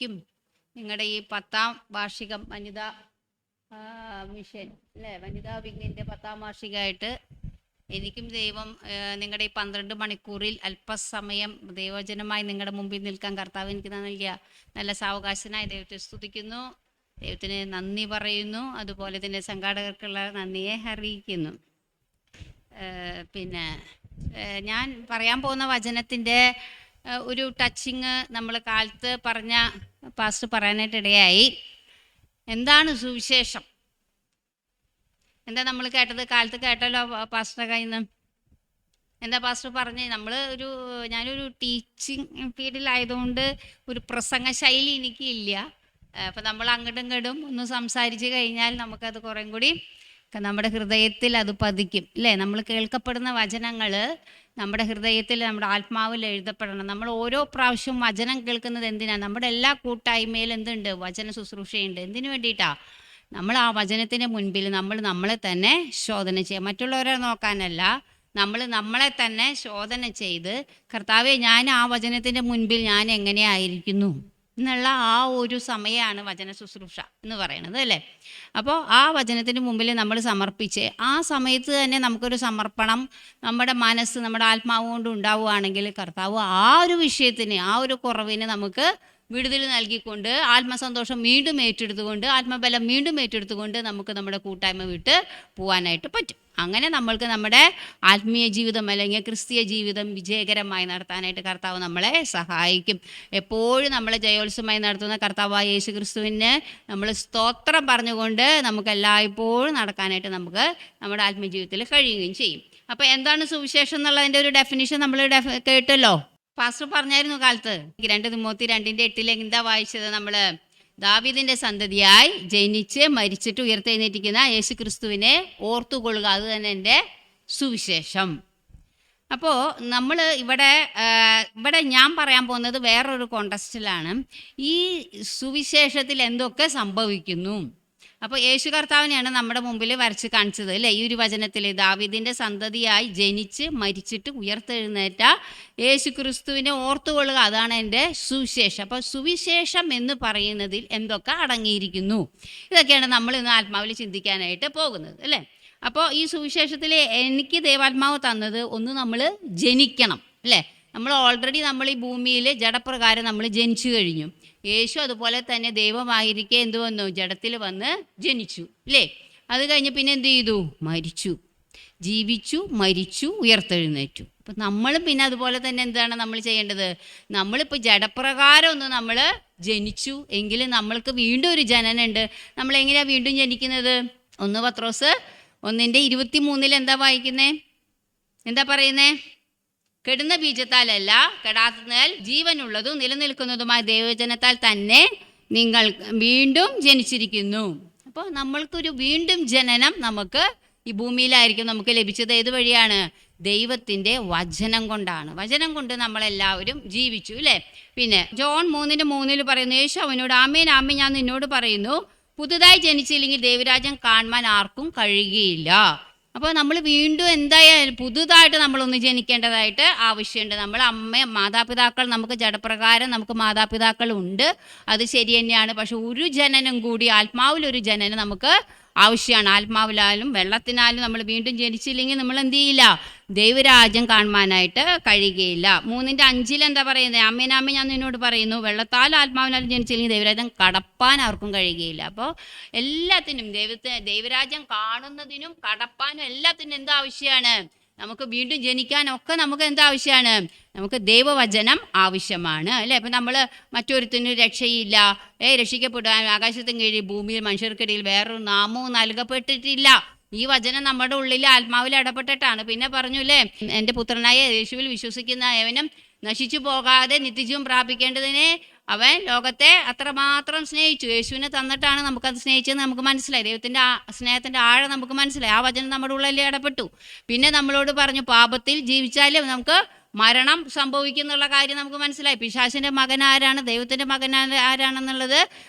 എനിക്കും നിങ്ങളുടെ ഈ 10ാം വാർഷികം വനിതാ മിഷൻ അല്ലേ, വനിതാ വിങ്ങിൻ്റെ 10ാം വാർഷികമായിട്ട് എനിക്കും ദൈവം നിങ്ങളുടെ ഈ 12 മണിക്കൂറിൽ അല്പസമയം ദൈവജനമായി നിങ്ങളുടെ മുമ്പിൽ നിൽക്കാൻ കർത്താവ് എനിക്ക് നൽകിയ നല്ല സാവകാശനായി ദൈവത്തെ സ്തുതിക്കുന്നു, ദൈവത്തിന് നന്ദി പറയുന്നു. അതുപോലെ തന്നെ സംഘാടകർക്കുള്ള നന്ദിയെ അറിയിക്കുന്നു. പിന്നെ ഞാൻ പറയാൻ പോകുന്ന വചനത്തിൻ്റെ ഒരു ടച്ചിങ് നമ്മൾ കാലത്ത് പറഞ്ഞ പാസ്റ്റർ പറയാനായിട്ടിടയായി. എന്താണ് സുവിശേഷം? എന്താ നമ്മൾ കേട്ടത്? കാലത്ത് കേട്ടല്ലോ പാസ്റ്ററുടെ കയ്യിൽ നിന്ന്. എന്താ പാസ്റ്റർ പറഞ്ഞ്? ഞാനൊരു ടീച്ചിങ് ഫീൽഡിലായതുകൊണ്ട് ഒരു പ്രസംഗ ശൈലി എനിക്കില്ല. അപ്പം നമ്മൾ അങ്ങോട്ടും ഇങ്ങോട്ടും ഒന്ന് സംസാരിച്ച് കഴിഞ്ഞാൽ നമുക്കത് കുറേ കൂടി നമ്മുടെ ഹൃദയത്തിൽ അത് പതിക്കും അല്ലേ. നമ്മൾ കേൾക്കപ്പെടുന്ന വചനങ്ങൾ നമ്മുടെ ഹൃദയത്തിൽ, നമ്മുടെ ആത്മാവിൽ എഴുതപ്പെടണം. നമ്മൾ ഓരോ പ്രാവശ്യവും വചനം കേൾക്കുന്നത് എന്തിനാണ്? നമ്മുടെ എല്ലാ കൂട്ടായ്മയിലും എന്തുണ്ട്? വചന ശുശ്രൂഷയുണ്ട്. എന്തിനു വേണ്ടിയിട്ടാണ്? നമ്മൾ ആ വചനത്തിന് മുൻപിൽ നമ്മളെ തന്നെ ശോധന ചെയ്യുക. മറ്റുള്ളവരെ നോക്കാനല്ല, നമ്മളെ തന്നെ ശോധന ചെയ്ത്, കർത്താവേ ഞാൻ ആ വചനത്തിൻ്റെ മുൻപിൽ ഞാൻ എങ്ങനെയായിരിക്കുന്നു എന്നുള്ള ആ ഒരു സമയമാണ് വചന ശുശ്രൂഷ എന്ന് പറയുന്നത് അല്ലേ. അപ്പോൾ ആ വചനത്തിന് മുമ്പിൽ നമ്മൾ സമർപ്പിച്ച് ആ സമയത്ത് തന്നെ നമുക്കൊരു സമർപ്പണം നമ്മുടെ മനസ്സ്, നമ്മുടെ ആത്മാവ് കൊണ്ട് ഉണ്ടാവുകയാണെങ്കിൽ കർത്താവ് ആ ഒരു വിഷയത്തിന്, ആ ഒരു കുറവിന് നമുക്ക് വിടുതൽ നൽകിക്കൊണ്ട്, ആത്മസന്തോഷം വീണ്ടും ഏറ്റെടുത്തുകൊണ്ട്, ആത്മബലം വീണ്ടും ഏറ്റെടുത്തുകൊണ്ട് നമുക്ക് നമ്മുടെ കൂട്ടായ്മ വിട്ട് പോകാനായിട്ട് പറ്റും. അങ്ങനെ നമ്മൾക്ക് നമ്മുടെ ആത്മീയ ജീവിതം അല്ലെങ്കിൽ ക്രിസ്തീയ ജീവിതം വിജയകരമായി നടത്താനായിട്ട് കർത്താവ് നമ്മളെ സഹായിക്കും. എപ്പോഴും നമ്മളെ ജയോത്സവമായി നടത്തുന്ന കർത്താവായ യേശു ക്രിസ്തുവിന് നമ്മൾ സ്തോത്രം പറഞ്ഞുകൊണ്ട് നമുക്ക് എല്ലായ്പ്പോഴും നടക്കാനായിട്ട് നമുക്ക് നമ്മുടെ ആത്മീയ ജീവിതത്തിൽ കഴിയുകയും ചെയ്യും. അപ്പോൾ എന്താണ് സുവിശേഷം എന്നുള്ളതിൻ്റെ ഒരു ഡെഫിനിഷൻ നമ്മൾ കേട്ടല്ലോ. പാസ്റ്റർ പറഞ്ഞായിരുന്നു കാലത്ത്. 2 തിമോത്തി 2:8 എന്താ വായിച്ചത്? നമ്മൾ ദാവീദിന്റെ സന്തതിയായി ജനിച്ച് മരിച്ചിട്ട് ഉയർത്തെഴുന്നേറ്റിരിക്കുന്ന യേശു ക്രിസ്തുവിനെ ഓർത്തുകൊള്ളുക, അത് തന്നെ എൻ്റെ സുവിശേഷം. അപ്പോൾ നമ്മൾ ഇവിടെ ഞാൻ പറയാൻ പോകുന്നത് വേറൊരു കോണ്ടസ്റ്റിലാണ്. ഈ സുവിശേഷത്തിൽ എന്തൊക്കെ സംഭവിക്കുന്നു. അപ്പോൾ യേശു കർത്താവിനെയാണ് നമ്മുടെ മുമ്പിൽ വരച്ച് കാണിച്ചത് അല്ലേ. ഈ ഒരു വചനത്തിൽ ദാവീദിൻ്റെ സന്തതിയായി ജനിച്ച് മരിച്ചിട്ട് ഉയർത്തെഴുന്നേറ്റ യേശു ക്രിസ്തുവിനെ ഓർത്തുകൊള്ളുക, അതാണ് എൻ്റെ സുവിശേഷം. അപ്പോൾ സുവിശേഷം എന്ന് പറയുന്നതിൽ എന്തൊക്കെ അടങ്ങിയിരിക്കുന്നു, ഇതൊക്കെയാണ് നമ്മൾ ഇന്ന് ആത്മാവിൽ ചിന്തിക്കാനായിട്ട് പോകുന്നത് അല്ലേ. അപ്പോൾ ഈ സുവിശേഷത്തിൽ എനിക്ക് ദൈവാത്മാവ് തന്നത് ഒന്ന്, നമ്മൾ ജനിക്കണം അല്ലേ. നമ്മൾ ഓൾറെഡി ഈ ഭൂമിയിൽ ജഡപ്രകാരം നമ്മൾ ജനിച്ചു കഴിഞ്ഞു. യേശു അതുപോലെ തന്നെ ദൈവമായിരിക്കെ എന്ത് വന്നു? ജഡത്തിൽ വന്ന് ജനിച്ചു അല്ലേ. അത് കഴിഞ്ഞ് പിന്നെ എന്ത് ചെയ്തു? മരിച്ചു, ജീവിച്ചു, മരിച്ചു, ഉയർത്തെഴുന്നേറ്റു. അപ്പം നമ്മൾ പിന്നെ അതുപോലെ തന്നെ എന്താണ് നമ്മൾ ചെയ്യേണ്ടത്? നമ്മളിപ്പോൾ ജഡപ്രകാരം ഒന്ന് നമ്മൾ ജനിച്ചു എങ്കിൽ നമ്മൾക്ക് വീണ്ടും ഒരു ജനനമുണ്ട്. നമ്മളെങ്ങനെയാണ് വീണ്ടും ജനിക്കുന്നത്? 1 പത്രോസ് 1:23 എന്താ വായിക്കുന്നേ? എന്താ പറയുന്നേ? കെടുന്ന ബീജത്താലല്ല, കെടാത്തതിനാൽ ജീവനുള്ളതും നിലനിൽക്കുന്നതുമായ ദൈവജനത്താൽ തന്നെ നിങ്ങൾ വീണ്ടും ജനിച്ചിരിക്കുന്നു. അപ്പോൾ നമ്മൾക്കൊരു വീണ്ടും ജനനം നമുക്ക് ഈ ഭൂമിയിലായിരിക്കും നമുക്ക് ലഭിച്ചത്. ഏത് വഴിയാണ്? ദൈവത്തിൻ്റെ വചനം കൊണ്ടാണ്. വചനം കൊണ്ട് നമ്മളെല്ലാവരും ജീവിച്ചു അല്ലേ. പിന്നെ ജോൺ 3:3 പറയുന്നു, യേശു അവനോട്, ആമേൻ ആമേൻ ഞാൻ നിന്നോട് പറയുന്നു, പുതുതായി ജനിച്ചില്ലെങ്കിൽ ദൈവരാജ്യം കാണുവാൻ ആർക്കും കഴിയുകയില്ല. അപ്പോൾ നമ്മൾ വീണ്ടും എന്തായാലും പുതുതായിട്ട് നമ്മളൊന്ന് ജനിക്കേണ്ടതായിട്ട് ആവശ്യമുണ്ട്. നമ്മൾ മാതാപിതാക്കൾ, നമുക്ക് ജഡപ്രകാരം നമുക്ക് മാതാപിതാക്കൾ ഉണ്ട്, അത് ശരി തന്നെയാണ്. പക്ഷെ ഒരു ജനനം കൂടി, ആത്മാവിലൊരു ജനനം നമുക്ക് ആവശ്യമാണ്. ആത്മാവിലാലും വെള്ളത്തിനാലും നമ്മൾ വീണ്ടും ജനിച്ചില്ലെങ്കിൽ നമ്മൾ എന്ത് ചെയ്യില്ല? ദൈവരാജ്യം കാണുവാനായിട്ട് കഴിയുകയില്ല. 3:5 എന്താ പറയുന്നത്? അമ്മേനാമ്മ ഞാൻ നിന്നോട് പറയുന്നു, വെള്ളത്താലും ആത്മാവിനാലും ജനിച്ചില്ലെങ്കിൽ ദൈവരാജ്യം കടപ്പാൻ ആർക്കും കഴിയുകയില്ല. അപ്പോൾ എല്ലാത്തിനും ദൈവരാജ്യം കാണുന്നതിനും കടപ്പാനും എല്ലാത്തിനും എന്താവശ്യമാണ്? നമുക്ക് വീണ്ടും ജനിക്കാനൊക്കെ നമുക്ക് എന്താവശ്യമാണ്? നമുക്ക് ദൈവവചനം ആവശ്യമാണ് അല്ലേ. അപ്പം നമ്മൾ മറ്റൊരുത്തിനും രക്ഷയില്ല, രക്ഷിക്കപ്പെടാൻ ആകാശത്തിന് കീഴിൽ ഭൂമിയിൽ മനുഷ്യർക്കിടയിൽ വേറൊരു നാമവും നൽകപ്പെട്ടിട്ടില്ല. ഈ വചനം നമ്മുടെ ഉള്ളിൽ ആത്മാവിൽ ഇടപെട്ടിട്ടാണ്. പിന്നെ പറഞ്ഞു അല്ലേ, എൻ്റെ പുത്രനായ യേശുവിൽ വിശ്വസിക്കുന്ന ഏവനും നശിച്ചു പോകാതെ നിത്യജീവൻ പ്രാപിക്കേണ്ടതിനെ അവൻ ലോകത്തെ അത്രമാത്രം സ്നേഹിച്ചു. യേശുവിനെ തന്നിട്ടാണ് നമുക്കത് സ്നേഹിച്ചതെന്ന് നമുക്ക് മനസ്സിലായി. ദൈവത്തിൻ്റെ സ്നേഹത്തിൻ്റെ ആഴം നമുക്ക് മനസ്സിലായി. ആ വചനം നമ്മുടെ ഉള്ളിൽ ഇടപെട്ടു. പിന്നെ നമ്മളോട് പറഞ്ഞു, പാപത്തിൽ ജീവിച്ചാലും നമുക്ക് മരണം സംഭവിക്കുന്നുള്ള കാര്യം നമുക്ക് മനസ്സിലായി. പിശാചിൻ്റെ മകൻ ആരാണ്, ദൈവത്തിൻ്റെ മകൻ ആരാണെന്നുള്ളത്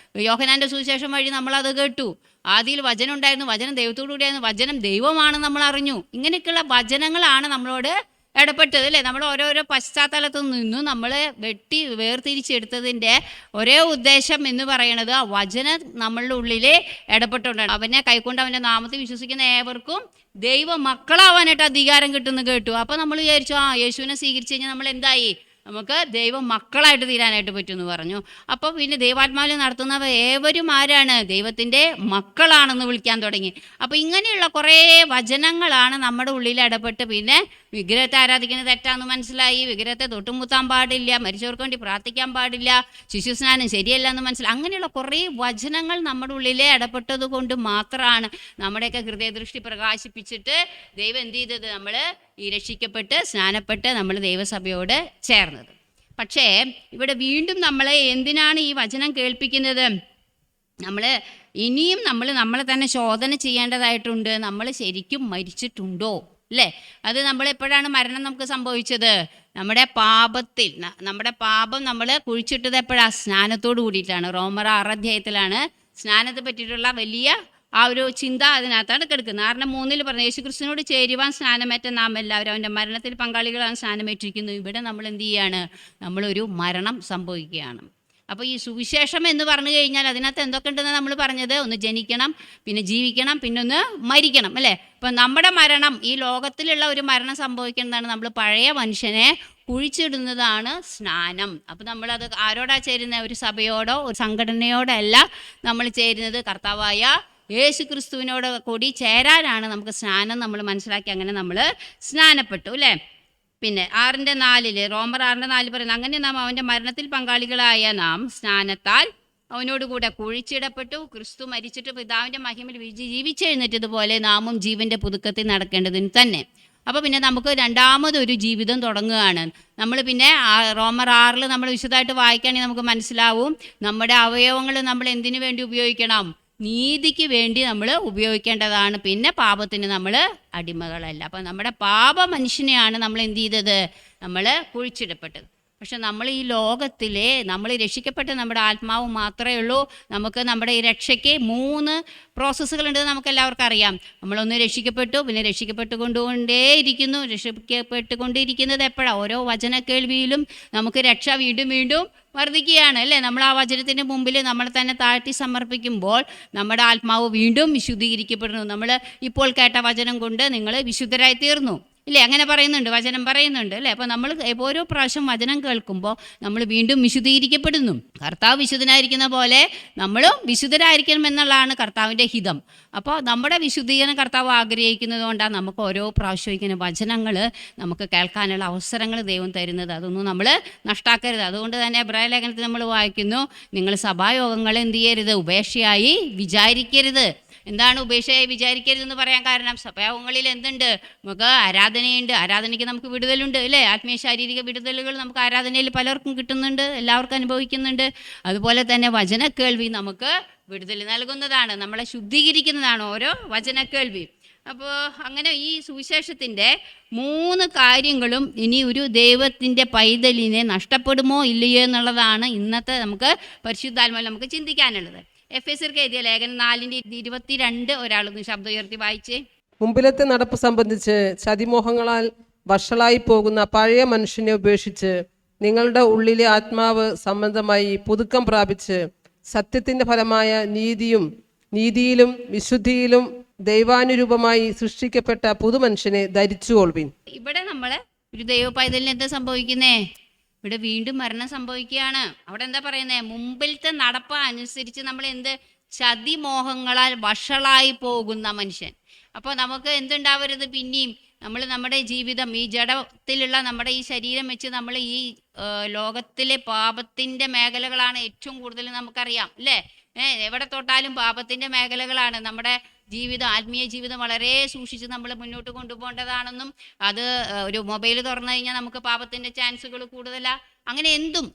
യോഹന്നാൻ്റെ സുവിശേഷം വഴി നമ്മളത് കേട്ടു. ആദിയിൽ വചനം ഉണ്ടായിരുന്നു, വചനം ദൈവത്തോടു കൂടിയായിരുന്നു, വചനം ദൈവമാണ് നമ്മൾ അറിഞ്ഞു. ഇങ്ങനെയൊക്കെയുള്ള വചനങ്ങളാണ് നമ്മളോട് ഇടപെട്ടത് അല്ലേ? നമ്മൾ ഓരോരോ പശ്ചാത്തലത്തു നിന്നും നമ്മൾ വെട്ടി വേർതിരിച്ചെടുത്തതിൻ്റെ ഒരേ ഉദ്ദേശം എന്ന് പറയുന്നത് ആ വചനം നമ്മളുടെ ഉള്ളിൽ ഇടപെട്ടുകൊണ്ടാണ്. അവനെ കൈക്കൊണ്ട് അവൻ്റെ നാമത്തിൽ വിശ്വസിക്കുന്ന ഏവർക്കും ദൈവ മക്കളാവാനായിട്ട് അധികാരം കിട്ടുമെന്ന് കേട്ടു. അപ്പോൾ നമ്മൾ വിചാരിച്ചു യേശുവിനെ സ്വീകരിച്ചു കഴിഞ്ഞാൽ നമ്മൾ എന്തായി, നമുക്ക് ദൈവ മക്കളായിട്ട് തീരാനായിട്ട് പറ്റുമെന്ന് പറഞ്ഞു. അപ്പോൾ പിന്നെ ദൈവാത്മാവിൽ നടത്തുന്നവ ഏവരും ആരാണ്? ദൈവത്തിൻ്റെ മക്കളാണെന്ന് വിളിക്കാൻ തുടങ്ങി. അപ്പോൾ ഇങ്ങനെയുള്ള കുറേ വചനങ്ങളാണ് നമ്മുടെ ഉള്ളിൽ ഇടപെട്ട് പിന്നെ വിഗ്രഹത്തെ ആരാധിക്കുന്നത് തെറ്റാന്ന് മനസ്സിലായി, വിഗ്രഹത്തെ തൊട്ടുമുത്താൻ പാടില്ല, മരിച്ചവർക്ക് വേണ്ടി പ്രാർത്ഥിക്കാൻ പാടില്ല, ശിശുസ്നാനം ശരിയല്ല എന്ന് മനസ്സിലായി. അങ്ങനെയുള്ള കുറേ വചനങ്ങൾ നമ്മുടെ ഉള്ളിലെ ഇടപെട്ടത് കൊണ്ട് മാത്രമാണ് നമ്മുടെയൊക്കെ ഹൃദയദൃഷ്ടി പ്രകാശിപ്പിച്ചിട്ട് ദൈവം എന്ത് ചെയ്തത്, നമ്മൾ ഈ രക്ഷിക്കപ്പെട്ട് സ്നാനപ്പെട്ട് നമ്മൾ ദൈവസഭയോട് ചേർന്നത്. പക്ഷേ ഇവിടെ വീണ്ടും നമ്മളെ എന്തിനാണ് ഈ വചനം കേൾപ്പിക്കുന്നത്? നമ്മൾ ഇനിയും നമ്മളെ തന്നെ ശോധന ചെയ്യേണ്ടതായിട്ടുണ്ട്. നമ്മൾ ശരിക്കും മരിച്ചിട്ടുണ്ടോ അല്ലേ? അത് നമ്മളെപ്പോഴാണ് മരണം നമുക്ക് സംഭവിച്ചത്? നമ്മുടെ പാപം നമ്മൾ കുഴിച്ചിട്ടത് എപ്പോഴാണ്? സ്നാനത്തോട് കൂടിയിട്ടാണ്. റോമർ 6 അധ്യായത്തിലാണ് സ്നാനത്തെ പറ്റിയിട്ടുള്ള വലിയ ആ ഒരു ചിന്ത അതിനകത്താണ് കിടക്കുന്നത്. കാരണം 3 പറഞ്ഞു, യേശുക്രിസ്തുവിനോട് ചേരുവാൻ സ്നാനമേറ്റ നാം എല്ലാവരും അവൻ്റെ മരണത്തിൽ പങ്കാളികളാണ് സ്നാനമേറ്റിരിക്കുന്നു. ഇവിടെ നമ്മൾ എന്ത് ചെയ്യാണ്? നമ്മളൊരു മരണം സംഭവിക്കുകയാണ്. അപ്പോൾ ഈ സുവിശേഷം എന്ന് പറഞ്ഞു കഴിഞ്ഞാൽ അതിനകത്ത് എന്തൊക്കെ ഉണ്ടെന്ന് നമ്മൾ പറഞ്ഞത്, ഒന്ന് ജനിക്കണം, പിന്നെ ജീവിക്കണം, പിന്നെ ഒന്ന് മരിക്കണം അല്ലേ? അപ്പം നമ്മുടെ മരണം, ഈ ലോകത്തിലുള്ള ഒരു മരണം സംഭവിക്കുന്നതാണ്. നമ്മൾ പഴയ മനുഷ്യനെ കുഴിച്ചിടുന്നതാണ് സ്നാനം. അപ്പം നമ്മളത് ആരോടാണ് ചേരുന്നത്? ഒരു സഭയോടോ ഒരു സംഘടനയോടോ അല്ല നമ്മൾ ചേരുന്നത്, കർത്താവായ യേശു ക്രിസ്തുവിനോട് കൂടി ചേരാനാണ് നമുക്ക് സ്നാനം. നമ്മൾ മനസ്സിലാക്കി അങ്ങനെ നമ്മൾ സ്നാനപ്പെട്ടു അല്ലേ? പിന്നെ 6:4 റോമർ 6:4 പറയുന്നത്, അങ്ങനെ നാം അവൻ്റെ മരണത്തിൽ പങ്കാളികളായ നാം സ്നാനത്താൽ അവനോടുകൂടെ കുഴിച്ചിടപ്പെട്ടു. ക്രിസ്തു മരിച്ചിട്ട് പിതാവിൻ്റെ മഹിമയിൽ ജീവിച്ചെഴുന്നേറ്റതുപോലെ നാമും ജീവൻ്റെ പുതുക്കത്തിൽ നടക്കേണ്ടതിന് തന്നെ. അപ്പോൾ പിന്നെ നമുക്ക് രണ്ടാമതൊരു ജീവിതം തുടങ്ങുകയാണ്. നമ്മൾ പിന്നെ റോമർ 6 നമ്മൾ വിശദമായിട്ട് വായിക്കുകയാണെങ്കിൽ നമുക്ക് മനസ്സിലാവും, നമ്മുടെ അവയവങ്ങൾ നമ്മൾ എന്തിനു വേണ്ടി ഉപയോഗിക്കണം? നീതിക്ക് വേണ്ടി നമ്മൾ ഉപയോഗിക്കേണ്ടതാണ്. പിന്നെ പാപത്തിന് നമ്മൾ അടിമകളല്ല. അപ്പം നമ്മുടെ പാപ മനുഷ്യനെയാണ് നമ്മൾ എന്ത് ചെയ്തത്? നമ്മൾ കുഴിച്ചിടപ്പെട്ടത്. പക്ഷെ നമ്മൾ ഈ ലോകത്തിലെ നമ്മൾ രക്ഷിക്കപ്പെട്ട നമ്മുടെ ആത്മാവ് മാത്രമേ ഉള്ളൂ. നമുക്ക് നമ്മുടെ ഈ രക്ഷയ്ക്ക് 3 പ്രോസസ്സുകളുണ്ടെന്ന് നമുക്ക് എല്ലാവർക്കും അറിയാം. നമ്മളൊന്ന് രക്ഷിക്കപ്പെട്ടു, പിന്നെ രക്ഷിക്കപ്പെട്ടുകൊണ്ടേയിരിക്കുന്നു. രക്ഷിക്കപ്പെട്ടുകൊണ്ടിരിക്കുന്നത് എപ്പോഴാണ്? ഓരോ വചന കേൾവിയിലും നമുക്ക് രക്ഷ വീണ്ടും വീണ്ടും വർദ്ധിക്കുകയാണ് അല്ലേ? നമ്മൾ ആ വചനത്തിൻ്റെ മുമ്പിൽ നമ്മളെ തന്നെ താഴ്ത്തി സമർപ്പിക്കുമ്പോൾ നമ്മുടെ ആത്മാവ് വീണ്ടും വിശുദ്ധീകരിക്കപ്പെടുന്നു. നമ്മൾ ഇപ്പോൾ കേട്ട വചനം കൊണ്ട് നിങ്ങൾ വിശുദ്ധരായി തീർന്നു ഇല്ലേ? അങ്ങനെ പറയുന്നുണ്ട്, വചനം പറയുന്നുണ്ട് അല്ലേ? അപ്പോൾ നമ്മൾ ഓരോ പ്രാവശ്യം വചനം കേൾക്കുമ്പോൾ നമ്മൾ വീണ്ടും വിശുദ്ധീകരിക്കപ്പെടുന്നു. കർത്താവ് വിശുദ്ധനായിരിക്കുന്ന പോലെ നമ്മളും വിശുദ്ധരായിരിക്കണം എന്നുള്ളതാണ് കർത്താവിൻ്റെ ഹിതം. അപ്പോൾ നമ്മുടെ വിശുദ്ധീകരണം കർത്താവ് ആഗ്രഹിക്കുന്നത് കൊണ്ടാണ് നമുക്ക് ഓരോ പ്രാവശ്യവും ഇങ്ങനെ വചനങ്ങൾ നമുക്ക് കേൾക്കാനുള്ള അവസരങ്ങൾ ദൈവം തരുന്നത്. അതൊന്നും നമ്മൾ നഷ്ടാക്കരുത്. അതുകൊണ്ട് തന്നെ എബ്രായ ലേഖനത്തിൽ നമ്മൾ വായിക്കുന്നു, നിങ്ങൾ സഭായോഗങ്ങൾ എന്ത് ചെയ്യരുത്? ഉപേക്ഷയായി വിചാരിക്കരുത്. എന്താണ് ഉപേക്ഷയായി വിചാരിക്കരുതെന്ന് പറയാൻ കാരണം? സഭായോഗങ്ങളിൽ എന്തുണ്ട്? നമുക്ക് ആരാധനയുണ്ട്, ആരാധനയ്ക്ക് നമുക്ക് വിടുതലുണ്ട് അല്ലേ? ആത്മീയ ശാരീരിക വിടുതലുകൾ നമുക്ക് ആരാധനയിൽ പലർക്കും കിട്ടുന്നുണ്ട്, എല്ലാവർക്കും അനുഭവിക്കുന്നുണ്ട്. അതുപോലെ തന്നെ വചനക്കേൾവി നമുക്ക് വിടുതൽ നൽകുന്നതാണ്, നമ്മളെ ശുദ്ധീകരിക്കുന്നതാണ് ഓരോ വചനക്കേൾവി. അപ്പോൾ അങ്ങനെ ഈ സുവിശേഷത്തിൻ്റെ 3 കാര്യങ്ങളും ഇനി ഒരു ദൈവത്തിൻ്റെ പൈതലിനെ നഷ്ടപ്പെടുമോ ഇല്ലയോ എന്നുള്ളതാണ് ഇന്നത്തെ നമുക്ക് പരിശുദ്ധാത്മാവിൽ നമുക്ക് ചിന്തിക്കാനുള്ളത്. എഫേസ്യർക്ക് എഴുതിയ ലേഖനം 4:22 ഒരാളൊന്ന് ശബ്ദം ഉയർത്തി വായിച്ചേ. മുമ്പിലത്തെ നടപ്പ് സംബന്ധിച്ച് ചതിമോഹങ്ങളാൽ വഷളായി പോകുന്ന പഴയ മനുഷ്യനെ ഉപേക്ഷിച്ച് നിങ്ങളുടെ ഉള്ളിലെ ആത്മാവ് സംബന്ധമായി പുതുക്കം പ്രാപിച്ച് സത്യത്തിൻ്റെ ഫലമായ നീതിയിലും വിശുദ്ധിയിലും ദൈവാനുരൂപമായി സൃഷ്ടിക്കപ്പെട്ട പുതുമനുഷ്യനെ ധരിച്ചുകൊള്ളുവിൻ. ഇവിടെ നമ്മളെ ഒരു ദൈവ പൈതലിന് എന്താ സംഭവിക്കുന്നേ? ഇവിടെ വീണ്ടും മരണം സംഭവിക്കുകയാണ്. അവിടെ എന്താ പറയുന്നത്? മുമ്പിലത്തെ നടപ്പ് അനുസരിച്ച് നമ്മൾ ചതിമോഹങ്ങളാൽ വഷളായി പോകുന്ന മനുഷ്യൻ. അപ്പോൾ നമുക്ക് എന്തുണ്ടാവരുത്? പിന്നെയും നമ്മൾ നമ്മുടെ ജീവിതം, ഈ ജഡത്തിലുള്ള നമ്മുടെ ഈ ശരീരം വെച്ച് നമ്മൾ ഈ ലോകത്തിലെ പാപത്തിൻ്റെ മേഖലകളാണ് ഏറ്റവും കൂടുതൽ നമുക്കറിയാം അല്ലേ? എവിടെ തൊട്ടാലും പാപത്തിൻ്റെ മേഖലകളാണ്. നമ്മുടെ ജീവിതം, ആത്മീയ ജീവിതം വളരെ സൂക്ഷിച്ച് നമ്മൾ മുന്നോട്ട് കൊണ്ടുപോകേണ്ടതാണെന്നും, അത് ഒരു മൊബൈൽ തുറന്നു കഴിഞ്ഞാൽ നമുക്ക് പാപത്തിൻ്റെ ചാൻസുകൾ കൂടുതലാണ്. അങ്ങനെ എന്തും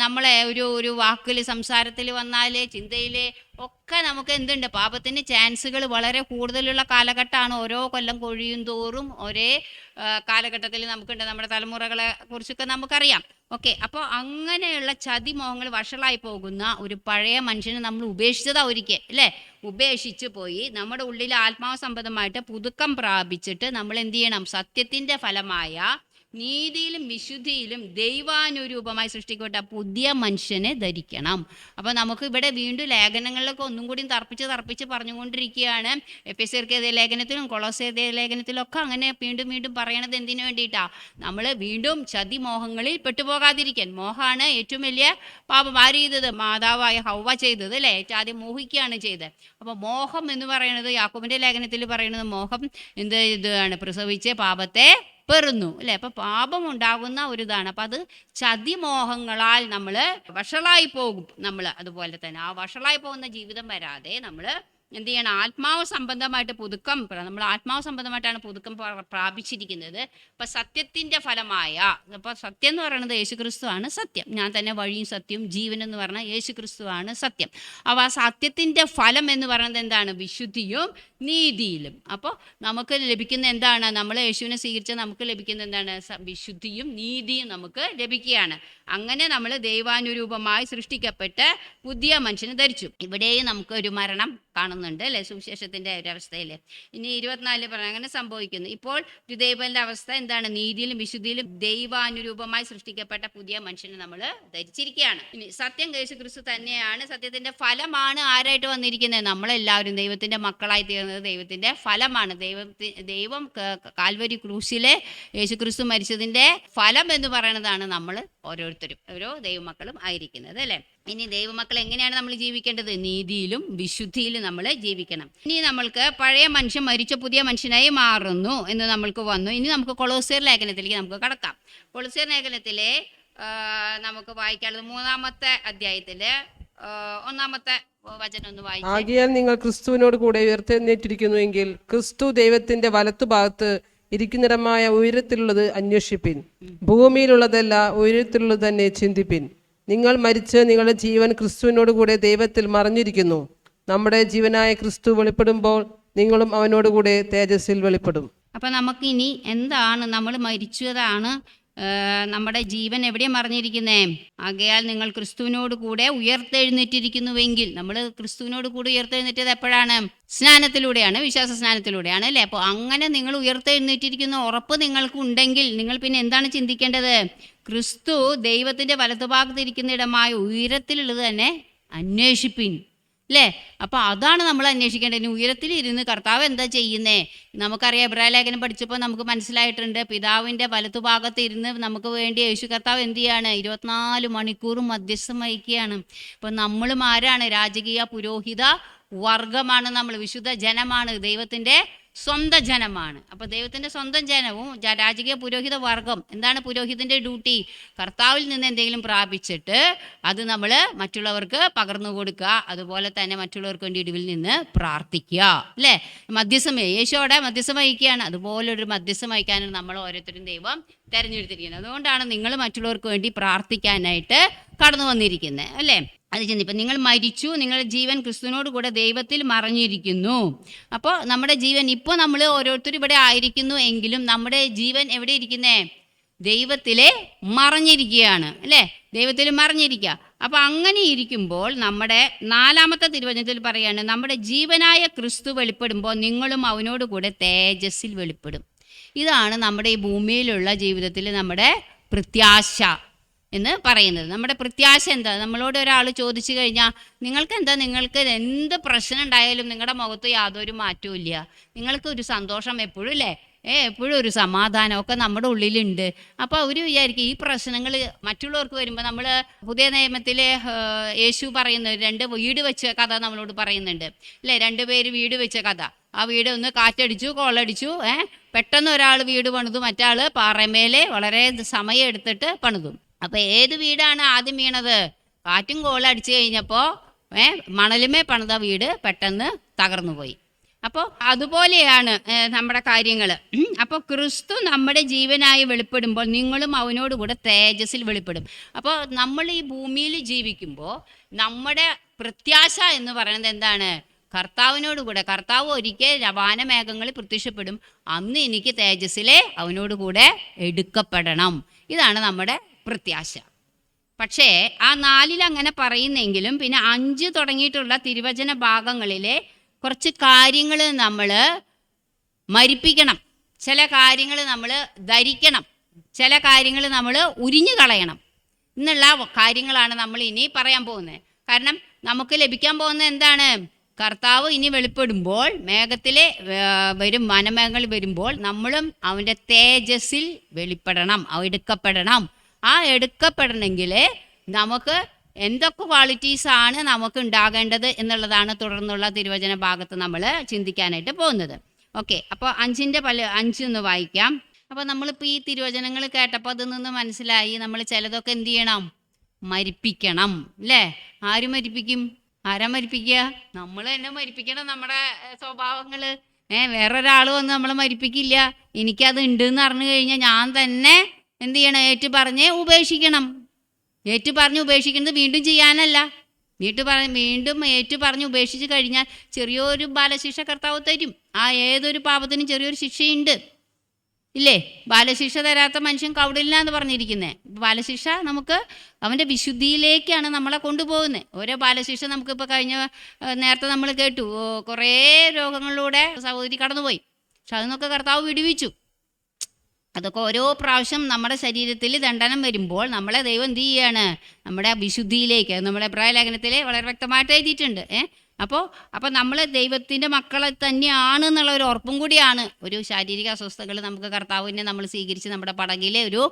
നമ്മളെ ഒരു വാക്കിൽ, സംസാരത്തിൽ വന്നാൽ, ചിന്തയിൽ ഒക്കെ നമുക്ക് എന്തുണ്ട്? പാപത്തിൻ്റെ ചാൻസുകൾ വളരെ കൂടുതലുള്ള കാലഘട്ടമാണ്. ഓരോ കൊല്ലം കൊഴിയും തോറും ഒരേ കാലഘട്ടത്തിൽ നമുക്കുണ്ട്. നമ്മുടെ തലമുറകളെ കുറിച്ചൊക്കെ നമുക്കറിയാം. ഓക്കെ, അപ്പോൾ അങ്ങനെയുള്ള ചതിമോഹങ്ങൾ വഷളായി പോകുന്ന ഒരു പഴയ മനുഷ്യനെ നമ്മൾ ഉപേക്ഷിച്ചതാ ഒരിക്കൽ അല്ലേ? ഉപേക്ഷിച്ച് പോയി നമ്മുടെ ഉള്ളിൽ ആത്മാവ് സംബന്ധമായിട്ട് പുതുക്കം പ്രാപിച്ചിട്ട് നമ്മൾ എന്ത് ചെയ്യണം? സത്യത്തിൻ്റെ ഫലമായ നീതിയിലും വിശുദ്ധിയിലും ദൈവാനുരൂപമായി സൃഷ്ടിക്കപ്പെട്ട പുതിയ മനുഷ്യനെ ധരിക്കണം. അപ്പോൾ നമുക്ക് ഇവിടെ വീണ്ടും ലേഖനങ്ങളിലൊക്കെ ഒന്നും കൂടി തർപ്പിച്ച് പറഞ്ഞുകൊണ്ടിരിക്കുകയാണ്. എഫെസ്യർക്ക് എഴുതിയ ലേഖനത്തിലും കൊളോസ്യർക്ക് എഴുതിയ ലേഖനത്തിലും ഒക്കെ അങ്ങനെ വീണ്ടും പറയണത് എന്തിനു വേണ്ടിയിട്ടാണ്? നമ്മൾ വീണ്ടും ചതിമോഹങ്ങളിൽ പെട്ടുപോകാതിരിക്കാൻ. മോഹമാണ് ഏറ്റവും വലിയ പാപം. ആര് ചെയ്തത്? മാതാവായ ഹൗവ ചെയ്തത് അല്ലേ? ഏറ്റവും ആദ്യം മോഹിക്കുകയാണ് ചെയ്തത്. അപ്പോൾ മോഹം എന്ന് പറയുന്നത് യാക്കോബിൻ്റെ ലേഖനത്തിൽ പറയുന്നത് മോഹം ഇതാണ്, പ്രസവിച്ച് പാപത്തെ പെറുന്നു അല്ലേ? അപ്പോൾ പാപം ഉണ്ടാകുന്ന ഒരു ഇതാണ്. അപ്പം അത് ചതിമോഹങ്ങളാൽ നമ്മൾ വഷളായി പോകും. നമ്മൾ അതുപോലെ തന്നെ ആ വഷളായി പോകുന്ന ജീവിതം വരാതെ നമ്മൾ എന്ത് ചെയ്യണം? ആത്മാവ് സംബന്ധമായിട്ട് പുതുക്കം. നമ്മൾ ആത്മാവ് സംബന്ധമായിട്ടാണ് പുതുക്കം പ്രാപിച്ചിരിക്കുന്നത്. അപ്പം സത്യത്തിൻ്റെ ഫലമായ, അപ്പോൾ സത്യം എന്ന് പറയുന്നത് യേശുക്രിസ്തുവാണ് സത്യം. ഞാൻ തന്നെ വഴിയും സത്യവും ജീവൻ എന്ന് പറഞ്ഞാൽ യേശുക്രിസ്തുവാണ് സത്യം. അപ്പോൾ ആ സത്യത്തിൻ്റെ ഫലം എന്ന് പറയുന്നത് എന്താണ്? വിശുദ്ധിയും നീതിയിലും. അപ്പോൾ നമുക്ക് ലഭിക്കുന്ന എന്താണ്? നമ്മൾ യേശുവിനെ സ്വീകരിച്ച നമുക്ക് ലഭിക്കുന്ന എന്താണ്? വിശുദ്ധിയും നീതിയും നമുക്ക് ലഭിക്കുകയാണ്. അങ്ങനെ നമ്മൾ ദൈവാനുരൂപമായി സൃഷ്ടിക്കപ്പെട്ട് പുതിയ മനുഷ്യനെ ധരിച്ചു. ഇവിടെയും നമുക്ക് ഒരു മരണം കാണുന്നുണ്ട് അല്ലേ? സുവിശേഷത്തിൻ്റെ ഒരവസ്ഥയിൽ. ഇനി 24 പറഞ്ഞാൽ അങ്ങനെ സംഭവിക്കുന്നു. ഇപ്പോൾ ദൈവത്തിൻ്റെ അവസ്ഥ എന്താണ്? നീതിയിലും വിശുദ്ധിയിലും ദൈവാനുരൂപമായി സൃഷ്ടിക്കപ്പെട്ട പുതിയ മനുഷ്യനെ നമ്മൾ ധരിച്ചിരിക്കുകയാണ്. ഇനി സത്യം യേശുക്രിസ്തു തന്നെയാണ്. സത്യത്തിൻ്റെ ഫലമാണ് ആരായിട്ട് വന്നിരിക്കുന്നത്? നമ്മളെല്ലാവരും ദൈവത്തിൻ്റെ മക്കളായി തീർന്നത് ദൈവത്തിൻ്റെ ഫലമാണ്. ദൈവം കാൽവരി ക്രൂശിലെ യേശുക്രിസ്തു മരിച്ചതിൻ്റെ ഫലം എന്ന് പറയുന്നതാണ് നമ്മൾ ഓരോരുത്തരും ഓരോ ദൈവമക്കളും ആയിരിക്കുന്നത് അല്ലേ? ഇനി ദൈവമക്കൾ എങ്ങനെയാണ് നമ്മൾ ജീവിക്കേണ്ടത്? നീതിയിലും വിശുദ്ധിയിലും നമ്മൾ ജീവിക്കണം. ഇനി നമ്മൾക്ക് പഴയ മനുഷ്യൻ മരിച്ച പുതിയ മനുഷ്യനായി മാറുന്നു എന്ന് നമ്മൾക്ക് വന്നു. ഇനി നമുക്ക് കൊളോസ്യർ ലേഖനത്തിലേക്ക് നമുക്ക് കടക്കാം. കൊളോസ്യർ ലേഖനത്തിലെ നമുക്ക് വായിക്കാനുള്ളത് 3-ാമത്തെ അധ്യായത്തിലെ 1-ാമത്തെ വചനം ഒന്ന് വായിക്കാം. ആകയാൽ നിങ്ങൾ ക്രിസ്തുവിനോട് കൂടെ ഉയർത്തെഴുന്നേറ്റിരിക്കുന്നുവെങ്കിൽ ക്രിസ്തു ദൈവത്തിന്റെ വലത്തുഭാഗത്ത് ഇരിക്കുന്നിടമായ ഉയരത്തിലുള്ളത് അന്വേഷിപ്പിൻ. ഭൂമിയിലുള്ളതല്ല, ഉയരത്തിലുള്ളത് തന്നെ ചിന്തിപ്പിൻ. നിങ്ങൾ മരിച്ച് നിങ്ങളുടെ ജീവൻ ക്രിസ്തുവിനോട് കൂടെ ദൈവത്തിൽ മറഞ്ഞിരിക്കുന്നു. നമ്മുടെ ജീവനായ ക്രിസ്തു വെളിപ്പെടുമ്പോൾ നിങ്ങളും അവനോടുകൂടെ തേജസ്സിൽ വെളിപ്പെടും. അപ്പം നമുക്കിനി എന്താണ്? നമ്മൾ മരിച്ചതാണ്. നമ്മുടെ ജീവൻ എവിടെയാണ് മറിഞ്ഞിരിക്കുന്നേ? ആകയാൽ നിങ്ങൾ ക്രിസ്തുവിനോട് കൂടെ ഉയർത്തെഴുന്നേറ്റിരിക്കുന്നുവെങ്കിൽ, നമ്മൾ ക്രിസ്തുവിനോട് കൂടെ ഉയർത്തെഴുന്നേറ്റത് എപ്പോഴാണ്? സ്നാനത്തിലൂടെയാണ്, വിശ്വാസ സ്നാനത്തിലൂടെയാണ് അല്ലേ? അപ്പോൾ അങ്ങനെ നിങ്ങൾ ഉയർത്തെഴുന്നേറ്റിരിക്കുന്ന ഉറപ്പ് നിങ്ങൾക്കുണ്ടെങ്കിൽ നിങ്ങൾ പിന്നെ എന്താണ് ചിന്തിക്കേണ്ടത്? ക്രിസ്തു ദൈവത്തിൻ്റെ വലതുഭാഗത്തിരിക്കുന്ന ഇടമായ ഉയരത്തിലുള്ളത് തന്നെ അന്വേഷിപ്പിൻ അല്ലേ? അപ്പോൾ അതാണ് നമ്മൾ അന്വേഷിക്കേണ്ടത്. ഇനി ഉയരത്തിലിരുന്ന് കർത്താവ് എന്താ ചെയ്യുന്നേ? നമുക്കറിയാം, എബ്രായ ലേഖനം പഠിച്ചപ്പോൾ നമുക്ക് മനസ്സിലായിട്ടുണ്ട്. പിതാവിൻ്റെ വലത്തുഭാഗത്ത് ഇരുന്ന് നമുക്ക് വേണ്ടി യേശു കർത്താവ് എന്ത് ചെയ്യാണ്? 24 മണിക്കൂറും മധ്യസ്ഥം വഹിക്കുകയാണ്. അപ്പോൾ നമ്മളും ആരാണ്? രാജകീയ പുരോഹിത വർഗമാണ്. നമ്മൾ വിശുദ്ധ ജനമാണ്, ദൈവത്തിൻ്റെ സ്വന്തം ജനമാണ്. അപ്പോൾ ദൈവത്തിൻ്റെ സ്വന്തം ജനവും രാജകീയ പുരോഹിത വർഗം. എന്താണ് പുരോഹിതൻ്റെ ഡ്യൂട്ടി? കർത്താവിൽ നിന്ന് എന്തെങ്കിലും പ്രാപിച്ചിട്ട് അത് നമ്മൾ മറ്റുള്ളവർക്ക് പകർന്നു കൊടുക്കുക, അതുപോലെ തന്നെ മറ്റുള്ളവർക്ക് വേണ്ടി ഇടിവിൽ നിന്ന് പ്രാർത്ഥിക്കുക അല്ലേ? മധ്യസ്ഥം, യേശുവോടെ മധ്യസ്ഥം വഹിക്കുകയാണ്. അതുപോലൊരു മധ്യസ്ഥം വഹിക്കാനാണ് നമ്മൾ ഓരോരുത്തരും ദൈവം തിരഞ്ഞെടുത്തിരിക്കുന്നത്. അതുകൊണ്ടാണ് നിങ്ങൾ മറ്റുള്ളവർക്ക് വേണ്ടി പ്രാർത്ഥിക്കാനായിട്ട് കടന്നു വന്നിരിക്കുന്നത് അല്ലേ? അത് ചിന്തിപ്പം. നിങ്ങൾ മരിച്ചു, നിങ്ങളുടെ ജീവൻ ക്രിസ്തുവിനോട് കൂടെ ദൈവത്തിൽ മറഞ്ഞിരിക്കുന്നു. അപ്പോൾ നമ്മുടെ ജീവൻ ഇപ്പോൾ നമ്മൾ ഓരോരുത്തരും ഇവിടെ ആയിരിക്കുന്നു എങ്കിലും നമ്മുടെ ജീവൻ എവിടെ ഇരിക്കുന്നേ? ദൈവത്തിലെ മറഞ്ഞിരിക്കുകയാണ് അല്ലേ? ദൈവത്തിൽ മറഞ്ഞിരിക്കുക. അപ്പോൾ അങ്ങനെ ഇരിക്കുമ്പോൾ നമ്മുടെ 4-ാമത്തെ തിരുവചനത്തിൽ പറയാണ്, നമ്മുടെ ജീവനായ ക്രിസ്തു വെളിപ്പെടുമ്പോൾ നിങ്ങളും അവനോട് കൂടെ തേജസ്സിൽ വെളിപ്പെടും. ഇതാണ് നമ്മുടെ ഈ ഭൂമിയിലുള്ള ജീവിതത്തിൽ നമ്മുടെ പ്രത്യാശ എന്ന് പറയുന്നത്. നമ്മുടെ പ്രത്യാശ എന്താ? നമ്മളോട് ഒരാൾ ചോദിച്ചു കഴിഞ്ഞാൽ നിങ്ങൾക്ക് എന്ത് പ്രശ്നം ഉണ്ടായാലും നിങ്ങളുടെ മുഖത്ത് യാതൊരു മാറ്റവും ഇല്ല, നിങ്ങൾക്ക് ഒരു സന്തോഷം എപ്പോഴും ഇല്ലേ? എപ്പോഴും ഒരു സമാധാനമൊക്കെ നമ്മുടെ ഉള്ളിലുണ്ട്. അപ്പോൾ അവർ വിചാരിക്കും ഈ പ്രശ്നങ്ങൾ മറ്റുള്ളവർക്ക് വരുമ്പോൾ, നമ്മൾ പുതിയ നിയമത്തിലെ യേശു പറയുന്നത് 2 വീട് വെച്ച കഥ നമ്മളോട് പറയുന്നുണ്ട് അല്ലേ? 2 പേര് വീട് വെച്ച കഥ. ആ വീട് ഒന്ന് കാറ്റടിച്ചു, കോളടിച്ചു, പെട്ടെന്ന് ഒരാൾ വീട് പണിതു, മറ്റാൾ പാറമേലെ വളരെ സമയം എടുത്തിട്ട് പണിതു. അപ്പോൾ ഏത് വീടാണ് ആദ്യം വീണത്? കാറ്റും കോളടിച്ചു കഴിഞ്ഞപ്പോൾ മണലുമേ പണിത വീട് പെട്ടെന്ന് തകർന്നു പോയി. അപ്പോൾ അതുപോലെയാണ് നമ്മുടെ കാര്യങ്ങൾ. അപ്പോൾ ക്രിസ്തു നമ്മുടെ ജീവനായി വെളിപ്പെടുമ്പോൾ നിങ്ങളും അവനോട് കൂടെ തേജസ്സിൽ വെളിപ്പെടും. അപ്പോൾ നമ്മൾ ഈ ഭൂമിയിൽ ജീവിക്കുമ്പോൾ നമ്മുടെ പ്രത്യാശ എന്ന് പറയുന്നത് എന്താണ്? കർത്താവിനോട് കൂടെ. കർത്താവ് ഒരിക്കൽ വാനമേഘങ്ങളിൽ പ്രത്യക്ഷപ്പെടും, അന്ന് എനിക്ക് തേജസ്സിലെ അവനോട് കൂടെ എടുക്കപ്പെടണം. ഇതാണ് നമ്മുടെ പ്രത്യാശ. പക്ഷേ ആ 4 അങ്ങനെ പറയുന്നെങ്കിലും പിന്നെ 5 തുടങ്ങിയിട്ടുള്ള തിരുവചന ഭാഗങ്ങളിലെ കുറച്ച് കാര്യങ്ങൾ നമ്മൾ മരിപ്പിക്കണം, ചില കാര്യങ്ങൾ നമ്മൾ ധരിക്കണം, ചില കാര്യങ്ങൾ നമ്മൾ ഉരിഞ്ഞു കളയണം എന്നുള്ള കാര്യങ്ങളാണ് നമ്മൾ ഇനി പറയാൻ പോകുന്നത്. കാരണം നമുക്ക് ലഭിക്കാൻ പോകുന്നത് എന്താണ്? കർത്താവ് ഇനി വെളിപ്പെടുമ്പോൾ, മേഘത്തിൽ വരും, വനമേഘങ്ങൾ വരുമ്പോൾ നമ്മളും അവൻ്റെ തേജസ്സിൽ വെളിപ്പെടണം, എടുക്കപ്പെടണം. ആ എടുക്കപ്പെടണമെങ്കിൽ നമുക്ക് എന്തൊക്കെ ക്വാളിറ്റീസാണ് നമുക്ക് ഉണ്ടാകേണ്ടത് എന്നുള്ളതാണ് തുടർന്നുള്ള തിരുവചന ഭാഗത്ത് നമ്മൾ ചിന്തിക്കാനായിട്ട് പോകുന്നത്. ഓക്കെ, അപ്പോൾ 5 ഒന്ന് വായിക്കാം. അപ്പോൾ നമ്മളിപ്പോൾ ഈ തിരുവചനങ്ങൾ കേട്ടപ്പോൾ അതിൽ നിന്ന് മനസ്സിലായി നമ്മൾ ചിലതൊക്കെ എന്ത് ചെയ്യണം? മരിപ്പിക്കണം, അല്ലേ? ആര് മരിപ്പിക്കും? ആരാ മരിപ്പിക്കുക? നമ്മൾ തന്നെ മരിപ്പിക്കണം നമ്മുടെ സ്വഭാവങ്ങൾ. വേറൊരാൾ വന്ന് നമ്മളെ മരിപ്പിക്കില്ല. എനിക്കത് ഉണ്ടെന്ന് അറിഞ്ഞു കഴിഞ്ഞാൽ ഞാൻ തന്നെ എന്ത് ചെയ്യണം? ഏറ്റുപറഞ്ഞ് ഉപേക്ഷിക്കണം. ഏറ്റുപറഞ്ഞ് ഉപേക്ഷിക്കുന്നത് വീണ്ടും ചെയ്യാനല്ല, വീണ്ടും ഏറ്റുപറഞ്ഞ് ഉപേക്ഷിച്ച് കഴിഞ്ഞാൽ ചെറിയൊരു ബാലശിക്ഷ കർത്താവ് തരും. ആ ഏതൊരു പാപത്തിനും ചെറിയൊരു ശിക്ഷയുണ്ട്, ഇല്ലേ? ബാലശിക്ഷ തരാത്ത മനുഷ്യൻ കൗടില്ല എന്ന് പറഞ്ഞിരിക്കുന്നത്. ബാലശിക്ഷ നമുക്ക് അവൻ്റെ വിശുദ്ധിയിലേക്കാണ് നമ്മളെ കൊണ്ടുപോകുന്നത്. ഓരോ ബാലശിക്ഷ നമുക്കിപ്പോൾ നേരത്തെ നമ്മൾ കേട്ടു, കുറേ രോഗങ്ങളിലൂടെ സഹോദരി കടന്നുപോയി. പക്ഷെ അതിനൊക്കെ കർത്താവ് വിടുവിച്ചു. അതൊക്കെ ഓരോ പ്രാവശ്യം നമ്മുടെ ശരീരത്തിൽ ദണ്ഡനം വരുമ്പോൾ നമ്മളെ ദൈവം എന്ത് ചെയ്യാണ്? നമ്മുടെ വിശുദ്ധിയിലേക്ക്, നമ്മുടെ എബ്രായ ലേഖനത്തിൽ വളരെ വ്യക്തമായിട്ട് എഴുതിയിട്ടുണ്ട്. അപ്പോൾ നമ്മൾ ദൈവത്തിൻ്റെ മക്കളെ തന്നെയാണ് എന്നുള്ള ഒരു ഉറപ്പും കൂടിയാണ്. ഒരു ശാരീരിക അസ്വസ്ഥതകൾ നമുക്ക് കർത്താവിനെ നമ്മൾ സ്വീകരിച്ച് നമ്മുടെ പടകിൽ ഒരു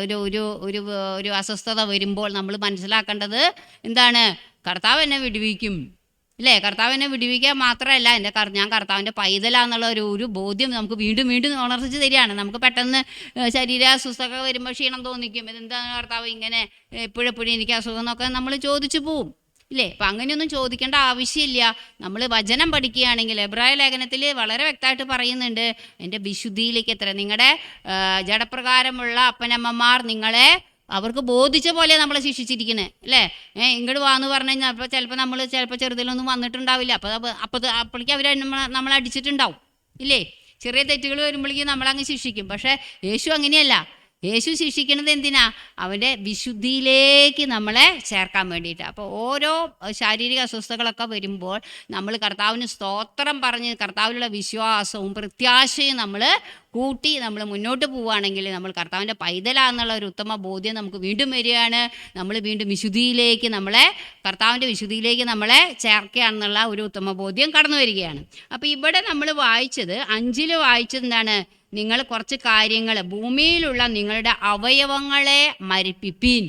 ഒരു ഒരു ഒരു അസ്വസ്ഥത വരുമ്പോൾ നമ്മൾ മനസ്സിലാക്കേണ്ടത് എന്താണ്? കർത്താവ് എന്നെ വിടുവിക്കും, അല്ലേ? കർത്താവിനെ വിടുവിക്കുക മാത്രമല്ല, ഞാൻ കർത്താവിൻ്റെ പൈതലാന്നുള്ള ഒരു ബോധ്യം നമുക്ക് വീണ്ടും വീണ്ടും ഉണർത്തിച്ച് തരികയാണ്. നമുക്ക് പെട്ടെന്ന് ശരീര അസ്വസ്ഥത വരുമ്പോൾ ക്ഷീണം തോന്നിക്കും. ഇതെന്താണ് കർത്താവ് ഇങ്ങനെ എപ്പോഴെപ്പോഴും എനിക്ക് അസുഖം എന്നൊക്കെ നമ്മൾ ചോദിച്ചു പോവും, ഇല്ലേ? അപ്പം അങ്ങനെയൊന്നും ചോദിക്കേണ്ട ആവശ്യമില്ല. നമ്മൾ വചനം പഠിക്കുകയാണെങ്കിൽ എബ്രായ ലേഖനത്തിൽ വളരെ വ്യക്തമായിട്ട് പറയുന്നുണ്ട്, എൻ്റെ വിശുദ്ധിയിലേക്ക് എത്ര നിങ്ങളുടെ ജഡപ്രകാരമുള്ള അപ്പനമ്മമാർ നിങ്ങളെ അവർക്ക് ബോധിച്ച പോലെ നമ്മളെ ശിക്ഷിച്ചിരിക്കണേ, അല്ലേ? ഇങ്ങോട്ട് വാന്ന് പറഞ്ഞു കഴിഞ്ഞാൽ ചിലപ്പോൾ ചെറുതിലൊന്നും വന്നിട്ടുണ്ടാവില്ല. അപ്പോഴേക്കും അവർ നമ്മളെ അടിച്ചിട്ടുണ്ടാവും, ഇല്ലേ? ചെറിയ തെറ്റുകൾ വരുമ്പോഴേക്കും നമ്മളങ്ങ് ശിക്ഷിക്കും. പക്ഷേ യേശു അങ്ങനെയല്ല. യേശു ശിക്ഷിക്കുന്നത് എന്തിനാ? അവൻ്റെ വിശുദ്ധിയിലേക്ക് നമ്മളെ ചേർക്കാൻ വേണ്ടിയിട്ട്. അപ്പോൾ ഓരോ ശാരീരിക അസ്വസ്ഥതകളൊക്കെ വരുമ്പോൾ നമ്മൾ കർത്താവിന് സ്തോത്രം പറഞ്ഞ് കർത്താവിലുള്ള വിശ്വാസവും പ്രത്യാശയും നമ്മൾ കൂട്ടി നമ്മൾ മുന്നോട്ട് പോവുകയാണെങ്കിൽ നമ്മൾ കർത്താവിൻ്റെ പൈതലാന്നുള്ള ഒരു ഉത്തമ ബോധ്യം നമുക്ക് വീണ്ടും വരികയാണ്. നമ്മൾ വീണ്ടും കർത്താവിൻ്റെ വിശുദ്ധിയിലേക്ക് നമ്മളെ ചേർക്കുകയാണെന്നുള്ള ഒരു ഉത്തമ ബോധ്യം കടന്നു വരികയാണ്. അപ്പോൾ ഇവിടെ നമ്മൾ വായിച്ചത് 5 വായിച്ചത് എന്താണ്? നിങ്ങൾ കുറച്ച് കാര്യങ്ങൾ, ഭൂമിയിലുള്ള നിങ്ങളുടെ അവയവങ്ങളെ മരിപ്പിപ്പീൻ.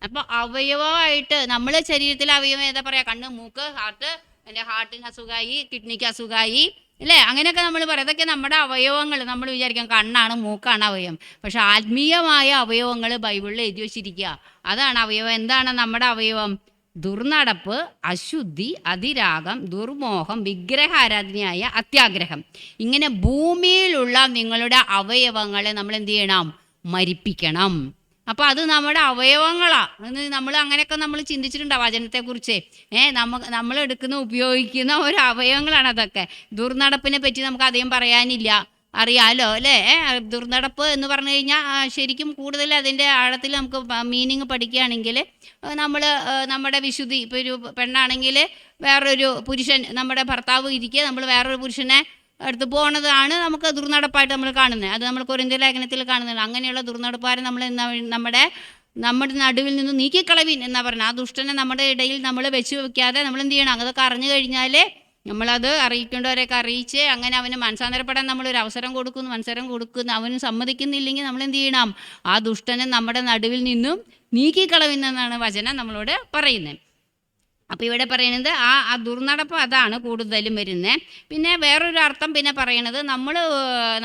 അപ്പോൾ അവയവമായിട്ട് നമ്മൾ ശരീരത്തിലെ അവയവം ഏതാ പറയുക? കണ്ണ്, മൂക്ക്, ഹാർട്ട്. എൻ്റെ ഹാർട്ടിന് അസുഖമായി, കിഡ്നിക്ക് അസുഖമായി, അല്ലേ? അങ്ങനെയൊക്കെ നമ്മൾ പറയും. അതൊക്കെ നമ്മുടെ അവയവങ്ങൾ. നമ്മൾ വിചാരിക്കാം കണ്ണാണ്, മൂക്കാണ് അവയവം. പക്ഷെ ആത്മീയമായ അവയവങ്ങൾ ബൈബിളിൽ എഴുതി വച്ചിരിക്കുക. അതാണ് അവയവം. എന്താണ് നമ്മുടെ അവയവം? ദുർനടപ്പ്, അശുദ്ധി, അതിരാഗം, ദുർമോഹം, വിഗ്രഹാരാധനയായ അത്യാഗ്രഹം. ഇങ്ങനെ ഭൂമിയിലുള്ള നിങ്ങളുടെ അവയവങ്ങളെ നമ്മൾ എന്ത് ചെയ്യണം? മരിപ്പിക്കണം. അപ്പോൾ അത് നമ്മുടെ അവയവങ്ങളാണ്. നമ്മൾ അങ്ങനെയൊക്കെ നമ്മൾ ചിന്തിച്ചിട്ടുണ്ടാവും വചനത്തെക്കുറിച്ച്. നമ്മൾ ഉപയോഗിക്കുന്ന ഒരു അവയവങ്ങളാണ് അതൊക്കെ. ദുർനടപ്പിനെ പറ്റി നമുക്ക് അധികം പറയാനില്ല, അറിയാലോ, അല്ലേ? ദുർനടപ്പ് എന്ന് പറഞ്ഞു കഴിഞ്ഞാൽ ശരിക്കും കൂടുതൽ അതിൻ്റെ ആഴത്തിൽ നമുക്ക് മീനിങ് പഠിക്കുകയാണെങ്കിൽ നമ്മുടെ വിശുദ്ധി, ഇപ്പോൾ ഒരു പെണ്ണാണെങ്കിൽ വേറൊരു പുരുഷൻ, നമ്മുടെ ഭർത്താവ് ഇരിക്കുക, നമ്മൾ വേറൊരു പുരുഷനെ അടുത്ത് പോകുന്നതാണ് നമുക്ക് ദുർനടപ്പായിട്ട് നമ്മൾ കാണുന്നത്. അത് നമ്മൾ കൊരിന്ത്യർ ലേഖനത്തിൽ കാണുന്നുണ്ട്. അങ്ങനെയുള്ള ദുർനടപ്പാരെ നമ്മൾ നമ്മുടെ നടുവിൽ നിന്ന് നീക്കിക്കളവിൻ എന്നാ പറഞ്ഞത്. ആ ദുഷ്ടനെ നമ്മുടെ ഇടയിൽ നമ്മൾ വെച്ച് വയ്ക്കാതെ നമ്മൾ എന്ത് ചെയ്യണം? അതൊക്കെ അറിഞ്ഞു കഴിഞ്ഞാൽ നമ്മളത് അറിയിക്കേണ്ടവരെയൊക്കെ അറിയിച്ച് അങ്ങനെ അവന് മനസ്സാന്തരപ്പെടാൻ നമ്മളൊരു അവസരം കൊടുക്കുന്നു. അവന് സമ്മതിക്കുന്നില്ലെങ്കിൽ നമ്മൾ എന്ത് ചെയ്യണം? ആ ദുഷ്ടനെ നമ്മുടെ നടുവിൽ നിന്നും നീക്കിക്കളയുന്നതാണ് വചനം നമ്മളോട് പറയുന്നത്. അപ്പോൾ ഇവിടെ പറയുന്നത് ആ ദുർനടപ്പ് അതാണ് കൂടുതലും വരുന്നത്. പിന്നെ വേറൊരു അർത്ഥം പിന്നെ പറയണത്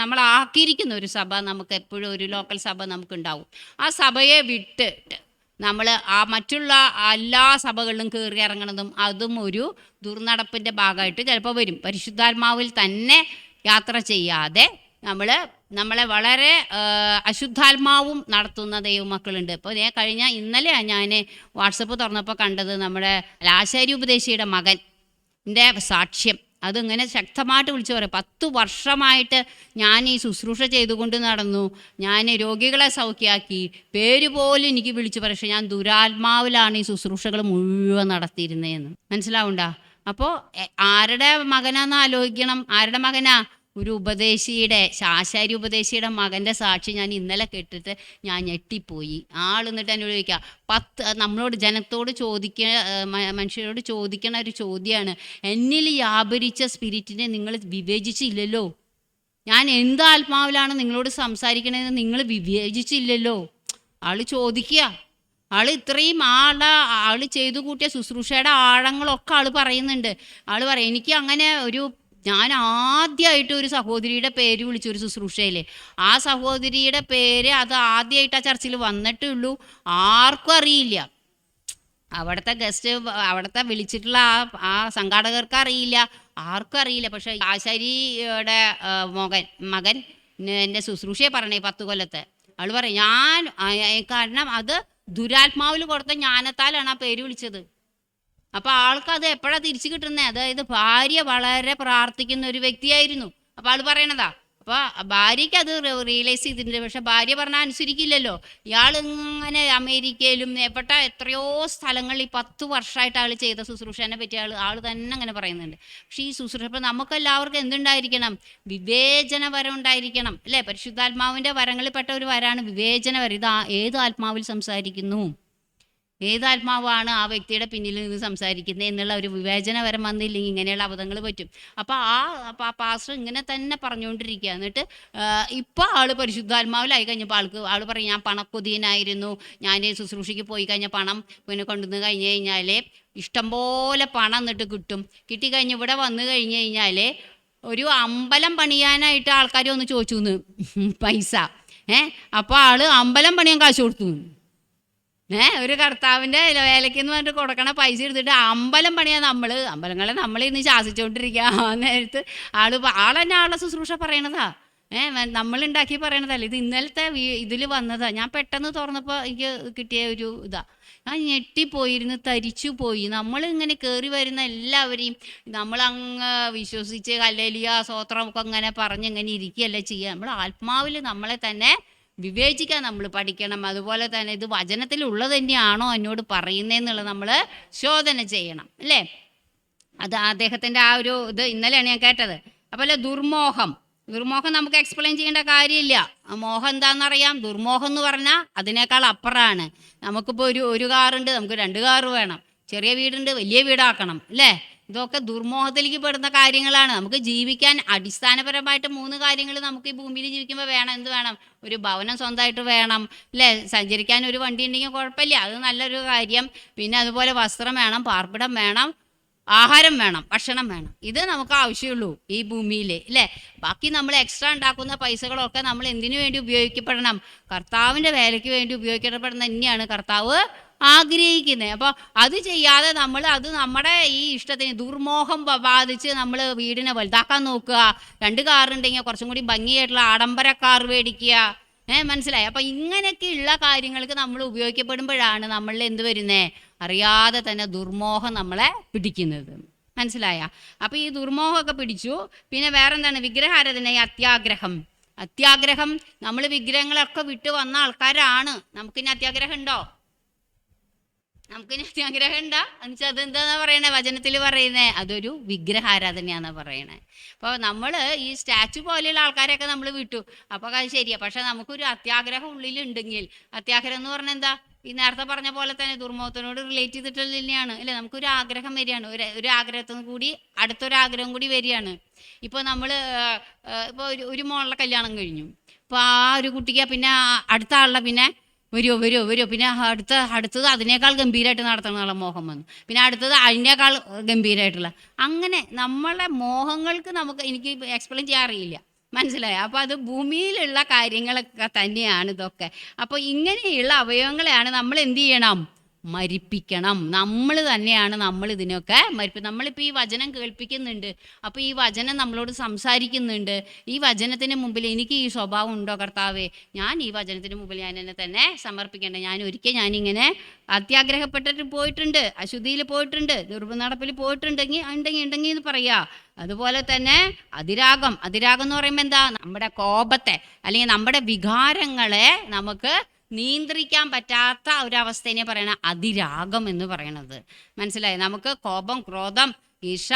നമ്മളാക്കിയിരിക്കുന്ന ഒരു സഭ, നമുക്ക് എപ്പോഴും ഒരു ലോക്കൽ സഭ നമുക്കുണ്ടാവും. ആ സഭയെ വിട്ടിട്ട് നമ്മൾ മറ്റുള്ള എല്ലാ സഭകളിലും കയറി ഇറങ്ങണതും അതും ഒരു ദുർനടപ്പിൻ്റെ ഭാഗമായിട്ട് ചിലപ്പോൾ വരും. പരിശുദ്ധാത്മാവിൽ തന്നെ യാത്ര ചെയ്യാതെ നമ്മളെ വളരെ അശുദ്ധാത്മാവും നടത്തുന്ന ദൈവമക്കളുണ്ട്. ഇപ്പോൾ ഇന്നലെ ഞാൻ വാട്സപ്പ് തുറന്നപ്പോൾ കണ്ടത് നമ്മുടെ ആശാരി ഉപദേശിയുടെ മകൻ്റെ സാക്ഷ്യം. അതിങ്ങനെ ശക്തമായിട്ട് വിളിച്ചു പറയും. 10 വർഷമായിട്ട് ഞാൻ ഈ ശുശ്രൂഷ ചെയ്തുകൊണ്ട് നടന്നു, ഞാൻ രോഗികളെ സൗഖ്യമാക്കി, പേര് പോലും എനിക്ക് വിളിച്ചു പറയും. പക്ഷേ ഞാൻ ദുരാത്മാവിലാണ് ഈ ശുശ്രൂഷകൾ മുഴുവൻ നടത്തിയിരുന്നതെന്ന്. മനസ്സിലാവുണ്ടോ? അപ്പോൾ ആരുടെ മകനാന്ന് ആലോചിക്കണം. ആരുടെ മകനാ? ഒരു ഉപദേശിയുടെ, ആശാരി ഉപദേശിയുടെ മകൻ്റെ സാക്ഷി ഞാൻ ഇന്നലെ കേട്ടിട്ട് ഞാൻ ഞെട്ടിപ്പോയി. എന്നിട്ട് എന്നോട് ചോദിക്കുക, നമ്മളോട് ജനത്തോട് മനുഷ്യരോട് ചോദിക്കണ ഒരു ചോദ്യമാണ്, എന്നിൽ വ്യാപരിച്ച സ്പിരിറ്റിനെ നിങ്ങൾ വിവേചിച്ചില്ലല്ലോ, ഞാൻ എന്ത് ആത്മാവിലാണ് നിങ്ങളോട് സംസാരിക്കണതെന്ന് നിങ്ങൾ വിവേചിച്ചില്ലല്ലോ. ആള് ചോദിക്കുക. ഇത്രയും ആള് ചെയ്തു കൂട്ടിയ ശുശ്രൂഷയുടെ ആഴങ്ങളൊക്കെ ആള് പറയുന്നുണ്ട്. പറയും, എനിക്ക് അങ്ങനെ ഞാൻ ആദ്യമായിട്ട് ഒരു സഹോദരിയുടെ പേര് വിളിച്ചു ഒരു ശുശ്രൂഷയിൽ. ആ സഹോദരിയുടെ പേര് അത് ആദ്യമായിട്ട് ആ ചർച്ചിൽ വന്നിട്ടുള്ളൂ, ആർക്കും അറിയില്ല. അവിടുത്തെ ഗസ്റ്റ്, അവിടുത്തെ വിളിച്ചിട്ടുള്ള ആ സംഘാടകർക്ക് അറിയില്ല, ആർക്കും അറിയില്ല. പക്ഷെ ആശാരിയുടെ മകൻ എൻ്റെ ശുശ്രൂഷയെ പറഞ്ഞേ 10 കൊല്ലത്തെ. അവൾ പറയും, കാരണം അത് ദുരാത്മാവിൽ കൊടുത്ത ജ്ഞാനത്താലാണ് ആ പേര് വിളിച്ചത്. അപ്പോൾ ആൾക്കത് എപ്പോഴാണ് തിരിച്ചു കിട്ടുന്നത്? അതായത് ഭാര്യ വളരെ പ്രാർത്ഥിക്കുന്ന ഒരു വ്യക്തിയായിരുന്നു. അപ്പോൾ ആൾ പറയണതാ. അപ്പോൾ ഭാര്യയ്ക്ക് അത് റിയലൈസ് ചെയ്തിട്ടുണ്ട്. പക്ഷെ ഭാര്യ പറഞ്ഞാൽ അനുസരിക്കില്ലല്ലോ. ഇങ്ങനെ അമേരിക്കയിലും എത്രയോ സ്ഥലങ്ങളിൽ 10 വർഷമായിട്ട് ആൾ ചെയ്ത ശുശ്രൂഷനെ പറ്റി ആൾ തന്നെ അങ്ങനെ പറയുന്നുണ്ട്. പക്ഷേ ഈ ശുശ്രൂഷ ഇപ്പം നമുക്കെല്ലാവർക്കും എന്തുണ്ടായിരിക്കണം? വിവേചന വരം ഉണ്ടായിരിക്കണം, അല്ലേ? പരിശുദ്ധാത്മാവിൻ്റെ വരങ്ങളിൽപ്പെട്ട ഒരു വരാണ് വിവേചന വരം. ഇത് ഏത് ആത്മാവിൽ സംസാരിക്കുന്നു, ഏതാത്മാവാണ് ആ വ്യക്തിയുടെ പിന്നിൽ നിന്ന് സംസാരിക്കുന്നത് എന്നുള്ള ഒരു വിവേചനപരം വന്നില്ലെങ്കിൽ ഇങ്ങനെയുള്ള അബദ്ധങ്ങൾ പറ്റും. അപ്പോൾ ആ പാസ്റ്റർ ഇങ്ങനെ തന്നെ പറഞ്ഞുകൊണ്ടിരിക്കുക. എന്നിട്ട് ഇപ്പോൾ ആൾ പരിശുദ്ധാത്മാവിലായി കഴിഞ്ഞപ്പോൾ ആൾ പറയും, ഞാൻ പണക്കൊതിയനായിരുന്നു, ഞാൻ ശുശ്രൂഷയ്ക്ക് പോയി കഴിഞ്ഞാൽ പണം കൊണ്ടുവന്ന് കഴിഞ്ഞ് കഴിഞ്ഞാൽ ഇഷ്ടംപോലെ പണം എന്നിട്ട് കിട്ടിക്കഴിഞ്ഞ് ഇവിടെ വന്നു കഴിഞ്ഞ് കഴിഞ്ഞാൽ ഒരു അമ്പലം പണിയാനായിട്ട് ആൾക്കാർ ഒന്ന് ചോദിച്ചു പൈസ. അപ്പോൾ അമ്പലം പണിയാൻ കാശ് കൊടുത്തു. ഒരു കർത്താവിൻ്റെ വേലയ്ക്ക് എന്ന് പറഞ്ഞിട്ട് കൊടുക്കണ പൈസ എടുത്തിട്ട് അമ്പലം പണിയാൻ അമ്പലങ്ങളെ ഇന്ന് ശാസിച്ചുകൊണ്ടിരിക്കുക. ആ നേരത്ത് ആളെന്നെ ആളുടെ ശുശ്രൂഷ പറയണതാ, നമ്മളുണ്ടാക്കി പറയണതല്ല. ഇത് ഇന്നലത്തെ ഇതിൽ വന്നതാ. ഞാൻ പെട്ടെന്ന് തുറന്നപ്പോൾ എനിക്ക് കിട്ടിയ ഒരു ഞാൻ ഞെട്ടിപ്പോയിരുന്നു, തരിച്ചു പോയി. നമ്മളിങ്ങനെ കയറി വരുന്ന എല്ലാവരെയും നമ്മളങ്ങ് വിശ്വസിച്ച് ഹല്ലേലൂയ സ്തോത്രമൊക്കെ അങ്ങനെ പറഞ്ഞിങ്ങനെ ഇരിക്കുകയല്ല ചെയ്യുക. നമ്മൾ ആത്മാവിൽ നമ്മളെ തന്നെ വിവേചിക്കാൻ നമ്മൾ പഠിക്കണം. അതുപോലെ തന്നെ ഇത് വചനത്തിലുള്ളത് തന്നെയാണോ എന്നോട് പറയുന്നതെന്നുള്ളത് നമ്മൾ ശോധന ചെയ്യണം, അല്ലേ? അത് അദ്ദേഹത്തിൻ്റെ ആ ഒരു ഇന്നലെയാണ് ഞാൻ കേട്ടത്. അപ്പോൾ ദുർമോഹം നമുക്ക് എക്സ്പ്ലെയിൻ ചെയ്യേണ്ട കാര്യമില്ല. മോഹം എന്താണെന്നറിയാം. ദുർമോഹം എന്ന് പറഞ്ഞാൽ അതിനേക്കാൾ അപ്പുറമാണ്. നമുക്കിപ്പോൾ ഒരു കാറുണ്ട്, നമുക്ക് 2 കാറ് വേണം. ചെറിയ വീടുണ്ട്, വലിയ വീടാക്കണം, അല്ലേ? ഇതൊക്കെ ദുർമോഹത്തിലേക്ക് പെടുന്ന കാര്യങ്ങളാണ്. നമുക്ക് ജീവിക്കാൻ അടിസ്ഥാനപരമായിട്ട് 3 കാര്യങ്ങൾ നമുക്ക് ഈ ഭൂമിയിൽ ജീവിക്കുമ്പോൾ വേണം. എന്ത് വേണം? ഒരു ഭവനം സ്വന്തമായിട്ട് വേണം, അല്ലേ? സഞ്ചരിക്കാൻ ഒരു വണ്ടി ഉണ്ടെങ്കിൽ കുഴപ്പമില്ല, അത് നല്ലൊരു കാര്യം. പിന്നെ അതുപോലെ വസ്ത്രം വേണം, പാർപ്പിടം വേണം, ആഹാരം വേണം, ഭക്ഷണം വേണം. ഇത് നമുക്ക് ആവശ്യമുള്ളൂ ഈ ഭൂമിയിൽ, അല്ലേ? ബാക്കി നമ്മൾ എക്സ്ട്രാ ഉണ്ടാക്കുന്ന പൈസകളൊക്കെ നമ്മൾ എന്തിനു വേണ്ടി ഉപയോഗിക്കപ്പെടണം? കർത്താവിൻ്റെ വേലയ്ക്ക് വേണ്ടി ഉപയോഗിക്കപ്പെടുന്ന തന്നെയാണ് കർത്താവ് ആഗ്രഹിക്കുന്നത്. അപ്പോൾ അത് ചെയ്യാതെ അത് നമ്മുടെ ഈ ഇഷ്ടത്തിന് ദുർമോഹം ബാധിച്ച് നമ്മൾ വീടിനെ വലുതാക്കാൻ നോക്കുക. 2 കാറുണ്ടെങ്കിൽ കുറച്ചും കൂടി ഭംഗിയായിട്ടുള്ള ആഡംബര കാർ മേടിക്കുക. മനസ്സിലായി? അപ്പം ഇങ്ങനെയൊക്കെയുള്ള കാര്യങ്ങൾക്ക് നമ്മൾ ഉപയോഗിക്കപ്പെടുമ്പോഴാണ് നമ്മളിൽ എന്ത് വരുന്നേ? അറിയാതെ തന്നെ ദുർമോഹം നമ്മളെ പിടിക്കുന്നത്. മനസ്സിലായ? അപ്പോൾ ഈ ദുർമോഹമൊക്കെ പിടിച്ചു. പിന്നെ വേറെന്താണ്? വിഗ്രഹാരാധന, അത്യാഗ്രഹം. നമ്മൾ വിഗ്രഹങ്ങളൊക്കെ വിട്ട് വന്ന ആൾക്കാരാണ്. നമുക്കിനി അത്യാഗ്രഹം ഉണ്ടോ? നമുക്കിനി അത്യാഗ്രഹം ഉണ്ടാ എന്നുവെച്ചാൽ അതെന്താന്നാ പറയണേ? വചനത്തിൽ പറയുന്നേ അതൊരു വിഗ്രഹാരാധനയാണെന്നാ പറയണേ. അപ്പോൾ നമ്മൾ ഈ സ്റ്റാച്ചു പോലെയുള്ള ആൾക്കാരെയൊക്കെ നമ്മൾ വിട്ടു. അപ്പോൾ അത് ശരിയാണ്. പക്ഷെ നമുക്കൊരു അത്യാഗ്രഹം ഉള്ളിലുണ്ടെങ്കിൽ, അത്യാഗ്രഹം എന്ന് പറഞ്ഞാൽ എന്താ? ഈ നേരത്തെ പറഞ്ഞ പോലെ തന്നെ ദുർമോഹത്തിനോട് റിലേറ്റ് ചെയ്തിട്ടുള്ള തന്നെയാണ്, അല്ലേ? നമുക്കൊരു ആഗ്രഹം വരികയാണ്, ഒരു ആഗ്രഹത്തിന് കൂടി അടുത്തൊരാഗ്രഹം കൂടി വരികയാണ്. ഇപ്പോൾ നമ്മൾ ഇപ്പോൾ ഒരു മോളുടെ കല്യാണം കഴിഞ്ഞു. അപ്പോൾ ആ ഒരു കുട്ടിക്ക് പിന്നെ അടുത്ത ആളുടെ പിന്നെ വരുമോ പിന്നെ അടുത്തത് അതിനേക്കാൾ ഗംഭീരമായിട്ട് നടത്തണമെന്നുള്ള മോഹം വന്നു. പിന്നെ അടുത്തത് അതിനേക്കാൾ ഗംഭീരമായിട്ടുള്ള, അങ്ങനെ നമ്മളെ മോഹങ്ങൾക്ക് എനിക്ക് എക്സ്പ്ലെയിൻ ചെയ്യാൻ അറിയില്ല. മനസ്സിലായോ? അപ്പോൾ അത് ഭൂമിയിലുള്ള കാര്യങ്ങളൊക്കെ തന്നെയാണ് ഇതൊക്കെ. അപ്പോൾ ഇങ്ങനെയുള്ള അവയവങ്ങളെയാണ് നമ്മൾ എന്ത് ചെയ്യണം? മരിപ്പിക്കണം. നമ്മൾ തന്നെയാണ് ഇതിനൊക്കെ നമ്മളിപ്പോൾ ഈ വചനം കേൾപ്പിക്കുന്നുണ്ട്. അപ്പോൾ ഈ വചനം നമ്മളോട് സംസാരിക്കുന്നുണ്ട്. ഈ വചനത്തിന് മുമ്പിൽ എനിക്ക് ഈ സ്വഭാവം ഉണ്ടോ കർത്താവേ? ഞാൻ ഈ വചനത്തിന് മുമ്പിൽ ഞാൻ എന്നെ തന്നെ സമർപ്പിക്കേണ്ടത്. ഞാനിങ്ങനെ അത്യാഗ്രഹപ്പെട്ടിട്ട് പോയിട്ടുണ്ട്, അശുദ്ധിയിൽ പോയിട്ടുണ്ട്, ദുർനടപ്പിൽ പോയിട്ടുണ്ടെങ്കിൽ എന്ന് പറയുക. അതുപോലെ തന്നെ അതിരാഗം എന്ന് പറയുമ്പോൾ എന്താ? നമ്മുടെ കോപത്തെ അല്ലെങ്കിൽ നമ്മുടെ വികാരങ്ങളെ നമുക്ക് നിയന്ത്രിക്കാൻ പറ്റാത്ത ഒരവസ്ഥയെ പറയണ അതിരാഗം എന്ന് പറയണത്. മനസ്സിലായി? നമുക്ക് കോപം, ക്രോധം, ഈർഷ,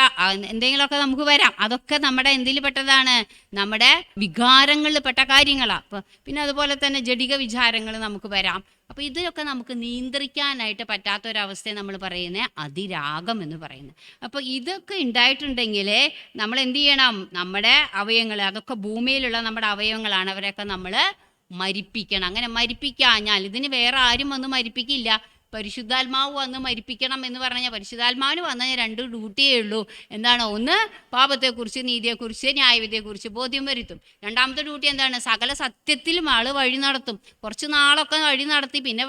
എന്തെങ്കിലുമൊക്കെ നമുക്ക് വരാം. അതൊക്കെ നമ്മുടെ എന്തിൽ പെട്ടതാണ്? നമ്മുടെ വികാരങ്ങളിൽ പെട്ട കാര്യങ്ങളാണ്. അപ്പോൾ പിന്നെ അതുപോലെ തന്നെ ജഡിക വിചാരങ്ങൾ നമുക്ക് വരാം. അപ്പോൾ ഇതിലൊക്കെ നമുക്ക് നിയന്ത്രിക്കാനായിട്ട് പറ്റാത്തൊരവസ്ഥയെ നമ്മൾ പറയുന്നത് അതിരാഗം എന്ന് പറയുന്നത്. അപ്പോൾ ഇതൊക്കെ ഉണ്ടായിട്ടുണ്ടെങ്കിൽ നമ്മൾ എന്ത് ചെയ്യണം? നമ്മുടെ അവയവങ്ങൾ, അതൊക്കെ ഭൂമിയിലുള്ള നമ്മുടെ അവയവങ്ങളാണ്, അവരെയൊക്കെ നമ്മൾ മരിപ്പിക്കണം. അങ്ങനെ മരിപ്പിക്കാഞ്ഞാൽ ഇതിന് വേറെ ആരും വന്ന് മരിപ്പിക്കില്ല. പരിശുദ്ധാത്മാവ് വന്ന് മരിപ്പിക്കണം എന്ന് പറഞ്ഞാൽ പരിശുദ്ധാത്മാവിന് വന്നാൽ 2 ഡ്യൂട്ടിയേ ഉള്ളൂ. എന്താണ്? ഒന്ന്, പാപത്തെക്കുറിച്ച്, നീതിയെക്കുറിച്ച്, ന്യായവിധിയെക്കുറിച്ച് ബോധ്യം വരുത്തും. രണ്ടാമത്തെ ഡ്യൂട്ടി എന്താണ്? സകല സത്യത്തിലും ആൾ വഴി നടത്തും. കുറച്ച് നാളൊക്കെ വഴി നടത്തി പിന്നെ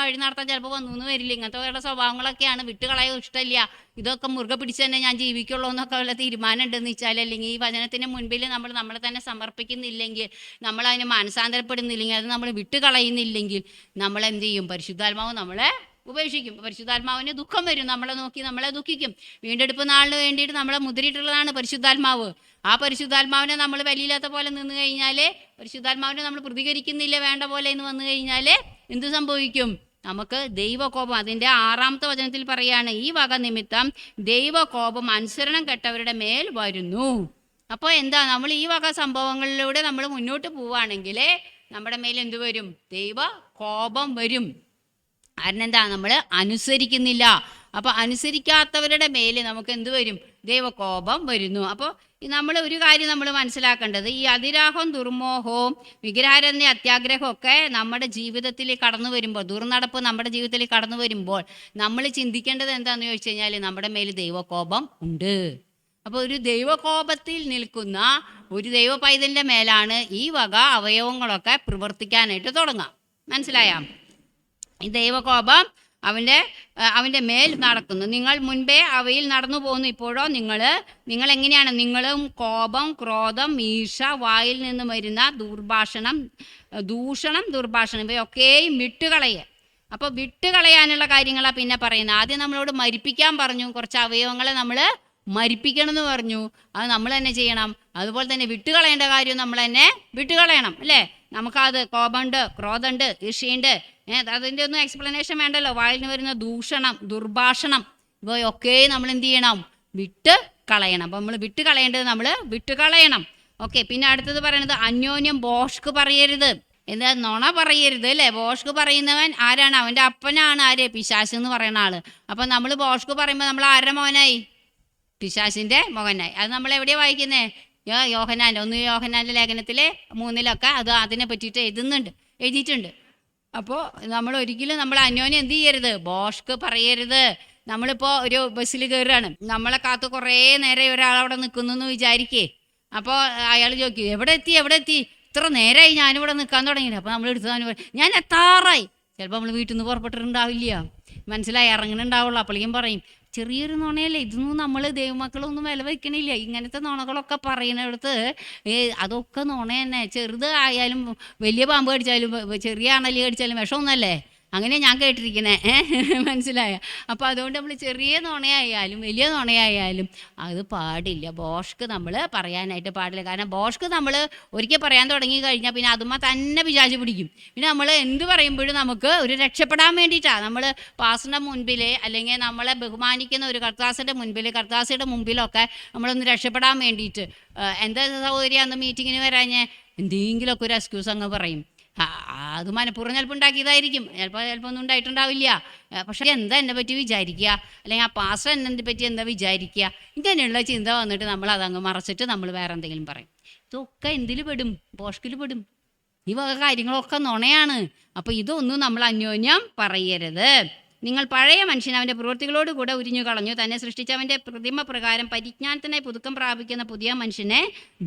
വഴി നടത്താൻ ചിലപ്പോൾ വന്നു വരില്ല. ഇങ്ങനത്തെ ഉള്ള സ്വഭാവങ്ങളൊക്കെയാണ്. വിട്ടുകളയാൻ ഇഷ്ടമില്ല, ഇതൊക്കെ മുറുകെ പിടിച്ച് തന്നെ ഞാൻ ജീവിക്കുള്ളൂ എന്നൊക്കെ ഉള്ള തീരുമാനം ഉണ്ടെന്ന് വെച്ചാൽ, അല്ലെങ്കിൽ ഈ വചനത്തിന് മുൻപിൽ നമ്മളെ തന്നെ സമർപ്പിക്കുന്നില്ലെങ്കിൽ, നമ്മളതിനെ മാനസാന്തരപ്പെടുന്നില്ലെങ്കിൽ, അത് നമ്മൾ വിട്ടുകളയുന്നില്ലെങ്കിൽ നമ്മൾ എന്ത് ചെയ്യും? പരിശുദ്ധാത്മാവ് നമ്മളെ ഉപേക്ഷിക്കും. പരിശുദ്ധാത്മാവിന് ദുഃഖം വരും, നമ്മളെ നോക്കി നമ്മളെ ദുഃഖിക്കും. വീണ്ടെടുപ്പ് നാളിന് വേണ്ടിയിട്ട് നമ്മളെ മുദ്രയിട്ടുള്ളതാണ് പരിശുദ്ധാത്മാവ്. ആ പരിശുദ്ധാത്മാവിനെ നമ്മൾ വലിയില്ലാത്ത പോലെ നിന്ന് കഴിഞ്ഞാൽ, പരിശുദ്ധാത്മാവിനെ നമ്മൾ പ്രതികരിക്കുന്നില്ല വേണ്ട പോലെ എന്ന് വന്നു കഴിഞ്ഞാൽ എന്ത് സംഭവിക്കും? നമുക്ക് ദൈവകോപം, അതിൻ്റെ 6-ാമത്തെ വചനത്തിൽ പറയാണ്, ഈ വക നിമിത്തം ദൈവകോപം അനുസരണം കെട്ടവരുടെ മേൽ വരുന്നു. അപ്പോൾ എന്താ? നമ്മൾ ഈ വക സംഭവങ്ങളിലൂടെ നമ്മൾ മുന്നോട്ട് പോവുകയാണെങ്കിൽ നമ്മുടെ മേൽ എന്ത് വരും? ദൈവകോപം വരും. കാരണം എന്താ? നമ്മൾ അനുസരിക്കുന്നില്ല. അപ്പോൾ അനുസരിക്കാത്തവരുടെ മേൽ നമുക്ക് എന്ത് വരും? ദൈവകോപം വരുന്നു. അപ്പോൾ നമ്മൾ ഒരു കാര്യം നമ്മൾ മനസ്സിലാക്കേണ്ടത്, ഈ അതിരാഹവും ദുർമോഹവും വിഗ്രഹാരാധന അത്യാഗ്രഹവും ഒക്കെ നമ്മുടെ ജീവിതത്തിൽ കടന്നു വരുമ്പോൾ, ദുർനടപ്പ് നമ്മുടെ ജീവിതത്തിൽ കടന്നു വരുമ്പോൾ നമ്മൾ ചിന്തിക്കേണ്ടത് എന്താണെന്ന് ചോദിച്ചു കഴിഞ്ഞാൽ, നമ്മുടെ മേൽ ദൈവകോപം ഉണ്ട്. അപ്പോൾ ഒരു ദൈവകോപത്തിൽ നിൽക്കുന്ന ഒരു ദൈവ പൈതലിൻ്റെ മേലാണ് ഈ വക അവയവങ്ങളൊക്കെ പ്രവർത്തിക്കാനായിട്ട് തുടങ്ങാം. മനസ്സിലായാം? ഈ ദൈവകോപം അവൻ്റെ മേൽ നടക്കുന്നു. നിങ്ങൾ മുൻപേ അവയിൽ നടന്നു പോകുന്നു. ഇപ്പോഴോ നിങ്ങൾ എങ്ങനെയാണ്? നിങ്ങളും കോപം, ക്രോധം, ഈർഷ, വായിൽ നിന്ന് വരുന്ന ദൂഷണം, ദുർഭാഷണം ഇവയൊക്കെയും വിട്ടുകളയുക. അപ്പോൾ വിട്ടുകളയാനുള്ള കാര്യങ്ങളാണ് പിന്നെ പറയുന്നത്. ആദ്യം നമ്മളോട് മരിപ്പിക്കാൻ പറഞ്ഞു, കുറച്ച് അവയവങ്ങളെ നമ്മൾ മരിപ്പിക്കണം എന്ന് പറഞ്ഞു. അത് നമ്മൾ തന്നെ ചെയ്യണം. അതുപോലെ തന്നെ വിട്ടുകളയേണ്ട കാര്യം നമ്മൾ തന്നെ വിട്ടുകളയണം, അല്ലേ? നമുക്കത് കോപമുണ്ട്, ക്രോധമുണ്ട്, ഈർഷ്യയുണ്ട്, അതിൻ്റെ ഒന്നും എക്സ്പ്ലനേഷൻ വേണ്ടല്ലോ. വായിൽ നിന്ന് വരുന്ന ദൂഷണം, ദുർഭാഷണം ഇവയൊക്കെ നമ്മൾ എന്ത് ചെയ്യണം? വിട്ട് കളയണം. അപ്പോൾ നമ്മൾ വിട്ട് കളയേണ്ടത് നമ്മൾ വിട്ട് കളയണം. ഓക്കെ. പിന്നെ അടുത്തത് പറയുന്നത് അന്യോന്യം ബോഷ്ക്ക് പറയരുത്. എന്താ? നുണ പറയരുത്, അല്ലേ? ബോഷ്ക്ക് പറയുന്നവൻ ആരാണ്? അവൻ്റെ അപ്പനാണ്. ആര്? പിശാച് എന്ന് പറയുന്ന ആൾ. അപ്പം നമ്മൾ ബോഷ്ക്ക് പറയുമ്പോൾ നമ്മൾ ആരുടെ മോനായി? പിശാചിൻ്റെ മകനായി. അത് നമ്മൾ എവിടെയാണ് വായിക്കുന്നത്? യോഹന്നാൻ്റെ 1 യോഹന്നാൻ്റെ ലേഖനത്തിൽ 3-ലൊക്കെ അതിനെ പറ്റിയിട്ട് എഴുതിയിട്ടുണ്ട്. അപ്പോൾ നമ്മൾ ഒരിക്കലും നമ്മൾ അന്യോന്യം എന്ത് ചെയ്യരുത്? ബോഷ്ക്ക് പറയരുത്. നമ്മളിപ്പോൾ ഒരു ബസ്സിൽ കയറുകയാണ്, നമ്മളെ കാത്ത് കുറേ നേരം ഒരാളവിടെ നിൽക്കുന്നു എന്ന് വിചാരിക്കേ. അപ്പോൾ അയാൾ ചോദിക്കും, എവിടെ എത്തി? ഇത്ര നേരമായി ഞാനിവിടെ നിൽക്കാൻ തുടങ്ങിയിട്ട്. അപ്പോൾ നമ്മൾ എടുത്ത് പറയും, ഞാൻ എത്താറായി. ചിലപ്പോൾ നമ്മൾ വീട്ടിൽ നിന്ന് പുറപ്പെട്ടിട്ടുണ്ടാവില്ല, മനസ്സിലായി, ഇറങ്ങുന്നുണ്ടാവുള്ളൂ. അപ്പോഴേക്കും പറയും, ചെറിയൊരു നുണയല്ലേ, ഇതൊന്നും നമ്മൾ ദൈവമക്കളൊന്നും വില വയ്ക്കണില്ല. ഇങ്ങനത്തെ നുണകളൊക്കെ പറയുന്നിടത്ത് അതൊക്കെ നുണ തന്നെ. ചെറുത് ആയാലും വലിയ പാമ്പ് കടിച്ചാലും ചെറിയ അണലി കടിച്ചാലും വിഷമൊന്നല്ലേ? അങ്ങനെ ഞാൻ കേട്ടിരിക്കണേ. മനസ്സിലായ? അപ്പോൾ അതുകൊണ്ട് നമ്മൾ ചെറിയ നുണയായാലും വലിയ നുണയായാലും അത് പാടില്ല. ബോഷ്ക്ക് നമ്മൾ പറയാനായിട്ട് പാടില്ല. കാരണം ബോഷ്ക്ക് നമ്മൾ ഒരിക്കൽ പറയാൻ തുടങ്ങി കഴിഞ്ഞാൽ പിന്നെ അതുമ്മ തന്നെ വിചാരിച്ച് പിടിക്കും. പിന്നെ നമ്മൾ എന്ത് പറയുമ്പോഴും നമുക്ക് ഒരു രക്ഷപ്പെടാൻ വേണ്ടിയിട്ടാണ് നമ്മൾ പാസ്റ്ററിൻ്റെ മുൻപിൽ, അല്ലെങ്കിൽ നമ്മളെ ബഹുമാനിക്കുന്ന ഒരു കർത്താസിൻ്റെ മുൻപിൽ, കർത്താസിയുടെ മുമ്പിലൊക്കെ നമ്മളൊന്ന് രക്ഷപ്പെടാൻ വേണ്ടിയിട്ട്, എന്താ സൗകര്യം അന്ന് മീറ്റിങ്ങിന് വരാഞ്ഞ് എന്തെങ്കിലുമൊക്കെ ഒരു എക്സ്ക്യൂസ് അങ്ങ് പറയും. അത് മനഃപൂർവ്വം ചിലപ്പോൾ ഉണ്ടാക്കിയതായിരിക്കും, ചിലപ്പോൾ ഒന്നും ഉണ്ടായിട്ടുണ്ടാവില്ല. പക്ഷേ എന്താ എന്നെ പറ്റി വിചാരിക്കുക, അല്ലെങ്കിൽ ആ പാസ്റ്റർ എന്നെ പറ്റി എന്താ വിചാരിക്കുക, ഇങ്ങനെയുള്ള ചിന്ത വന്നിട്ട് നമ്മൾ അതങ്ങ് മറച്ചിട്ട് നമ്മൾ വേറെ എന്തെങ്കിലും പറയും. ഇതൊക്കെ എന്തിൽ പെടും? ബോഷ്കിൽ പെടും. ഈ വക കാര്യങ്ങളൊക്കെ നുണയാണ്. അപ്പോൾ ഇതൊന്നും നമ്മൾ അന്യോന്യം പറയരുത്. നിങ്ങൾ പഴയ മനുഷ്യൻ അവൻ്റെ പ്രവൃത്തികളോട് കൂടെ ഉരിഞ്ഞു കളഞ്ഞു, തന്നെ സൃഷ്ടിച്ചവൻ്റെ പ്രതിമ പ്രകാരം പരിജ്ഞാനത്തിനായി പുതുക്കം പ്രാപിക്കുന്ന പുതിയ മനുഷ്യനെ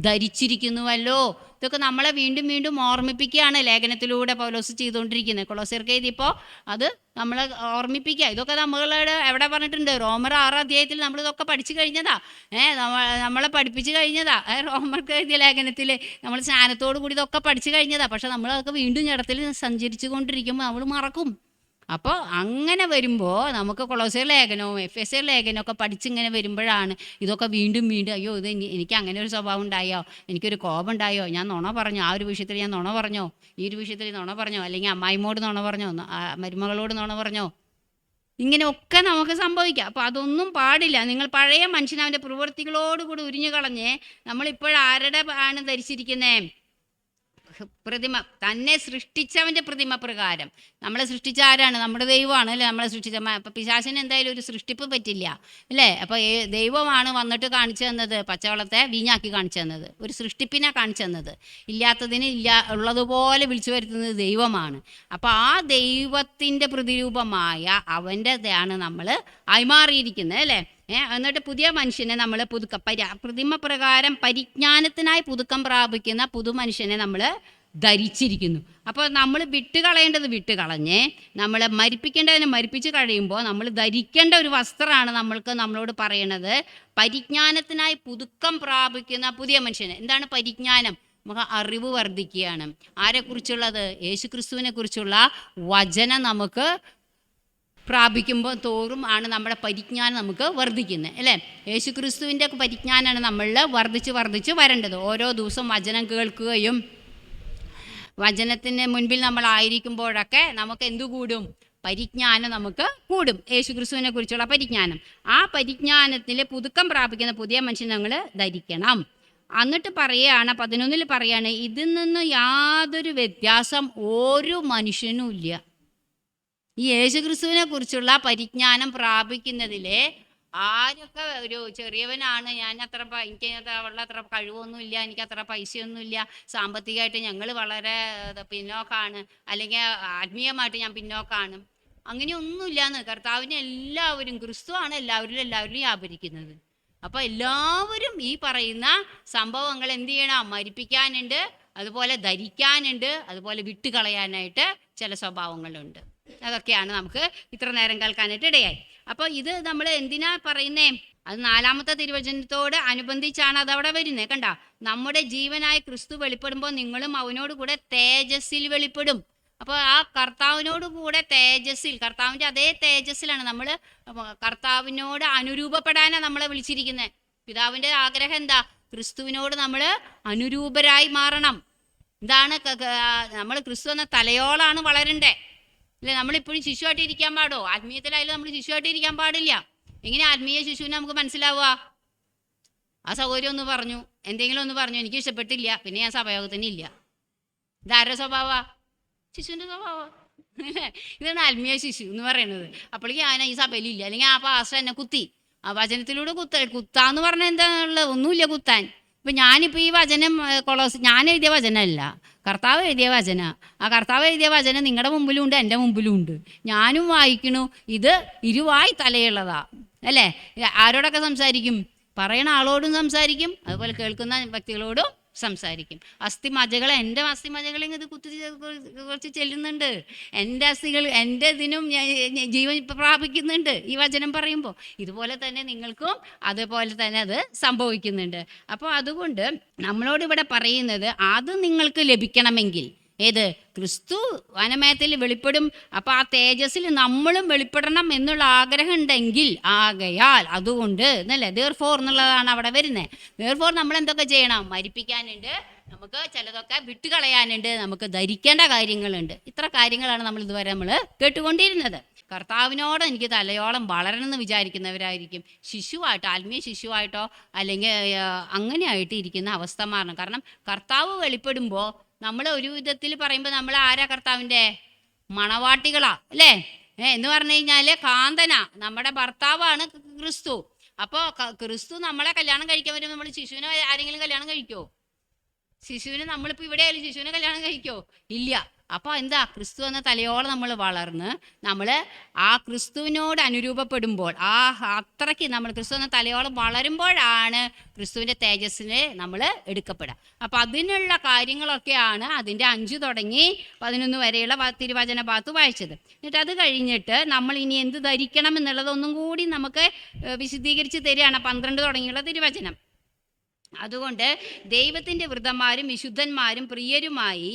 ധരിച്ചിരിക്കുന്നുവല്ലോ. ഇതൊക്കെ നമ്മളെ വീണ്ടും വീണ്ടും ഓർമ്മിപ്പിക്കുകയാണ് ലേഖനത്തിലൂടെ പൗലോസ് ചെയ്തുകൊണ്ടിരിക്കുന്നത്. കൊളോസ്യർക്ക് എഴുതിയപ്പോൾ അത് നമ്മൾ ഓർമ്മിപ്പിക്കുക. ഇതൊക്കെ നമ്മളോട് എവിടെ പറഞ്ഞിട്ടുണ്ട്? റോമർ 6 അധ്യായത്തിൽ നമ്മളിതൊക്കെ പഠിച്ചു കഴിഞ്ഞതാ. നമ്മളെ പഠിപ്പിച്ചു കഴിഞ്ഞതാ. റോമർക്ക് എഴുതിയ ലേഖനത്തിൽ നമ്മൾ സ്നാനത്തോടു കൂടി ഇതൊക്കെ പഠിച്ചു കഴിഞ്ഞതാ. പക്ഷെ നമ്മളതൊക്കെ വീണ്ടും ജഡത്തിൽ സഞ്ചരിച്ചു കൊണ്ടിരിക്കുമ്പോൾ നമ്മൾ മറക്കും. അപ്പോൾ അങ്ങനെ വരുമ്പോൾ നമുക്ക് കൊളോസ്യർ ലേഖനവും എഫെസ്യർ ലേഖനവും ഒക്കെ പഠിച്ചിങ്ങനെ വരുമ്പോഴാണ് ഇതൊക്കെ വീണ്ടും അയ്യോ ഇത് എനിക്ക് അങ്ങനെ ഒരു സ്വഭാവം ഉണ്ടായോ, എനിക്കൊരു കോപം ഉണ്ടായോ, ഞാൻ നുണ പറഞ്ഞോ, ആ ഒരു വിഷയത്തിൽ ഞാൻ നുണ പറഞ്ഞോ, ഈ ഒരു വിഷയത്തിൽ നുണ പറഞ്ഞോ, അല്ലെങ്കിൽ അമ്മായിമോട് നുണ പറഞ്ഞോ, മരുമകളോട് നുണ പറഞ്ഞോ, ഇങ്ങനെയൊക്കെ നമുക്ക് സംഭവിക്കാം. അപ്പോൾ അതൊന്നും പാടില്ല. നിങ്ങൾ പഴയ മനുഷ്യൻ അവൻ്റെ പ്രവൃത്തികളോടുകൂടി ഉരിഞ്ഞു കളഞ്ഞ് നമ്മളിപ്പോഴാരുടെ ആണ് ധരിച്ചിരിക്കുന്നത്? പ്രതിമ, തന്നെ സൃഷ്ടിച്ചവൻ്റെ പ്രതിമ പ്രകാരം. നമ്മളെ സൃഷ്ടിച്ച ആരാണ്? നമ്മുടെ ദൈവമാണ് അല്ലേ നമ്മളെ സൃഷ്ടിച്ച. അപ്പം പിശാചിന് എന്തായാലും ഒരു സൃഷ്ടിപ്പ് പറ്റില്ല അല്ലേ? അപ്പോൾ ദൈവമാണ് വന്നിട്ട് കാണിച്ചു തന്നത്, പച്ചവെള്ളത്തെ വീഞ്ഞാക്കി കാണിച്ചു തന്നത്, ഒരു സൃഷ്ടിപ്പിനെ കാണിച്ചു തന്നത്. ഇല്ലാത്തതിന് ഉള്ളതുപോലെ വിളിച്ചു വരുത്തുന്നത് ദൈവമാണ്. അപ്പോൾ ആ ദൈവത്തിൻ്റെ പ്രതിരൂപമായ അവൻ്റെതാണ് നമ്മൾ ആയിമാറിയിരിക്കുന്നത് അല്ലേ? എന്നിട്ട് പുതിയ മനുഷ്യനെ നമ്മൾ പ്രതിമ പ്രകാരം പരിജ്ഞാനത്തിനായി പുതുക്കം പ്രാപിക്കുന്ന പുതുമനുഷ്യനെ നമ്മൾ ധരിച്ചിരിക്കുന്നു. അപ്പോൾ നമ്മൾ വിട്ടുകളയേണ്ടത് വിട്ടുകളഞ്ഞ് നമ്മൾ മരിപ്പിക്കേണ്ടതിനെ മരിപ്പിച്ച് കഴിയുമ്പോൾ നമ്മൾ ധരിക്കേണ്ട ഒരു വസ്ത്രമാണ് നമ്മളോട് പറയണത്, പരിജ്ഞാനത്തിനായി പുതുക്കം പ്രാപിക്കുന്ന പുതിയ മനുഷ്യനെ. എന്താണ് പരിജ്ഞാനം? നമുക്ക് അറിവ് വർദ്ധിക്കുകയാണ്. ആരെക്കുറിച്ചുള്ളത്? യേശുക്രിസ്തുവിനെ കുറിച്ചുള്ള വചനം നമുക്ക് പ്രാപിക്കുമ്പോൾ തോറും ആണ് നമ്മുടെ പരിജ്ഞാനം നമുക്ക് വർദ്ധിക്കുന്നത് അല്ലേ? യേശുക്രിസ്തുവിൻ്റെ പരിജ്ഞാനമാണ് നമ്മളിൽ വർദ്ധിച്ച് വരേണ്ടത്. ഓരോ ദിവസവും വചനം കേൾക്കുകയും വചനത്തിന് മുൻപിൽ നമ്മളായിരിക്കുമ്പോഴൊക്കെ നമുക്ക് എന്തു കൂടും? പരിജ്ഞാനം നമുക്ക് കൂടും, യേശുക്രിസ്തുവിനെ കുറിച്ചുള്ള പരിജ്ഞാനം. ആ പരിജ്ഞാനത്തിൽ പുതുക്കം പ്രാപിക്കുന്ന പുതിയ മനുഷ്യൻ നമ്മൾ ധരിക്കണം. എന്നിട്ട് പറയുകയാണ് 11 പറയാണ്, ഇതിൽ നിന്ന് യാതൊരു വ്യത്യാസം ഒരു മനുഷ്യനും ഇല്ല. ഈ യേശുക്രിസ്തുവിനെ കുറിച്ചുള്ള പരിജ്ഞാനം പ്രാപിക്കുന്നതിൽ ആരൊക്കെ ഒരു ചെറിയവനാണ്, എനിക്ക് അത്ര കഴിവൊന്നുമില്ല, എനിക്ക് അത്ര പൈസയൊന്നുമില്ല, സാമ്പത്തികമായിട്ട് ഞങ്ങൾ വളരെ പിന്നോക്കാണ്, അല്ലെങ്കിൽ ആത്മീയമായിട്ട് ഞാൻ പിന്നോക്കാണ്, അങ്ങനെയൊന്നുമില്ലാന്ന്. കർത്താവിനെ എല്ലാവരും, ക്രിസ്തുവാണ് എല്ലാവരിലും വ്യാപരിക്കുന്നത്. അപ്പോൾ എല്ലാവരും ഈ പറയുന്ന സംഭവങ്ങൾ എന്ത് ചെയ്യണം? മരിപ്പിക്കാനുണ്ട്, അതുപോലെ ധരിക്കാനുണ്ട്, അതുപോലെ വിട്ടുകളയാനായിട്ട് ചില സ്വഭാവങ്ങളുണ്ട്. അതൊക്കെയാണ് നമുക്ക് ഇത്ര നേരം കേൾക്കാനായിട്ട് ഇടയായി. അപ്പോൾ ഇത് നമ്മൾ എന്തിനാ പറയുന്നേ? അത് 4-ാമത്തെ തിരുവചനത്തോട് അനുബന്ധിച്ചാണ് അതവിടെ വരുന്നത്. കണ്ട, നമ്മുടെ ജീവനായ ക്രിസ്തു വെളിപ്പെടുമ്പോൾ നിങ്ങളും അവനോട് കൂടെ തേജസ്സിൽ വെളിപ്പെടും. അപ്പോൾ ആ കർത്താവിനോട് കൂടെ തേജസ്സിൽ, കർത്താവിൻ്റെ അതേ തേജസ്സിലാണ് നമ്മൾ കർത്താവിനോട് അനുരൂപപ്പെടാനാണ് നമ്മളെ വിളിച്ചിരിക്കുന്നത്. പിതാവിൻ്റെ ആഗ്രഹം എന്താ? ക്രിസ്തുവിനോട് നമ്മൾ അനുരൂപരായി മാറണം. ഇതാണ് നമ്മൾ ക്രിസ്തു എന്ന തലയോളാണ് വളരണ്ടേ അല്ലേ? നമ്മളിപ്പോഴും ശിശുവായിട്ട് ഇരിക്കാൻ പാടോ? ആത്മീയത്തിലായാലും നമ്മൾ ശിശുവായിട്ട് ഇരിക്കാൻ പാടില്ല. എങ്ങനെ ആത്മീയ ശിശുവിനെ നമുക്ക് മനസ്സിലാവുക? ആ സൗകര്യം ഒന്ന് പറഞ്ഞു, എന്തെങ്കിലും ഒന്ന് പറഞ്ഞു, എനിക്ക് ഇഷ്ടപ്പെട്ടില്ല, പിന്നെ ഞാൻ സഭയോഗത്തിന് ഇല്ല. ഇതാരുടെ സ്വഭാവമാണ്? ശിശുവിൻ്റെ സ്വഭാവം. ഇതാണ് ആത്മീയ ശിശു എന്ന് പറയുന്നത്. അപ്പോഴേക്കും ഞാൻ ഈ സഭയിലില്ല, അല്ലെങ്കിൽ ആ പാസ്റ്റർ എന്നെ കുത്തി. ആ വചനത്തിലൂടെ കുത്താന്ന് പറഞ്ഞാൽ എന്താണുള്ളത്? ഒന്നുമില്ല കുത്താൻ. ഇപ്പം ഞാനിപ്പോൾ ഈ വചനം ഞാൻ എഴുതിയ വചനമല്ല, കർത്താവ് എഴുതിയ വചന. ആ കർത്താവ് എഴുതിയ വചനം നിങ്ങളുടെ മുമ്പിലും ഉണ്ട്, എൻ്റെ മുമ്പിലും ഉണ്ട്. ഞാനും വായിക്കണു. ഇത് ഇരുവായി തലയുള്ളതാ അല്ലേ? ആരോടൊക്കെ സംസാരിക്കും? പറയണ ആളോടും സംസാരിക്കും, അതുപോലെ കേൾക്കുന്ന വ്യക്തികളോടും സംസാരിക്കും. അസ്ഥിമജ്ജകൾ, എൻ്റെ അസ്ഥിമജ്ജകളെ ഇത് കുറച്ച് ചെല്ലുന്നുണ്ട്. എൻ്റെ അസ്ഥികൾ, എൻ്റെ ഇതിനും ജീവൻ പ്രാപിക്കുന്നുണ്ട് ഈ വചനം പറയുമ്പോൾ. ഇതുപോലെ തന്നെ നിങ്ങൾക്കും അതുപോലെ തന്നെ അത് സംഭവിക്കുന്നുണ്ട്. അപ്പോൾ അതുകൊണ്ട് നമ്മളോട് ഇവിടെ പറയുന്നത്, അത് നിങ്ങൾക്ക് ലഭിക്കണമെങ്കിൽ ഏത്? ക്രിസ്തു വനമേത്തിൽ വെളിപ്പെടും. അപ്പോൾ ആ തേജസ്സിൽ നമ്മളും വെളിപ്പെടണം എന്നുള്ള ആഗ്രഹം ഉണ്ടെങ്കിൽ, ആകയാൽ അതുകൊണ്ട് എന്നല്ലേ therefore എന്നുള്ളതാണ് അവിടെ വരുന്നത്. therefore നമ്മൾ എന്തൊക്കെ ചെയ്യണം? മരിപ്പിക്കാനുണ്ട്, നമുക്ക് ചിലതൊക്കെ വിട്ടുകളയാനുണ്ട്, നമുക്ക് ധരിക്കേണ്ട കാര്യങ്ങളുണ്ട്. ഇത്ര കാര്യങ്ങളാണ് നമ്മൾ ഇതുവരെ കേട്ടുകൊണ്ടിരുന്നത്. കർത്താവിനോട് എനിക്ക് തലയോളം വളരണമെന്ന് വിചാരിക്കുന്നവരായിരിക്കും ശിശുവായിട്ടോ ആത്മീയ ശിശുവായിട്ടോ അല്ലെങ്കിൽ അങ്ങനെയായിട്ട് ഇരിക്കുന്ന അവസ്ഥ മാറണം. കാരണം കർത്താവ് വെളിപ്പെടുമ്പോൾ നമ്മൾ ഒരു വിധത്തിൽ പറയുമ്പോൾ നമ്മൾ ആരാ? കർത്താവിൻ്റെ മണവാട്ടികളാ അല്ലേ? എന്ന് പറഞ്ഞു കഴിഞ്ഞാൽ കാന്തന, നമ്മുടെ ഭർത്താവാണ് ക്രിസ്തു. അപ്പോൾ ക്രിസ്തു നമ്മളെ കല്യാണം കഴിക്കാൻ വരുമ്പോൾ നമ്മൾ ശിശുവിനെ ആരെങ്കിലും കല്യാണം കഴിക്കുമോ? ശിശുവിനെ നമ്മളിപ്പോൾ ഇവിടെ ആയാലും ശിശുവിനെ കല്യാണം കഴിക്കുമോ? ഇല്ല. അപ്പോൾ എന്താ? ക്രിസ്തു എന്ന തലയോളം നമ്മൾ വളർന്ന് നമ്മൾ ആ ക്രിസ്തുവിനോട് അനുരൂപപ്പെടുമ്പോൾ, അത്രയ്ക്ക് നമ്മൾ ക്രിസ്തു എന്ന തലയോളം വളരുമ്പോഴാണ് ക്രിസ്തുവിൻ്റെ തേജസ്സിനെ നമ്മൾ എടുക്കപ്പെടുക. അപ്പോൾ അതിനുള്ള കാര്യങ്ങളൊക്കെയാണ് അതിൻ്റെ 5 തുടങ്ങി 11 വരെയുള്ള തിരുവചന ഭാഗത്ത് വായിച്ചത്. എന്നിട്ട് അത് കഴിഞ്ഞിട്ട് നമ്മൾ ഇനി എന്ത് ധരിക്കണം എന്നുള്ളതൊന്നും കൂടി നമുക്ക് വിശദീകരിച്ച് തരികയാണ് 12 തുടങ്ങിയുള്ള തിരുവചനം. അതുകൊണ്ട് ദൈവത്തിൻ്റെ വൃതന്മാരും വിശുദ്ധന്മാരും പ്രിയരുമായി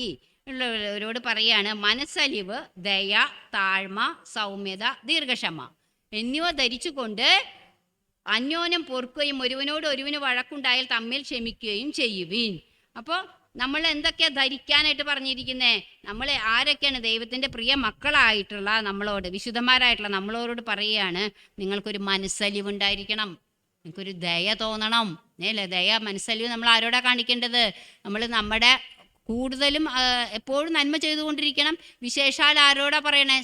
ഉള്ളവരോട് പറയാണ്, മനസ്സലിവ്, ദയ, താഴ്മ, സൗമ്യത, ദീർഘക്ഷമ എന്നിവ ധരിച്ചുകൊണ്ട് അന്യോന്യം പൊറുക്കുകയും ഒരുവനോട് ഒരുവന് വഴക്കുണ്ടായാൽ തമ്മിൽ ക്ഷമിക്കുകയും ചെയ്യുവിൻ. അപ്പോൾ നമ്മൾ എന്തൊക്കെയാ ധരിക്കാനായിട്ട് പറഞ്ഞിരിക്കുന്നേ? നമ്മൾ ആരൊക്കെയാണ് ദൈവത്തിൻ്റെ പ്രിയ മക്കളായിട്ടുള്ള നമ്മളോട്, വിശുദ്ധന്മാരായിട്ടുള്ള നമ്മളോട് പറയുകയാണ്, നിങ്ങൾക്കൊരു മനസ്സലിവുണ്ടായിരിക്കണം, നിങ്ങൾക്കൊരു ദയ തോന്നണം. അല്ലേ? ദയ, മനസ്സലിവ് നമ്മൾ ആരോടാ കാണിക്കേണ്ടത്? നമ്മൾ നമ്മുടെ കൂടുതലും എപ്പോഴും നന്മ ചെയ്തുകൊണ്ടിരിക്കണം. വിശേഷാൽ ആരോടാ പറയണേ?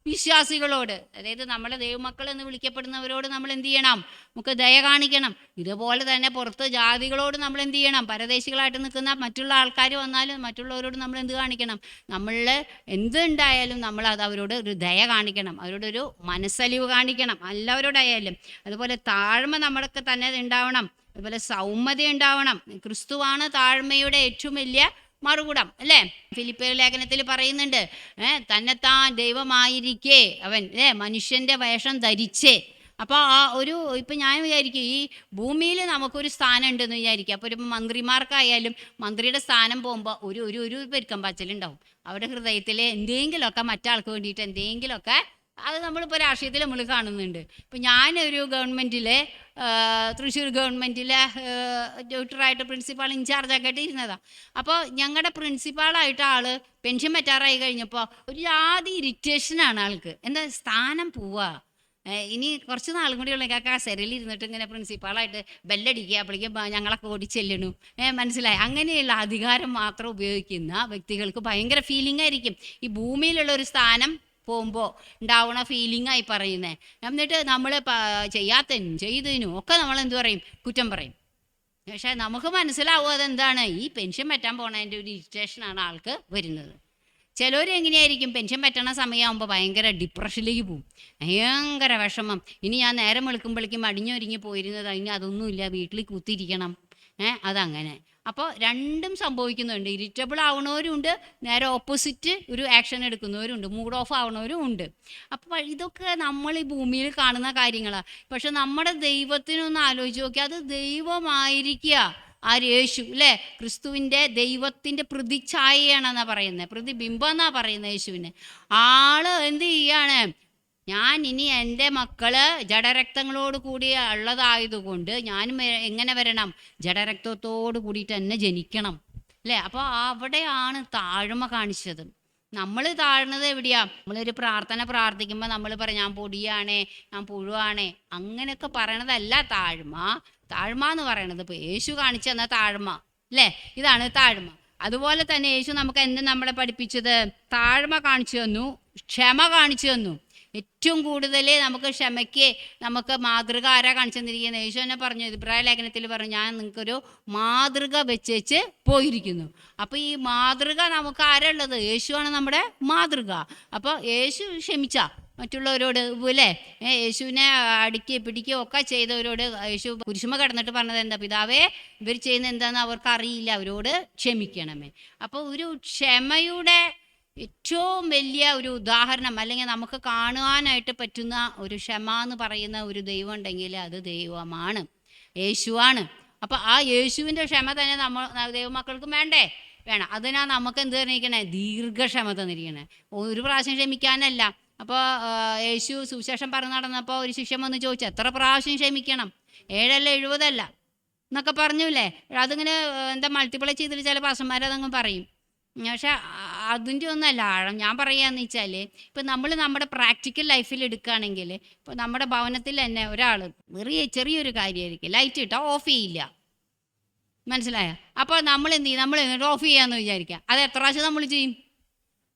വിശ്വാസികളോട്, അതായത് നമ്മളെ ദൈവമക്കൾ എന്ന് വിളിക്കപ്പെടുന്നവരോട് നമ്മൾ എന്ത് ചെയ്യണം? നമുക്ക് ദയ കാണിക്കണം. ഇതുപോലെ തന്നെ പുറത്ത് ജാതികളോട് നമ്മൾ എന്ത് ചെയ്യണം? പരദേശികളായിട്ട് നിൽക്കുന്ന മറ്റുള്ള ആൾക്കാർ വന്നാലും മറ്റുള്ളവരോട് നമ്മൾ എന്ത് കാണിക്കണം? നമ്മളിൽ എന്തുണ്ടായാലും നമ്മൾ അത് അവരോട് ഒരു ദയ കാണിക്കണം, അവരോടൊരു മനസ്സലിവ് കാണിക്കണം, എല്ലാവരോടായാലും. അതുപോലെ താഴ്മ നമ്മളൊക്കെ തന്നെ ഉണ്ടാവണം, അതുപോലെ സൗമ്യത ഉണ്ടാവണം. ക്രിസ്തുവാണ് താഴ്മയുടെ ഏറ്റവും വലിയ മറുകുടം, അല്ലേ? ഫിലിപ്പിയർ ലേഖനത്തിൽ പറയുന്നുണ്ട്, തന്നെത്താൻ ദൈവമായിരിക്കേ അവൻ മനുഷ്യൻ്റെ വേഷം ധരിച്ചേ. അപ്പോൾ ആ ഒരു ഇപ്പം ഞാൻ വിചാരിക്കും, ഈ ഭൂമിയിൽ നമുക്കൊരു സ്ഥാനം ഉണ്ടെന്ന് വിചാരിക്കുക. അപ്പോൾ ഒരു മന്ത്രിമാർക്കായാലും മന്ത്രിയുടെ സ്ഥാനം പോകുമ്പോൾ ഒരു പെരുക്കം പാച്ചിലുണ്ടാവും. അവരുടെ ഹൃദയത്തിൽ എന്തെങ്കിലുമൊക്കെ മറ്റാൾക്ക് വേണ്ടിയിട്ട് എന്തെങ്കിലുമൊക്കെ, അത് നമ്മളിപ്പോൾ രാഷ്ട്രീയത്തിൽ നമ്മൾ കാണുന്നുണ്ട്. ഇപ്പം ഞാനൊരു ഗവൺമെൻറ്റിലെ തൃശ്ശൂർ ഗവൺമെൻറ്റിലെ ഡോക്ടറായിട്ട് പ്രിൻസിപ്പാൾ ഇൻചാർജൊക്കെ ആയിട്ട് ഇരുന്നതാണ്. അപ്പോൾ ഞങ്ങളുടെ പ്രിൻസിപ്പാളായിട്ട് ആൾ പെൻഷൻ പറ്റാറായി കഴിഞ്ഞപ്പോൾ ഒരു ജാതി ഇറിറ്റേഷനാണ് ആൾക്ക്. എന്താ സ്ഥാനം പോവുക, ഇനി കുറച്ച് നാളും കൂടി ഉള്ള കസേരയിൽ ഇരുന്നിട്ട് ഇങ്ങനെ പ്രിൻസിപ്പാളായിട്ട് ബെല്ലടിക്കുക, അപ്പോഴേക്കും ഞങ്ങളൊക്കെ ഓടിച്ചെല്ലണു. മനസ്സിലായി? അങ്ങനെയുള്ള അധികാരം മാത്രം ഉപയോഗിക്കുന്ന വ്യക്തികൾക്ക് ഭയങ്കര ഫീലിംഗ് ആയിരിക്കും ഈ ഭൂമിയിലുള്ള ഒരു സ്ഥാനം പോകുമ്പോൾ ഉണ്ടാവണ ഫീലിംഗായി പറയുന്നത്. എന്നിട്ട് നമ്മൾ ചെയ്യാത്തതിനും ചെയ്തതിനും ഒക്കെ നമ്മൾ എന്ത് പറയും? കുറ്റം പറയും. പക്ഷേ നമുക്ക് മനസ്സിലാവും അതെന്താണ്, ഈ പെൻഷൻ പറ്റാൻ പോണതിൻ്റെ ഒരു ഇറിറ്റേഷനാണ് ആൾക്ക് വരുന്നത്. ചിലവർ എങ്ങനെയായിരിക്കും, പെൻഷൻ പറ്റണ സമയമാകുമ്പോൾ ഭയങ്കര ഡിപ്രഷനിലേക്ക് പോകും, ഭയങ്കര വിഷമം. ഇനി ഞാൻ നേരം വെളുക്കുമ്പോഴേക്കും അടിഞ്ഞൊരുങ്ങി പോയിരുന്നത്, ഇനി അതൊന്നുമില്ല, വീട്ടിൽ കുത്തിയിരിക്കണം. അതങ്ങനെ. അപ്പോൾ രണ്ടും സംഭവിക്കുന്നുണ്ട്. ഇറിറ്റബിൾ ആവണവരും ഉണ്ട്, നേരെ ഓപ്പോസിറ്റ് ഒരു ആക്ഷൻ എടുക്കുന്നവരും ഉണ്ട്, മൂഡ് ഓഫ് ആവണവരും ഉണ്ട്. അപ്പോൾ ഇതൊക്കെ നമ്മൾ ഈ ഭൂമിയിൽ കാണുന്ന കാര്യങ്ങളാണ്. പക്ഷെ നമ്മുടെ ദൈവത്തിനൊന്ന് ആലോചിച്ച് നോക്കിയാൽ അത് ദൈവമായിരിക്കുക. യേശു, അല്ലേ? ക്രിസ്തുവിൻ്റെ ദൈവത്തിൻ്റെ പ്രതിച്ഛായയാണെന്നാണ് പറയുന്നത്, പ്രതിബിംബം എന്നാണ് പറയുന്നത് യേശുവിനെ. ആള് എന്ത് ചെയ്യാണ്? ഞാൻ ഇനി എൻ്റെ മക്കള് ജഡരക്തങ്ങളോട് കൂടി ഉള്ളതായതുകൊണ്ട് ഞാനും എങ്ങനെ വരണം? ജഡരക്തത്തോട് കൂടിയിട്ട് തന്നെ ജനിക്കണം, അല്ലേ? അപ്പോൾ അവിടെയാണ് താഴ്മ കാണിച്ചത്. നമ്മൾ താഴ്ന്നത് എവിടെയാ? നമ്മളൊരു പ്രാർത്ഥന പ്രാർത്ഥിക്കുമ്പോൾ നമ്മൾ പറയും, ഞാൻ പൊടിയാണേ, ഞാൻ പുഴുവാണേ, അങ്ങനെയൊക്കെ പറയണതല്ല താഴ്മ. താഴ്മ എന്ന് പറയണത് ഇപ്പോൾ യേശു കാണിച്ചു തന്ന താഴ്മ, അല്ലേ? ഇതാണ് താഴ്മ. അതുപോലെ തന്നെ യേശു നമുക്ക് എന്ത് നമ്മളെ പഠിപ്പിച്ചത്? താഴ്മ കാണിച്ചു തന്നു, ക്ഷമ കാണിച്ചു തന്നു. ഏറ്റവും കൂടുതൽ നമുക്ക് ക്ഷമയ്ക്ക് നമുക്ക് മാതൃക ആരാ കാണിച്ചു തന്നിരിക്കുന്നത്? യേശു തന്നെ പറഞ്ഞു, ഇബ്രായ ലേഖനത്തിൽ പറഞ്ഞു, ഞാൻ നിങ്ങൾക്കൊരു മാതൃക വെച്ച് പോയിരിക്കുന്നു. അപ്പോൾ ഈ മാതൃക നമുക്ക് ആരാ ഉള്ളത്? യേശുവാണ് നമ്മുടെ മാതൃക. അപ്പോൾ യേശു ക്ഷമിച്ച മറ്റുള്ളവരോട്, അല്ലേ? യേശുവിനെ അടിക്കുകയും പിടിക്കുകയും ഒക്കെ ചെയ്തവരോട് യേശു കുരിശുമ കിടന്നിട്ട് പറഞ്ഞത് എന്താ? പിതാവേ, ഇവർ ചെയ്യുന്നത് എന്താണെന്ന് അവർക്ക് അറിയില്ല, അവരോട് ക്ഷമിക്കണമേ. അപ്പോൾ ഒരു ക്ഷമയുടെ ഏറ്റവും വലിയ ഒരു ഉദാഹരണം, അല്ലെങ്കിൽ നമുക്ക് കാണുവാനായിട്ട് പറ്റുന്ന ഒരു ക്ഷമ എന്ന് പറയുന്ന ഒരു ദൈവം ഉണ്ടെങ്കിൽ അത് ദൈവമാണ്, യേശുവാണ്. അപ്പോൾ ആ യേശുവിൻ്റെ ക്ഷമ തന്നെ ദൈവമക്കൾക്കും വേണം. അതിനാണ് നമുക്ക് എന്ത് തന്നിരിക്കണേ? ദീർഘക്ഷമ തന്നിരിക്കണേ. ഒരു പ്രാവശ്യം ക്ഷമിക്കാനല്ല. അപ്പോൾ യേശു സുവിശേഷം പറഞ്ഞു നടന്നപ്പോൾ ഒരു ശിഷ്യൻ വന്ന് ചോദിച്ചു, എത്ര പ്രാവശ്യം ക്ഷമിക്കണം? 7 അല്ല 70 അല്ല എന്നൊക്കെ പറഞ്ഞില്ലേ? അതിങ്ങനെ എന്താ മൾട്ടിപ്ലൈ ചെയ്തിട്ട് ചില പാസ്റ്റർമാരതങ്ങ് പറയും. പക്ഷെ അതിൻ്റെ ഒന്നല്ല ആഴം. ഞാൻ പറയാന്ന് വെച്ചാൽ, ഇപ്പം നമ്മൾ നമ്മുടെ പ്രാക്ടിക്കൽ ലൈഫിൽ എടുക്കുകയാണെങ്കിൽ, ഇപ്പോൾ നമ്മുടെ ഭവനത്തിൽ തന്നെ ഒരാൾ ചെറിയൊരു കാര്യമായിരിക്കും, ലൈറ്റ് ഇട്ടാൽ ഓഫ് ചെയ്യില്ല, മനസ്സിലായോ? അപ്പോൾ നമ്മൾ എന്ത് ചെയ്യും? നമ്മൾ ഓഫ് ചെയ്യാമെന്ന് വിചാരിക്കുക. അത് എത്ര പ്രാവശ്യം നമ്മൾ ചെയ്യും?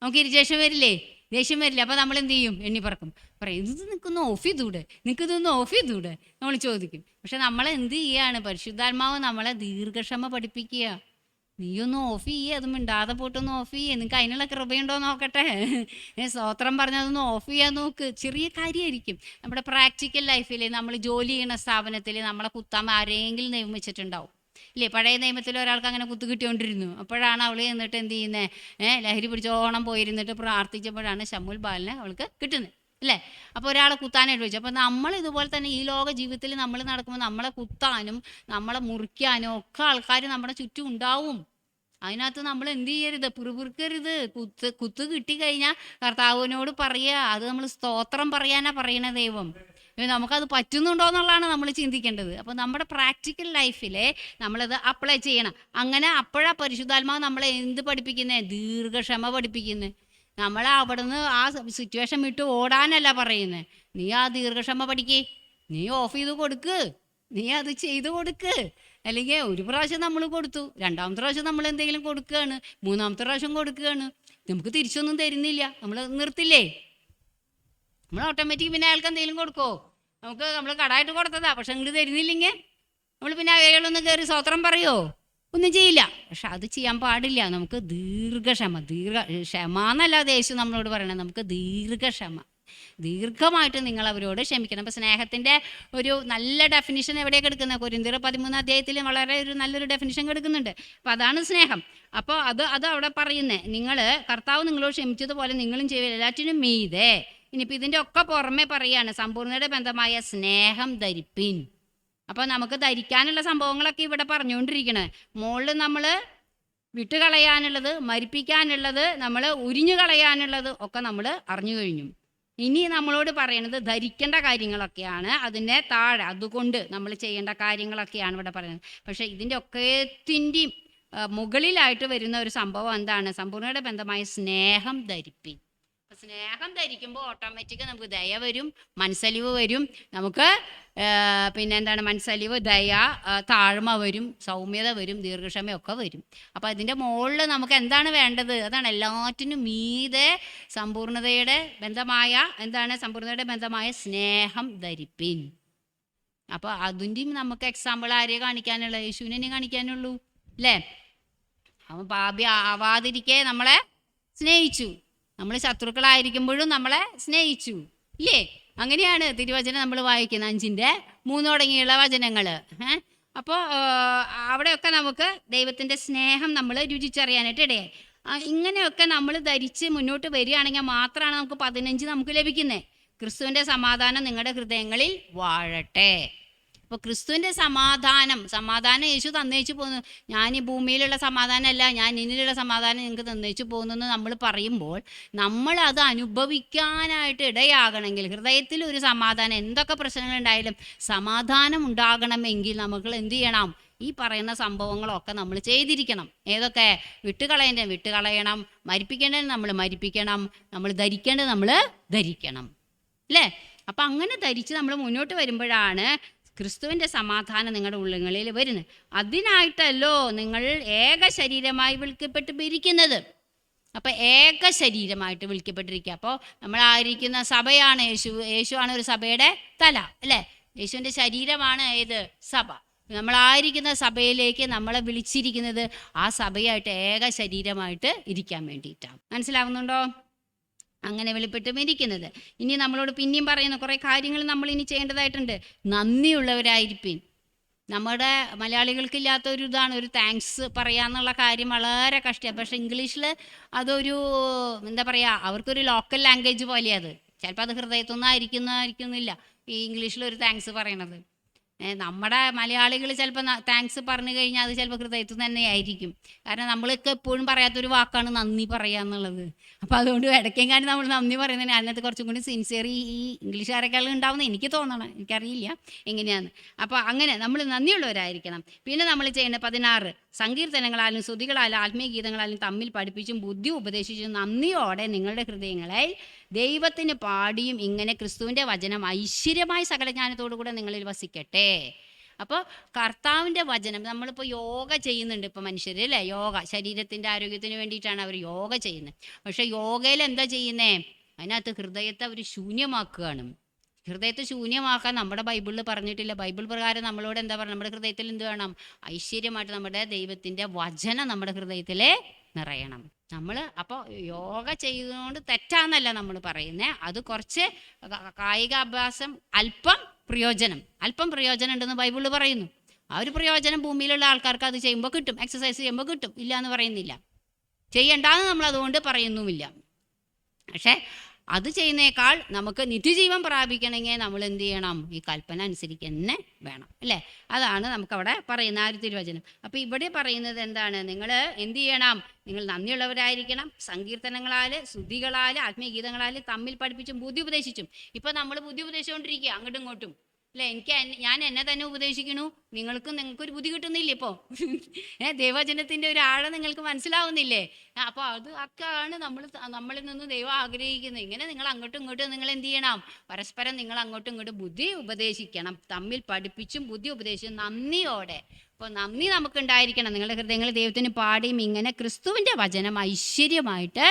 നമുക്ക് ഇറിറ്റേഷൻ വരില്ലേ? ദേഷ്യം വരില്ല. അപ്പോൾ നമ്മൾ എന്ത് ചെയ്യും? എണ്ണിപ്പറക്കും, പറയും, ഇത് നിൽക്കൊന്ന് ഓഫ് ചെയ്തൂടെ, നിൽക്കുന്നൊന്ന് ഓഫ് ചെയ്തൂടെ, നമ്മൾ ചോദിക്കും. പക്ഷെ നമ്മൾ എന്ത് ചെയ്യുകയാണ്? പരിശുദ്ധാത്മാവ് നമ്മളെ ദീർഘക്ഷമ പഠിപ്പിക്കുക. നീയൊന്ന് ഓഫ് ചെയ്യേ, അത് മിണ്ടാതെ പോയിട്ടൊന്ന് ഓഫ് ചെയ്യേ, നിങ്ങൾക്ക് അതിനുള്ള കൃപയുണ്ടോ നോക്കട്ടെ, സ്തോത്രം പറഞ്ഞതൊന്ന് ഓഫ് ചെയ്യാൻ നോക്ക്. ചെറിയ കാര്യമായിരിക്കും. നമ്മുടെ പ്രാക്ടിക്കൽ ലൈഫിൽ നമ്മൾ ജോലി ചെയ്യുന്ന സ്ഥാപനത്തിൽ നമ്മളെ കുത്താൻ ആരെങ്കിലും നിയമം വെച്ചിട്ടുണ്ടാവും, ഇല്ലേ? പഴയ നിയമത്തിൽ ഒരാൾക്ക് അങ്ങനെ കുത്തു കിട്ടിക്കൊണ്ടിരുന്നു. അപ്പോഴാണ് അവൾ എന്നിട്ട് എന്ത് ചെയ്യുന്നത്? ലഹരി പിടിച്ചോണം പോയിരുന്നിട്ട് പ്രാർത്ഥിച്ചപ്പോഴാണ് ശമ്മൂൽ ബാലിനെ അവൾക്ക് കിട്ടുന്നത്, അല്ലേ? അപ്പോൾ ഒരാളെ കുത്താനായിട്ട് വെച്ചു. അപ്പോൾ നമ്മൾ ഇതുപോലെ തന്നെ ഈ ലോക ജീവിതത്തിൽ നമ്മൾ നടക്കുമ്പോൾ നമ്മളെ കുത്താനും നമ്മളെ മുറിക്കാനും ഒക്കെ ആൾക്കാർ നമ്മുടെ ചുറ്റും ഉണ്ടാവും. അതിനകത്ത് നമ്മൾ എന്ത് ചെയ്യരുത്? പിറുപിറുക്കരുത്. കുത്ത് കിട്ടിക്കഴിഞ്ഞാൽ കർത്താവിനോട് പറയുക. അത് നമ്മൾ സ്തോത്രം പറയാനാ പറയണ ദൈവം. നമുക്കത് പറ്റുന്നുണ്ടോ എന്നുള്ളതാണ് നമ്മൾ ചിന്തിക്കേണ്ടത്. അപ്പോൾ നമ്മുടെ പ്രാക്ടിക്കൽ ലൈഫിലെ നമ്മളത് അപ്ലൈ ചെയ്യണം. അങ്ങനെ അപ്പോഴാണ് പരിശുദ്ധാത്മാവ് നമ്മളെ എന്ത് പഠിപ്പിക്കുന്നത്? ദീർഘക്ഷമ പഠിപ്പിക്കുന്നത്. നമ്മൾ അവിടുന്ന് ആ സിറ്റുവേഷൻ വിട്ട് ഓടാനല്ല പറയുന്നത്. നീ ആ ദീർഘക്ഷമ പഠിക്കേ, നീ ഓഫ് ചെയ്ത് കൊടുക്ക്, നീ അത് ചെയ്ത് കൊടുക്ക്. അല്ലെങ്കിൽ ഒരു പ്രാവശ്യം നമ്മൾ കൊടുത്തു, രണ്ടാമത്തെ പ്രാവശ്യം നമ്മൾ എന്തെങ്കിലും കൊടുക്കുകയാണ്, മൂന്നാമത്തെ പ്രാവശ്യം കൊടുക്കുകയാണ്, നമുക്ക് തിരിച്ചൊന്നും തരുന്നില്ല, നമ്മൾ നിർത്തില്ലേ? നമ്മൾ ഓട്ടോമാറ്റിക് പിന്നെ അയാൾക്ക് എന്തെങ്കിലും കൊടുക്കുമോ? നമ്മൾ കടായിട്ട് കൊടുത്തതാ, പക്ഷെ ഇങ്ങോട്ട് തരുന്നില്ലെങ്കിൽ നമ്മൾ പിന്നെ അയാളൊന്ന് കയറി സ്വത്രം പറയുമോ? ഒന്നും ചെയ്യില്ല. പക്ഷെ അത് ചെയ്യാൻ പാടില്ല. നമുക്ക് ക്ഷമ എന്നല്ല യേശു നമ്മളോട് പറയണത്, നമുക്ക് ദീർഘമായിട്ട് നിങ്ങൾ അവരോട് ക്ഷമിക്കണം. അപ്പോൾ സ്നേഹത്തിൻ്റെ ഒരു നല്ല ഡെഫിനിഷൻ എവിടെയൊക്കെ എടുക്കുന്നത്? കൊരിന്ത്യർ 13 അധ്യായത്തിൽ വളരെ നല്ലൊരു ഡെഫിനിഷൻ എടുക്കുന്നുണ്ട്. അപ്പോൾ അതാണ് സ്നേഹം. അപ്പോൾ അത് അവിടെ പറയുന്നത്, നിങ്ങൾ കർത്താവ് നിങ്ങളോട് ക്ഷമിച്ചതുപോലെ നിങ്ങളും ചെയ്യുക, എല്ലാറ്റിനും മീതെ. ഇനിയിപ്പോൾ ഇതിൻ്റെ ഒക്കെ പുറമെ പറയുകയാണ്, സമ്പൂർണ്ണയുടെ ബന്ധമായ സ്നേഹം ധരിപ്പിൻ. അപ്പോൾ നമുക്ക് ധരിക്കാനുള്ള സംഭവങ്ങളൊക്കെ ഇവിടെ പറഞ്ഞുകൊണ്ടിരിക്കണേ. മുകളിൽ നമ്മൾ വിട്ടുകളയാനുള്ളത്, മരിപ്പിക്കാനുള്ളത്, നമ്മൾ ഉരിഞ്ഞു കളയാനുള്ളത് ഒക്കെ നമ്മൾ അറിഞ്ഞു കഴിഞ്ഞു. ഇനി നമ്മളോട് പറയണത് ധരിക്കേണ്ട കാര്യങ്ങളൊക്കെയാണ്. അതിൻ്റെ താഴെ അതുകൊണ്ട് നമ്മൾ ചെയ്യേണ്ട കാര്യങ്ങളൊക്കെയാണ് ഇവിടെ പറയുന്നത്. പക്ഷേ ഇതിൻ്റെ ഒക്കത്തിൻ്റെയും മുകളിലായിട്ട് വരുന്ന ഒരു സംഭവം എന്താണ്? സമ്പൂർണ്ണയുടെ ബന്ധമായ സ്നേഹം ധരിപ്പിൻ. സ്നേഹം ധരിക്കുമ്പോൾ ഓട്ടോമാറ്റിക് നമുക്ക് ദയ വരും, മനസ്സലിവ് വരും. നമുക്ക് പിന്നെ എന്താണ്? മനസ്സലിവ്, ദയ, താഴ്മ വരും, സൗമ്യത വരും, ദീർഘക്ഷമയൊക്കെ വരും. അപ്പോൾ അതിൻ്റെ മുകളിൽ നമുക്ക് എന്താണ് വേണ്ടത്? അതാണ് എല്ലാറ്റിനും മീതെ സമ്പൂർണ്ണതയുടെ ബന്ധമായ സമ്പൂർണ്ണതയുടെ ബന്ധമായ സ്നേഹം ധരിപ്പിൻ. അപ്പോൾ അതിൻ്റെയും നമുക്ക് എക്സാമ്പിൾ ആരെയെ കാണിക്കാനുള്ള? യേശുവിനെ കാണിക്കാനുള്ളൂ അല്ലേ? അവൻ പാപി ആവാതിരിക്കെ നമ്മളെ സ്നേഹിച്ചു, നമ്മൾ ശത്രുക്കളായിരിക്കുമ്പോഴും നമ്മളെ സ്നേഹിച്ചു ഇല്ലേ? അങ്ങനെയാണ് തിരുവചനം നമ്മൾ വായിക്കുന്നത്, 5:3 തുടങ്ങിയുള്ള വചനങ്ങൾ. അപ്പോൾ അവിടെയൊക്കെ നമുക്ക് ദൈവത്തിൻ്റെ സ്നേഹം നമ്മൾ രുചിച്ചറിയാനായിട്ട് ഇടയായി. ഇങ്ങനെയൊക്കെ നമ്മൾ ധരിച്ച് മുന്നോട്ട് വരികയാണെങ്കിൽ മാത്രമാണ് നമുക്ക് 15 നമുക്ക് ലഭിക്കുന്നത്. ക്രിസ്തുവിൻ്റെ സമാധാനം നിങ്ങളുടെ ഹൃദയങ്ങളിൽ വാഴട്ടെ. അപ്പോൾ ക്രിസ്തുവിൻ്റെ സമാധാനം യേശു തന്നേച്ചു പോകുന്നു. ഞാൻ ഈ ഭൂമിയിലുള്ള സമാധാനമല്ല, ഞാൻ എന്നിലുള്ള സമാധാനം നിങ്ങൾക്ക് തന്നേച്ചു പോകുന്നു എന്ന് നമ്മൾ പറയുമ്പോൾ നമ്മൾ അത് അനുഭവിക്കാനായിട്ട് ഇടയാകണമെങ്കിൽ, ഹൃദയത്തിൽ ഒരു സമാധാനം, എന്തൊക്കെ പ്രശ്നങ്ങളുണ്ടായാലും സമാധാനം ഉണ്ടാകണമെങ്കിൽ നമുക്ക് എന്ത് ചെയ്യണം? ഈ പറയുന്ന സംഭവങ്ങളൊക്കെ നമ്മൾ ചെയ്തിരിക്കണം. ഏതൊക്കെ? വിട്ടുകളയണം, മരിപ്പിക്കേണ്ടത് നമ്മൾ മരിപ്പിക്കണം, നമ്മൾ ധരിക്കേണ്ടത് നമ്മൾ ധരിക്കണം അല്ലേ? അപ്പം അങ്ങനെ ധരിച്ച് നമ്മൾ മുന്നോട്ട് വരുമ്പോഴാണ് ക്രിസ്തുവിൻ്റെ സമാധാനം നിങ്ങളുടെ ഉള്ളങ്ങളിൽ വരുന്നത്. അതിനായിട്ടല്ലോ നിങ്ങൾ ഏക ശരീരമായി വിളിക്കപ്പെട്ടിരിക്കുന്നത്. അപ്പോൾ ഏക ശരീരമായിട്ട് വിളിക്കപ്പെട്ടിരിക്കുക. അപ്പോൾ നമ്മളായിരിക്കുന്ന സഭയാണ് യേശുവാണ് ഒരു സഭയുടെ തല അല്ലേ? യേശുവിൻ്റെ ശരീരമാണ് ഏത്? സഭ. നമ്മളായിരിക്കുന്ന സഭയിലേക്ക് നമ്മളെ വിളിച്ചിരിക്കുന്നത് ആ സഭയായിട്ട് ഏക ശരീരമായിട്ട് ഇരിക്കാൻ വേണ്ടിയിട്ടാണ്. മനസ്സിലാവുന്നുണ്ടോ? അങ്ങനെ വെളിപ്പെട്ടും ഇരിക്കുന്നത്. ഇനി നമ്മളോട് പിന്നെയും പറയുന്ന കുറേ കാര്യങ്ങൾ നമ്മൾ ഇനി ചെയ്യേണ്ടതായിട്ടുണ്ട്. നന്ദിയുള്ളവരായിരിക്കും. നമ്മുടെ മലയാളികൾക്കില്ലാത്തൊരു ഇതാണ് ഒരു താങ്ക്സ് പറയാന്നുള്ള കാര്യം. വളരെ കഷ്ടമാണ്. പക്ഷേ ഇംഗ്ലീഷിൽ അതൊരു എന്താ പറയുക, അവർക്കൊരു ലോക്കൽ ലാംഗ്വേജ് പോലെയാണ് അത്. ചിലപ്പോൾ അത് ഹൃദയത്തൊന്നും ആയിരിക്കുന്നില്ല ഈ ഇംഗ്ലീഷിലൊരു താങ്ക്സ് പറയണത്. നമ്മുടെ മലയാളികൾ ചിലപ്പോൾ താങ്ക്സ് പറഞ്ഞു കഴിഞ്ഞാൽ അത് ചിലപ്പോൾ ഹൃദയത്തിൽ തന്നെ ആയിരിക്കും. കാരണം നമ്മൾക്ക് എപ്പോഴും പറയാത്തൊരു വാക്കാണ് നന്ദി പറയുക എന്നുള്ളത്. അപ്പോൾ അതുകൊണ്ട് ഇടയ്ക്കെങ്ങാനും നമ്മൾ നന്ദി പറയുന്നതിന് അതിനകത്ത് കുറച്ചും കൂടി സിൻസിയർ ഈ ഇംഗ്ലീഷുകാരെക്കാളും ഉണ്ടാവുന്ന എനിക്ക് തോന്നണം, എനിക്കറിയില്ല എങ്ങനെയാണ്. അപ്പോൾ അങ്ങനെ നമ്മൾ നന്ദിയുള്ളവരായിരിക്കണം. പിന്നെ നമ്മൾ ചെയ്യേണ്ട 16 സങ്കീർത്തനങ്ങളാലും സ്തുതികളാലും ആത്മീയ ഗീതങ്ങളാലും തമ്മിൽ പഠിപ്പിച്ചും ബുദ്ധി ഉപദേശിച്ചും നന്ദിയോടെ നിങ്ങളുടെ ഹൃദയങ്ങളെ ദൈവത്തിന് പാടിയും ഇങ്ങനെ ക്രിസ്തുവിൻ്റെ വചനം ഐശ്വര്യമായ സകല ജ്ഞാനത്തോടു കൂടെ നിങ്ങളിൽ വസിക്കട്ടെ. അപ്പോൾ കർത്താവിൻ്റെ വചനം, നമ്മളിപ്പോൾ യോഗ ചെയ്യുന്നുണ്ട് ഇപ്പോൾ മനുഷ്യർ അല്ലേ? യോഗ ശരീരത്തിൻ്റെ ആരോഗ്യത്തിന് വേണ്ടിയിട്ടാണ് അവർ യോഗ ചെയ്യുന്നത്. പക്ഷേ യോഗയിൽ എന്താ ചെയ്യുന്നത്? അതിനകത്ത് ഹൃദയത്തെ അവർ ശൂന്യമാക്കുകയാണ്. ഹൃദയത്തെ ശൂന്യമാക്കാൻ നമ്മുടെ ബൈബിളിൽ പറഞ്ഞിട്ടില്ല. ബൈബിൾ പ്രകാരം നമ്മളോട് എന്താ പറയുക? നമ്മുടെ ഹൃദയത്തിൽ എന്ത് വേണം? ഐശ്വര്യമായിട്ട് നമ്മുടെ ദൈവത്തിൻ്റെ വചനം നമ്മുടെ ഹൃദയത്തിൽ നിറയണം. നമ്മൾ അപ്പോൾ യോഗ ചെയ്യുന്നതുകൊണ്ട് തെറ്റാന്നല്ല നമ്മൾ പറയുന്നത്. അത് കുറച്ച് കായിക അഭ്യാസം, അല്പം പ്രയോജനം ഉണ്ടെന്ന് ബൈബിളിൽ പറയുന്നു. ആ ഒരു പ്രയോജനം ഭൂമിയിലുള്ള ആൾക്കാർക്ക് അത് ചെയ്യുമ്പോൾ കിട്ടും, എക്സസൈസ് ചെയ്യുമ്പോൾ കിട്ടും, ഇല്ല എന്ന് പറയുന്നില്ല. ചെയ്യണ്ടെന്ന് നമ്മൾ അതുകൊണ്ട് പറയുന്നുമില്ല. പക്ഷേ അത് ചെയ്യുന്നേക്കാൾ നമുക്ക് നിത്യജീവൻ പ്രാപിക്കണമെങ്കിൽ നമ്മൾ എന്ത് ചെയ്യണം? ഈ കൽപ്പന അനുസരിക്കുക തന്നെ വേണം, അല്ലേ? അതാണ് നമുക്കവിടെ പറയുന്ന ആ ഒരു തിരുവചനം. അപ്പോൾ ഇവിടെ പറയുന്നത് എന്താണ്? നിങ്ങൾ എന്ത് ചെയ്യണം? നിങ്ങൾ നന്ദിയുള്ളവരായിരിക്കണം. സങ്കീർത്തനങ്ങളാൽ, സ്തുതികളാൽ, ആത്മീയഗീതങ്ങളാൽ തമ്മിൽ പഠിപ്പിച്ചും ബുദ്ധി ഉപദേശിച്ചും. ഇപ്പം നമ്മൾ ബുദ്ധി ഉപദേശിച്ചുകൊണ്ടിരിക്കുക അങ്ങോട്ടും ഇങ്ങോട്ടും, അല്ലേ? ഞാൻ എന്നെ തന്നെ ഉപദേശിക്കണു, നിങ്ങൾക്കൊരു ബുദ്ധി കിട്ടുന്നില്ലേ ഇപ്പോൾ? ദൈവവചനത്തിൻ്റെ ഒരു ആഴം നിങ്ങൾക്ക് മനസ്സിലാവുന്നില്ലേ? അപ്പോൾ അതൊക്കെയാണ് നമ്മളിൽ നിന്ന് ദൈവം ആഗ്രഹിക്കുന്നത്. ഇങ്ങനെ നിങ്ങൾ അങ്ങോട്ടും ഇങ്ങോട്ടും നിങ്ങൾ എന്ത് ചെയ്യണം? പരസ്പരം നിങ്ങൾ അങ്ങോട്ടും ഇങ്ങോട്ടും ബുദ്ധി ഉപദേശിക്കണം. തമ്മിൽ പഠിപ്പിച്ചും ബുദ്ധി ഉപദേശിച്ചും നന്ദിയോടെ. അപ്പോൾ നന്ദി നമുക്കുണ്ടായിരിക്കണം. നിങ്ങളുടെ ഹൃദയങ്ങൾ ദൈവത്തിന് പാടിയും ഇങ്ങനെ ക്രിസ്തുവിൻ്റെ വചനം ഐശ്വര്യമായിട്ട്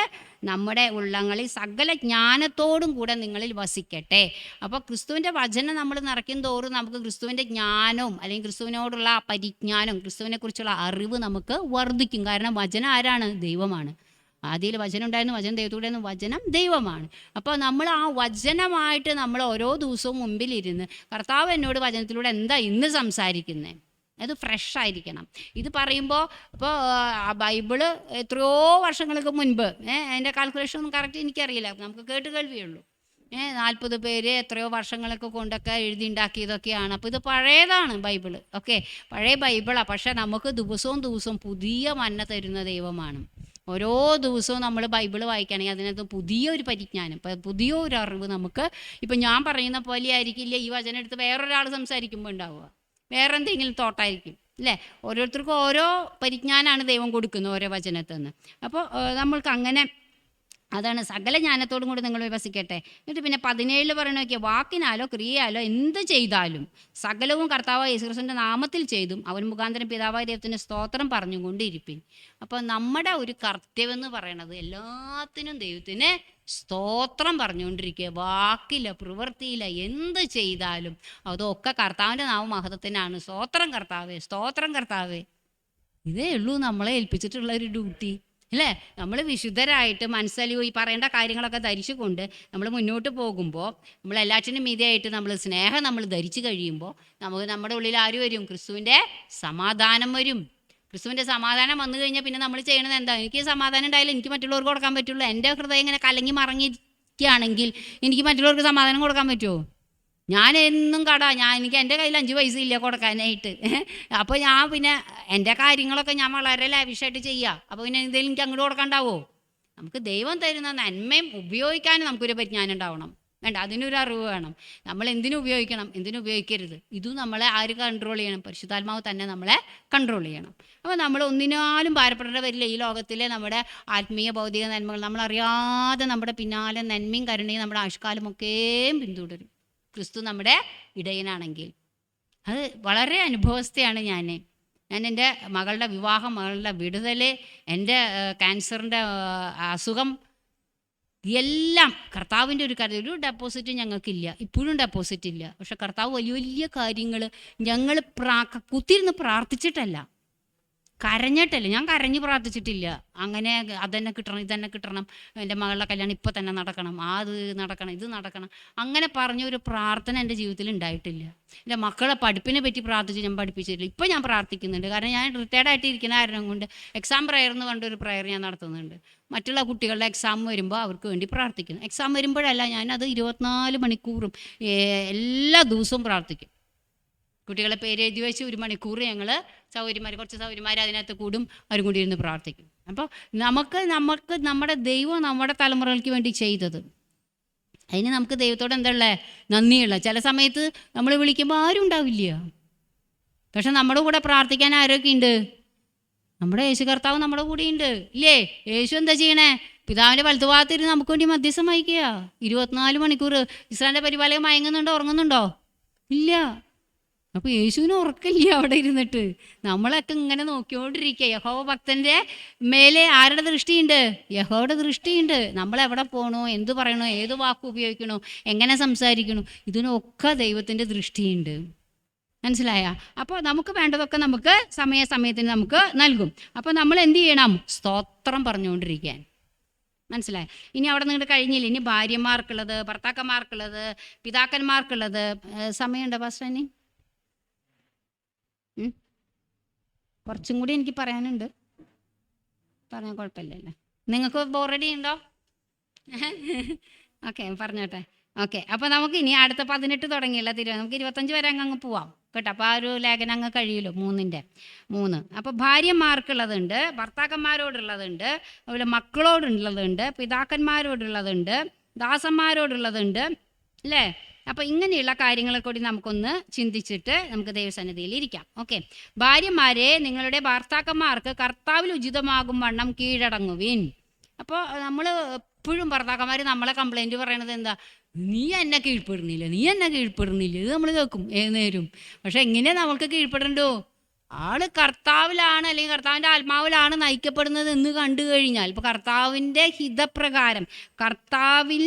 നമ്മുടെ ഉള്ളങ്ങളിൽ സകല ജ്ഞാനത്തോടും കൂടെ നിങ്ങളിൽ വസിക്കട്ടെ. അപ്പോൾ ക്രിസ്തുവിൻ്റെ വചനം നമ്മൾ നിറയ്ക്കും തോറും നമുക്ക് ക്രിസ്തുവിൻ്റെ ജ്ഞാനവും അല്ലെങ്കിൽ ക്രിസ്തുവിനോടുള്ള പരിജ്ഞാനം, ക്രിസ്തുവിനെക്കുറിച്ചുള്ള അറിവ് നമുക്ക് വർദ്ധിക്കും. കാരണം വചനം ആരാണ്? ദൈവമാണ്. ആദ്യയിൽ വചനം ഉണ്ടായിരുന്നു, വചനം ദൈവത്തോടെയായിരുന്നു, വചനം ദൈവമാണ്. അപ്പോൾ നമ്മൾ ആ വചനമായിട്ട് നമ്മൾ ഓരോ ദിവസവും മുമ്പിലിരുന്ന് കർത്താവ് എന്നോട് വചനത്തിലൂടെ എന്താ ഇന്ന് സംസാരിക്കുന്നത്, അത് ഫ്രഷ് ആയിരിക്കണം. ഇത് പറയുമ്പോൾ ഇപ്പോൾ ബൈബിള് എത്രയോ വർഷങ്ങൾക്ക് മുൻപ്, അതിൻ്റെ കാൽക്കുലേഷൻ ഒന്നും കറക്റ്റ് എനിക്കറിയില്ല, നമുക്ക് കേട്ട് കേൾവിയുള്ളൂ. 40 പേര് എത്രയോ വർഷങ്ങളൊക്കെ കൊണ്ടൊക്കെ എഴുതി ഉണ്ടാക്കിയതൊക്കെയാണ്. അപ്പോൾ ഇത് പഴയതാണ് ബൈബിള്, ഓക്കെ, പഴയ ബൈബിളാണ്. പക്ഷേ നമുക്ക് ദിവസവും പുതിയ മന്ന തരുന്ന ദൈവമാണ്. ഓരോ ദിവസവും നമ്മൾ ബൈബിള് വായിക്കുകയാണെങ്കിൽ അതിനകത്ത് പുതിയൊരു പരിജ്ഞാനം, പുതിയൊരു അറിവ് നമുക്ക്. ഇപ്പം ഞാൻ പറയുന്ന പോലെ ആയിരിക്കില്ല ഈ വചനം എടുത്ത് വേറൊരാൾ സംസാരിക്കുമ്പോൾ ഉണ്ടാവുക, വേറെ എന്തെങ്കിലും തോട്ടായിരിക്കും, അല്ലേ? ഓരോരുത്തർക്കും ഓരോ പരിജ്ഞാനമാണ് ദൈവം കൊടുക്കുന്നത് ഓരോ വചനത്തിൽ നിന്ന്. അപ്പോൾ നമ്മൾക്ക് അങ്ങനെ അതാണ് സകല ജ്ഞാനത്തോടും കൂടി നിങ്ങൾ വസിക്കട്ടെ. എന്നിട്ട് പിന്നെ 17 പറയണ നോക്കിയാൽ വാക്കിനാലോ ക്രിയയാലോ എന്ത് ചെയ്താലും സകലവും കർത്താവായ യേശുക്രിസ്തുവിൻ്റെ നാമത്തിൽ ചെയ്തും അവൻ മുഖാന്തരം പിതാവായ ദൈവത്തിന് സ്തോത്രം പറഞ്ഞുകൊണ്ടിരിപ്പിൻ. അപ്പോൾ നമ്മുടെ ഒരു കർത്തവ്യം എന്ന് പറയണത് എല്ലാത്തിനും ദൈവത്തിന് സ്തോത്രം പറഞ്ഞുകൊണ്ടിരിക്കുക. വാക്കില്ല, പ്രവൃത്തിയില്ല, എന്ത് ചെയ്താലും അതൊക്കെ കർത്താവിൻ്റെ നാമമഹത്വത്തിനാണ്. സ്തോത്രം കർത്താവേ, സ്തോത്രം കർത്താവേ. ഇതേ ഉള്ളൂ നമ്മളെ ഏൽപ്പിച്ചിട്ടുള്ള ഒരു ഡ്യൂട്ടി, അല്ലേ? നമ്മൾ വിശുദ്ധരായിട്ട് മനസ്സലിവ് ഈ പറയേണ്ട കാര്യങ്ങളൊക്കെ ധരിച്ചുകൊണ്ട് നമ്മൾ മുന്നോട്ട് പോകുമ്പോൾ, നമ്മൾ എല്ലാറ്റിനും മീതിയായിട്ട് നമ്മൾ സ്നേഹം നമ്മൾ ധരിച്ചു കഴിയുമ്പോൾ നമ്മുടെ ഉള്ളിൽ ആര് വരും? ക്രിസ്തുവിൻ്റെ സമാധാനം വരും. ക്രിസ്തുവിൻ്റെ സമാധാനം വന്നു കഴിഞ്ഞാൽ പിന്നെ നമ്മൾ ചെയ്യണത് എന്താ? എനിക്ക് സമാധാനം ഉണ്ടായാലും എനിക്ക് മറ്റുള്ളവർക്ക് കൊടുക്കാൻ പറ്റുള്ളൂ. എൻ്റെ ഹൃദയം ഇങ്ങനെ കലങ്ങി മറങ്ങിയിരിക്കുകയാണെങ്കിൽ എനിക്ക് മറ്റുള്ളവർക്ക് സമാധാനം കൊടുക്കാൻ പറ്റുമോ? ഞാൻ എന്നും എനിക്ക് എൻ്റെ കയ്യിൽ 5 പൈസ ഇല്ല കൊടുക്കാനായിട്ട്. അപ്പോൾ ഞാൻ പിന്നെ എൻ്റെ കാര്യങ്ങളൊക്കെ ഞാൻ വളരെ ലാവിഷായിട്ട് ചെയ്യുക. അപ്പോൾ പിന്നെ എന്തെങ്കിലും എനിക്ക് അങ്ങോട്ട് കൊടുക്കാണ്ടാവോ? നമുക്ക് ദൈവം തരുന്ന നന്മയും ഉപയോഗിക്കാനും നമുക്കൊരു പരിജ്ഞാനം ഉണ്ടാവണം. വേണ്ട, അതിനൊരു അറിവ് വേണം. നമ്മൾ എന്തിനു ഉപയോഗിക്കണം, എന്തിനു ഉപയോഗിക്കരുത്, ഇതും നമ്മളെ ആര് കൺട്രോൾ ചെയ്യണം? പരിശുദ്ധാത്മാവ് തന്നെ നമ്മളെ കൺട്രോൾ ചെയ്യണം. അപ്പോൾ നമ്മൾ ഒന്നിനാലും ഭാരപ്പെടേണ്ട വരില്ല. ഈ ലോകത്തിലെ നമ്മുടെ ആത്മീയ ഭൗതിക നന്മകൾ നമ്മളറിയാതെ നമ്മുടെ പിന്നാലെ നന്മയും കരുണയും നമ്മുടെ ആയുഷ്കാലമൊക്കെയും പിന്തുടരും. ക്രിസ്തു നമ്മുടെ ഇടയനാണെങ്കിൽ അത് വളരെ അനുഭവസ്ഥയാണ്. ഞാൻ എൻ്റെ മകളുടെ വിവാഹം, മകളുടെ വിടുതൽ, എൻ്റെ ക്യാൻസറിൻ്റെ അസുഖം, എല്ലാം കർത്താവിൻ്റെ ഒരു കാര്യം. ഒരു ഡെപ്പോസിറ്റ് ഞങ്ങൾക്കില്ല, ഇപ്പോഴും ഡെപ്പോസിറ്റ് ഇല്ല. പക്ഷെ കർത്താവ് വലിയ വലിയ കാര്യങ്ങൾ ഞങ്ങൾ കുത്തിരുന്ന് പ്രാർത്ഥിച്ചിട്ടല്ല, കരഞ്ഞിട്ടല്ല. ഞാൻ കരഞ്ഞ് പ്രാർത്ഥിച്ചിട്ടില്ല. അങ്ങനെ അതെന്നെ കിട്ടണം, ഇതെന്നെ കിട്ടണം, എൻ്റെ മകളുടെ കല്യാണം ഇപ്പം തന്നെ നടക്കണം, അത് നടക്കണം, ഇത് നടക്കണം, അങ്ങനെ പറഞ്ഞൊരു പ്രാർത്ഥന എൻ്റെ ജീവിതത്തിൽ ഉണ്ടായിട്ടില്ല. എൻ്റെ മക്കളെ പഠിപ്പിനെ പറ്റി പ്രാർത്ഥിച്ച് ഞാൻ പഠിപ്പിച്ചിട്ടില്ല. ഇപ്പം ഞാൻ പ്രാർത്ഥിക്കുന്നുണ്ട്. കാരണം ഞാൻ റിട്ടയർഡായിട്ട് ഇരിക്കുന്ന കാരണം കൊണ്ട് എക്സാം പ്രയർ എന്ന് കണ്ടൊരു പ്രയർ ഞാൻ നടത്തുന്നുണ്ട്. മറ്റുള്ള കുട്ടികളുടെ എക്സാം വരുമ്പോൾ അവർക്ക് വേണ്ടി പ്രാർത്ഥിക്കുന്നു. എക്സാം വരുമ്പോഴല്ല, ഞാനത് 24 മണിക്കൂറും എല്ലാ ദിവസവും പ്രാർത്ഥിക്കും. കുട്ടികളെ പേര് എഴുതി വെച്ച് 1 മണിക്കൂർ ഞങ്ങൾ കുറച്ച് സൗകര്യമാർ അതിനകത്ത് കൂടും, അവരും കൂടി ഇരുന്ന് പ്രാർത്ഥിക്കും. അപ്പോൾ നമുക്ക് നമ്മുടെ ദൈവം നമ്മുടെ തലമുറകൾക്ക് വേണ്ടി ചെയ്തത്, അതിന് നമുക്ക് ദൈവത്തോട് എന്താ ഉള്ളത്? നന്ദിയുള്ള. ചില സമയത്ത് നമ്മൾ വിളിക്കുമ്പോൾ ആരും ഉണ്ടാവില്ല, പക്ഷെ നമ്മുടെ കൂടെ പ്രാർത്ഥിക്കാൻ ആരൊക്കെ ഉണ്ട്? നമ്മുടെ യേശു കർത്താവ് നമ്മുടെ കൂടെ ഉണ്ട്, ഇല്ലേ? യേശു എന്താ ചെയ്യണേ? പിതാവിൻ്റെ വലത്തുഭാഗത്തിരുന്ന് നമുക്ക് വേണ്ടി മധ്യസ്ഥം വഹിക്കുക. 24 മണിക്കൂർ. ഇസ്രായേലിൻ്റെ പരിപാലകൻ മയങ്ങുന്നുണ്ടോ, ഉറങ്ങുന്നുണ്ടോ? ഇല്ല. അപ്പോൾ യേശുവിന് ഉറക്കില്ല അവിടെ ഇരുന്നിട്ട്. നമ്മളൊക്കെ ഇങ്ങനെ നോക്കിക്കൊണ്ടിരിക്കുക. യഹോവ ഭക്തൻ്റെ മേലെ ആരുടെ ദൃഷ്ടിയുണ്ട്? യഹോവയുടെ ദൃഷ്ടിയുണ്ട്. നമ്മളെവിടെ പോകണോ, എന്ത് പറയണോ, ഏത് വാക്ക് ഉപയോഗിക്കണോ, എങ്ങനെ സംസാരിക്കണോ, ഇതിനൊക്കെ ദൈവത്തിൻ്റെ ദൃഷ്ടിയുണ്ട്. മനസ്സിലായ? അപ്പോൾ നമുക്ക് വേണ്ടതൊക്കെ നമുക്ക് സമയത്തിന് നമുക്ക് നൽകും. അപ്പോൾ നമ്മൾ എന്ത് ചെയ്യണം? സ്തോത്രം പറഞ്ഞുകൊണ്ടിരിക്കാൻ. മനസ്സിലായി? ഇനി അവിടെ നിങ്ങളുടെ കഴിഞ്ഞില്ല. ഇനി ഭാര്യമാർക്കുള്ളത്, ഭർത്താക്കന്മാർക്കുള്ളത്, പിതാക്കന്മാർക്കുള്ളത്. സമയമുണ്ടോ പാസ്റ്റർ? കുറച്ചും കൂടി എനിക്ക് പറയാനുണ്ട്. പറഞ്ഞാൽ കുഴപ്പമില്ലല്ലേ? നിങ്ങൾക്ക് ബോറടി ഉണ്ടോ? ഓക്കെ പറഞ്ഞോട്ടെ. ഓക്കെ, അപ്പോൾ നമുക്ക് ഇനി അടുത്ത 18 തുടങ്ങിയല്ല നമുക്ക് 25 വരെ അങ്ങ് പോവാം കേട്ടോ. അപ്പോൾ ആ ഒരു ലേഖനം അങ്ങ് കഴിയുമല്ലോ 3. അപ്പോൾ ഭാര്യമാർക്കുള്ളതുണ്ട്, ഭർത്താക്കന്മാരോടുള്ളതുണ്ട്, അതുപോലെ മക്കളോടുള്ളതുണ്ട്, പിതാക്കന്മാരോടുള്ളതുണ്ട്, ദാസന്മാരോടുള്ളതുണ്ട്, അല്ലേ? അപ്പോൾ ഇങ്ങനെയുള്ള കാര്യങ്ങളെ കൂടി നമുക്കൊന്ന് ചിന്തിച്ചിട്ട് നമുക്ക് ദൈവസന്നിധിയിൽ ഇരിക്കാം. ഓക്കെ, ഭാര്യമാരെ നിങ്ങളുടെ ഭർത്താക്കന്മാർക്ക് കർത്താവിൽ ഉചിതമാകും വണ്ണം കീഴടങ്ങുവിൻ. അപ്പോൾ നമ്മൾ എപ്പോഴും ഭർത്താക്കന്മാർ നമ്മളെ കംപ്ലൈൻറ്റ് പറയണത് എന്താ? നീ എന്നെ കീഴ്പ്പെടുന്നില്ല. ഇത് നമ്മൾ കേൾക്കും ഏത് നേരം. പക്ഷെ എങ്ങനെ നമ്മൾക്ക് കീഴ്പ്പെടണ്ടോ? ആള് കർത്താവിലാണ് അല്ലെങ്കിൽ കർത്താവിൻ്റെ ആത്മാവിലാണ് നയിക്കപ്പെടുന്നത് എന്ന് കണ്ടു കഴിഞ്ഞാൽ, ഇപ്പോൾ കർത്താവിൻ്റെ ഹിതപ്രകാരം കർത്താവിൽ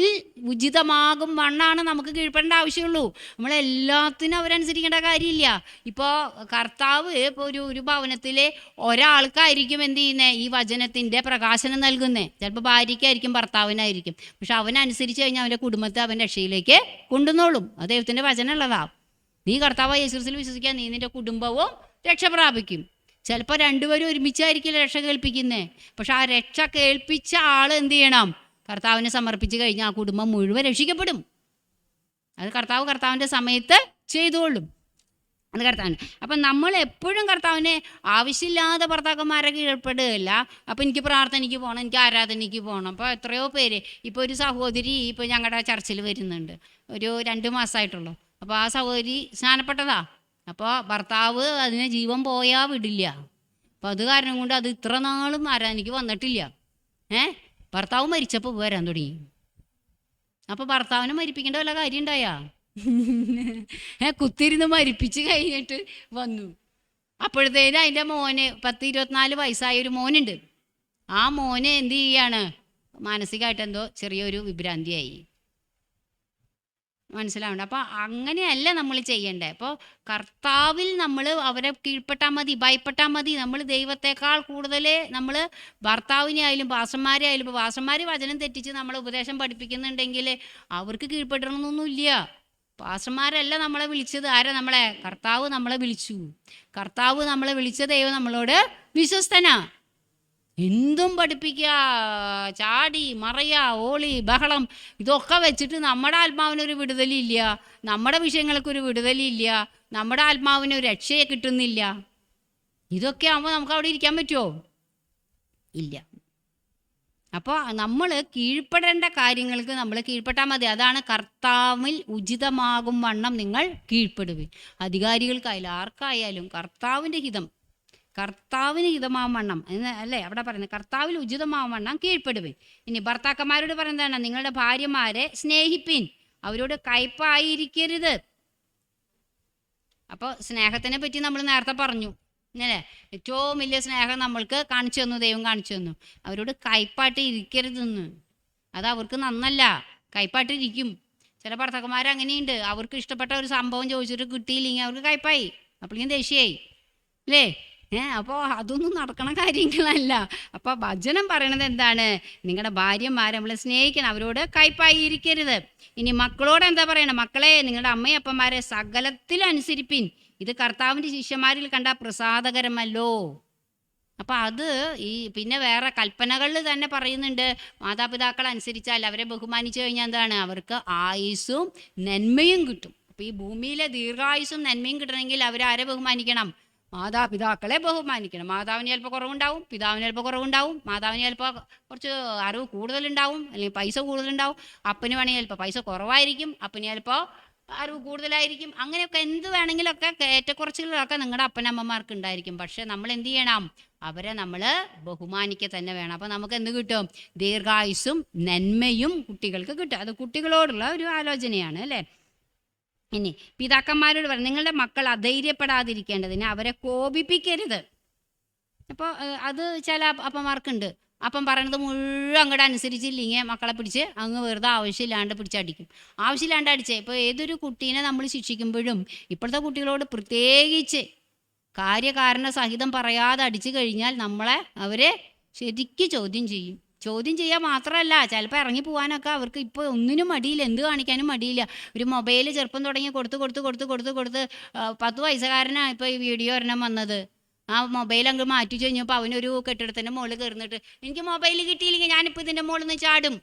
ഉചിതമാകും വണ്ണാണ് നമുക്ക് കീഴ്പ്പെടേണ്ട ആവശ്യമുള്ളൂ. നമ്മളെല്ലാത്തിനും അവരനുസരിക്കേണ്ട കാര്യമില്ല. ഇപ്പോൾ കർത്താവ് ഇപ്പോൾ ഒരു ഭവനത്തിൽ ഒരാൾക്കായിരിക്കും എന്ത് ചെയ്യുന്നത്, ഈ വചനത്തിൻ്റെ പ്രകാശനം നൽകുന്നത്. ചിലപ്പോൾ ഭാര്യയ്ക്കായിരിക്കും, ഭർത്താവിനായിരിക്കും. പക്ഷെ അവനനുസരിച്ച് കഴിഞ്ഞാൽ അവൻ്റെ കുടുംബത്തെ അവൻ രക്ഷയിലേക്ക് കൊണ്ടുവന്നോളും. അത് ദൈവത്തിൻ്റെ വചനമുള്ളതാ. നീ കർത്താവ് യേശുവിൽ വിശ്വസിക്കാൻ നീ നിൻ്റെ കുടുംബവും രക്ഷ പ്രാപിക്കും. ചിലപ്പോൾ രണ്ടുപേരും ഒരുമിച്ചായിരിക്കില്ല രക്ഷ കേൾപ്പിക്കുന്നത്. പക്ഷെ ആ രക്ഷ കേൾപ്പിച്ച ആൾ എന്ത് ചെയ്യണം? കർത്താവിനെ സമർപ്പിച്ച് കഴിഞ്ഞാൽ ആ കുടുംബം മുഴുവൻ രക്ഷിക്കപ്പെടും. അത് കർത്താവിൻ്റെ സമയത്ത് ചെയ്തോളും. അത് കർത്താവിന്. അപ്പം നമ്മൾ എപ്പോഴും കർത്താവിനെ ആവശ്യമില്ലാതെ ഭർത്താക്കന്മാരെ കീഴ്പ്പെടുകയല്ല. അപ്പോൾ എനിക്ക് പ്രാർത്ഥനയ്ക്ക് പോകണം, എനിക്ക് ആരാധനയ്ക്ക് പോകണം. അപ്പോൾ എത്രയോ പേര്, ഇപ്പോൾ ഒരു സഹോദരി ഇപ്പോൾ ഞങ്ങളുടെ ചർച്ചിൽ വരുന്നുണ്ട്, ഒരു 2 മാസമായിട്ടുള്ളൂ. അപ്പോൾ ആ സഹോദരി സ്നാനപ്പെട്ടതാ. അപ്പോൾ ഭർത്താവ് അതിനെ ജീവൻ പോയാൽ വിടില്ല. അപ്പോൾ അത് കാരണം കൊണ്ട് അത് ഇത്ര നാളും ആരാധനയ്ക്ക് വന്നിട്ടില്ല. ഭർത്താവ് മരിച്ചപ്പോൾ വരാൻ തുടങ്ങി. അപ്പോൾ ഭർത്താവിനെ മരിപ്പിക്കേണ്ട വല്ല കാര്യം ഉണ്ടായാ? കുത്തിരുന്ന് മരിപ്പിച്ച് കഴിഞ്ഞിട്ട് വന്നു. അപ്പോഴത്തേനും അതിൻ്റെ മോന് 10-24 വയസ്സായ ഒരു മോനുണ്ട്. ആ മോന് എന്ത് ചെയ്യാണ്? മാനസികമായിട്ട് എന്തോ ചെറിയൊരു വിഭ്രാന്തിയായി. മനസ്സിലാവുന്നുണ്ട്? അപ്പോൾ അങ്ങനെയല്ല നമ്മൾ ചെയ്യേണ്ടത്. അപ്പോൾ കർത്താവിൽ നമ്മൾ അവരെ കീഴ്പ്പെട്ടാൽ മതി, ഭയപ്പെട്ടാൽ മതി. നമ്മൾ ദൈവത്തെക്കാൾ കൂടുതൽ നമ്മൾ ഭർത്താവിനെ ആയാലും പാസ്റ്റർമാരെ ആയാലും, ഇപ്പോൾ പാസ്റ്റർമാർ വചനം തെറ്റിച്ച് നമ്മളെ ഉപദേശം പഠിപ്പിക്കുന്നുണ്ടെങ്കിൽ അവർക്ക് കീഴ്പ്പെടണമെന്നൊന്നുമില്ല. പാസ്റ്റർമാരല്ല നമ്മളെ വിളിച്ചത്. ആരാ നമ്മളെ? കർത്താവ് നമ്മളെ വിളിച്ചു. കർത്താവ് നമ്മളെ വിളിച്ച ദൈവം നമ്മളോട് വിശ്വസ്തനാ. എന്തും പഠിപ്പിക്കുക, ചാടി മറയ, ഓളി ബഹളം, ഇതൊക്കെ വെച്ചിട്ട് നമ്മുടെ ആത്മാവിനൊരു വിടുതലില്ല, നമ്മുടെ വിഷയങ്ങൾക്കൊരു വിടുതലില്ല, നമ്മുടെ ആത്മാവിന് ഒരു രക്ഷയെ കിട്ടുന്നില്ല. ഇതൊക്കെ ആകുമ്പോൾ നമുക്ക് അവിടെ ഇരിക്കാൻ പറ്റുമോ? ഇല്ല. അപ്പോൾ നമ്മൾ കീഴ്പ്പെടേണ്ട കാര്യങ്ങൾക്ക് നമ്മൾ കീഴ്പ്പെട്ടാൽ മതി. അതാണ് കർത്താവിൽ ഉചിതമാകും വണ്ണം നിങ്ങൾ കീഴ്പ്പെടുവിൻ. അധികാരികൾക്കായാലും ആർക്കായാലും കർത്താവിന് ഹിതമാവണ്ണം അല്ലേ അവിടെ പറയുന്നത്. കർത്താവിൽ ഉചിതമാവണ്ണം കീഴ്പ്പെടുവിൻ. ഇനി ഭർത്താക്കന്മാരോട് പറയുന്നതാണ്, നിങ്ങളുടെ ഭാര്യമാരെ സ്നേഹിപ്പിൻ, അവരോട് കയ്പായിരിക്കരുത്. അപ്പോൾ സ്നേഹത്തിനെ പറ്റി നമ്മൾ നേരത്തെ പറഞ്ഞു അല്ലേ? ഏറ്റവും വലിയ സ്നേഹം നമ്മൾക്ക് കാണിച്ചു തന്നു, ദൈവം കാണിച്ചു തന്നു. അവരോട് കയ്പായിട്ട് ഇരിക്കരുതെന്ന്. അത് അവർക്ക് നന്നല്ല, കയ്പായിട്ടിരിക്കും. ചില ഭർത്താക്കന്മാർ അങ്ങനെയുണ്ട്. അവർക്ക് ഇഷ്ടപ്പെട്ട ഒരു സംഭവം ചോദിച്ചിട്ട് കിട്ടിയില്ലെങ്കിൽ അവർക്ക് കയ്പായി, അപ്പോഴേക്കും ദേഷ്യമായി അല്ലേ? അപ്പോൾ അതൊന്നും നടക്കണ കാര്യങ്ങളല്ല. അപ്പോൾ വചനം പറയണത് എന്താണ്? നിങ്ങളുടെ ഭാര്യമാരെ നമ്മൾ സ്നേഹിക്കണം, അവരോട് കയ്പായി ഇരിക്കരുത്. ഇനി മക്കളോട് എന്താ പറയണം? മക്കളെ, നിങ്ങളുടെ അമ്മയും അപ്പന്മാരെ സകലത്തിലും അനുസരിപ്പിൻ, ഇത് കർത്താവിൻ്റെ ശിഷ്യന്മാരിൽ കണ്ട പ്രസാദകരമല്ലോ. അപ്പോൾ അത് പിന്നെ വേറെ കൽപ്പനകളിൽ തന്നെ പറയുന്നുണ്ട്, മാതാപിതാക്കൾ അനുസരിച്ചാൽ, അവരെ ബഹുമാനിച്ചു കഴിഞ്ഞാൽ എന്താണ്? അവർക്ക് ആയുസ്സും നന്മയും കിട്ടും. അപ്പോൾ ഈ ഭൂമിയിലെ ദീർഘായുസ്സും നന്മയും കിട്ടണമെങ്കിൽ അവരാരെ ബഹുമാനിക്കണം? മാതാപിതാക്കളെ ബഹുമാനിക്കണം. മാതാവിന് ചിലപ്പോൾ കുറവുണ്ടാവും, പിതാവിന് ചിലപ്പോൾ കുറവുണ്ടാവും, മാതാവിന് ചിലപ്പോൾ കുറച്ച് അറിവ് കൂടുതലുണ്ടാവും, അല്ലെങ്കിൽ പൈസ കൂടുതലുണ്ടാവും. അപ്പന് വേണമെങ്കിൽ ചിലപ്പോൾ പൈസ കുറവായിരിക്കും, അപ്പന് ചിലപ്പോൾ അറിവ് കൂടുതലായിരിക്കും. അങ്ങനെയൊക്കെ എന്ത് വേണമെങ്കിലൊക്കെ ഏറ്റക്കുറച്ചിലൊക്കെ നിങ്ങളുടെ അപ്പനമ്മമാർക്ക് ഉണ്ടായിരിക്കും. പക്ഷെ നമ്മൾ എന്ത് ചെയ്യണം? അവരെ നമ്മൾ ബഹുമാനിക്കുക തന്നെ വേണം. അപ്പോൾ നമുക്ക് എന്ത് കിട്ടും? ദീർഘായുസ്സും നന്മയും കുട്ടികൾക്ക് കിട്ടും. അത് കുട്ടികളോടുള്ള ഒരു ആലോചനയാണ് അല്ലേ? ഇനി പിതാക്കന്മാരോട് പറയും, നിങ്ങളുടെ മക്കൾ അധൈര്യപ്പെടാതിരിക്കേണ്ടതിന് അവരെ കോപിപ്പിക്കരുത്. അപ്പോൾ അത് ചില അപ്പന്മാർക്കുണ്ട്. അപ്പം പറയണത് മുഴുവൻ അങ്ങോട്ട് അനുസരിച്ചില്ലെങ്കിൽ മക്കളെ പിടിച്ച് അങ്ങ് വെറുതെ ആവശ്യമില്ലാണ്ട് പിടിച്ചടിക്കും. ആവശ്യമില്ലാണ്ട് അടിച്ചേ. ഇപ്പോൾ ഏതൊരു കുട്ടീനെ നമ്മൾ ശിക്ഷിക്കുമ്പോഴും ഇപ്പോഴത്തെ കുട്ടികളോട് പ്രത്യേകിച്ച് കാര്യകാരണ സഹിതം പറയാതെ അടിച്ചു കഴിഞ്ഞാൽ നമ്മളെ അവരെ ശരിക്കും ചോദ്യം ചെയ്യാൻ മാത്രമല്ല, ചിലപ്പോൾ ഇറങ്ങി പോകാനൊക്കെ അവർക്ക് ഇപ്പോൾ ഒന്നിനും മടിയില്ല, എന്ത് കാണിക്കാനും മടിയില്ല. ഒരു മൊബൈൽ ചെറുപ്പം തുടങ്ങി കൊടുത്ത് 10 വയസ്സുകാരനാണ് ഇപ്പോൾ ഈ വീഡിയോ ഒരെണ്ണം വന്നത്. ആ മൊബൈൽ അങ്ങ് മാറ്റി കഴിഞ്ഞപ്പോൾ അവനൊരു കെട്ടിടത്തിൻ്റെ മുകളിൽ കയറുന്നിട്ട്, എനിക്ക് മൊബൈൽ കിട്ടിയില്ലെങ്കിൽ ഞാനിപ്പോൾ ഇതിൻ്റെ മുകളിൽ നിന്ന് ചാടും.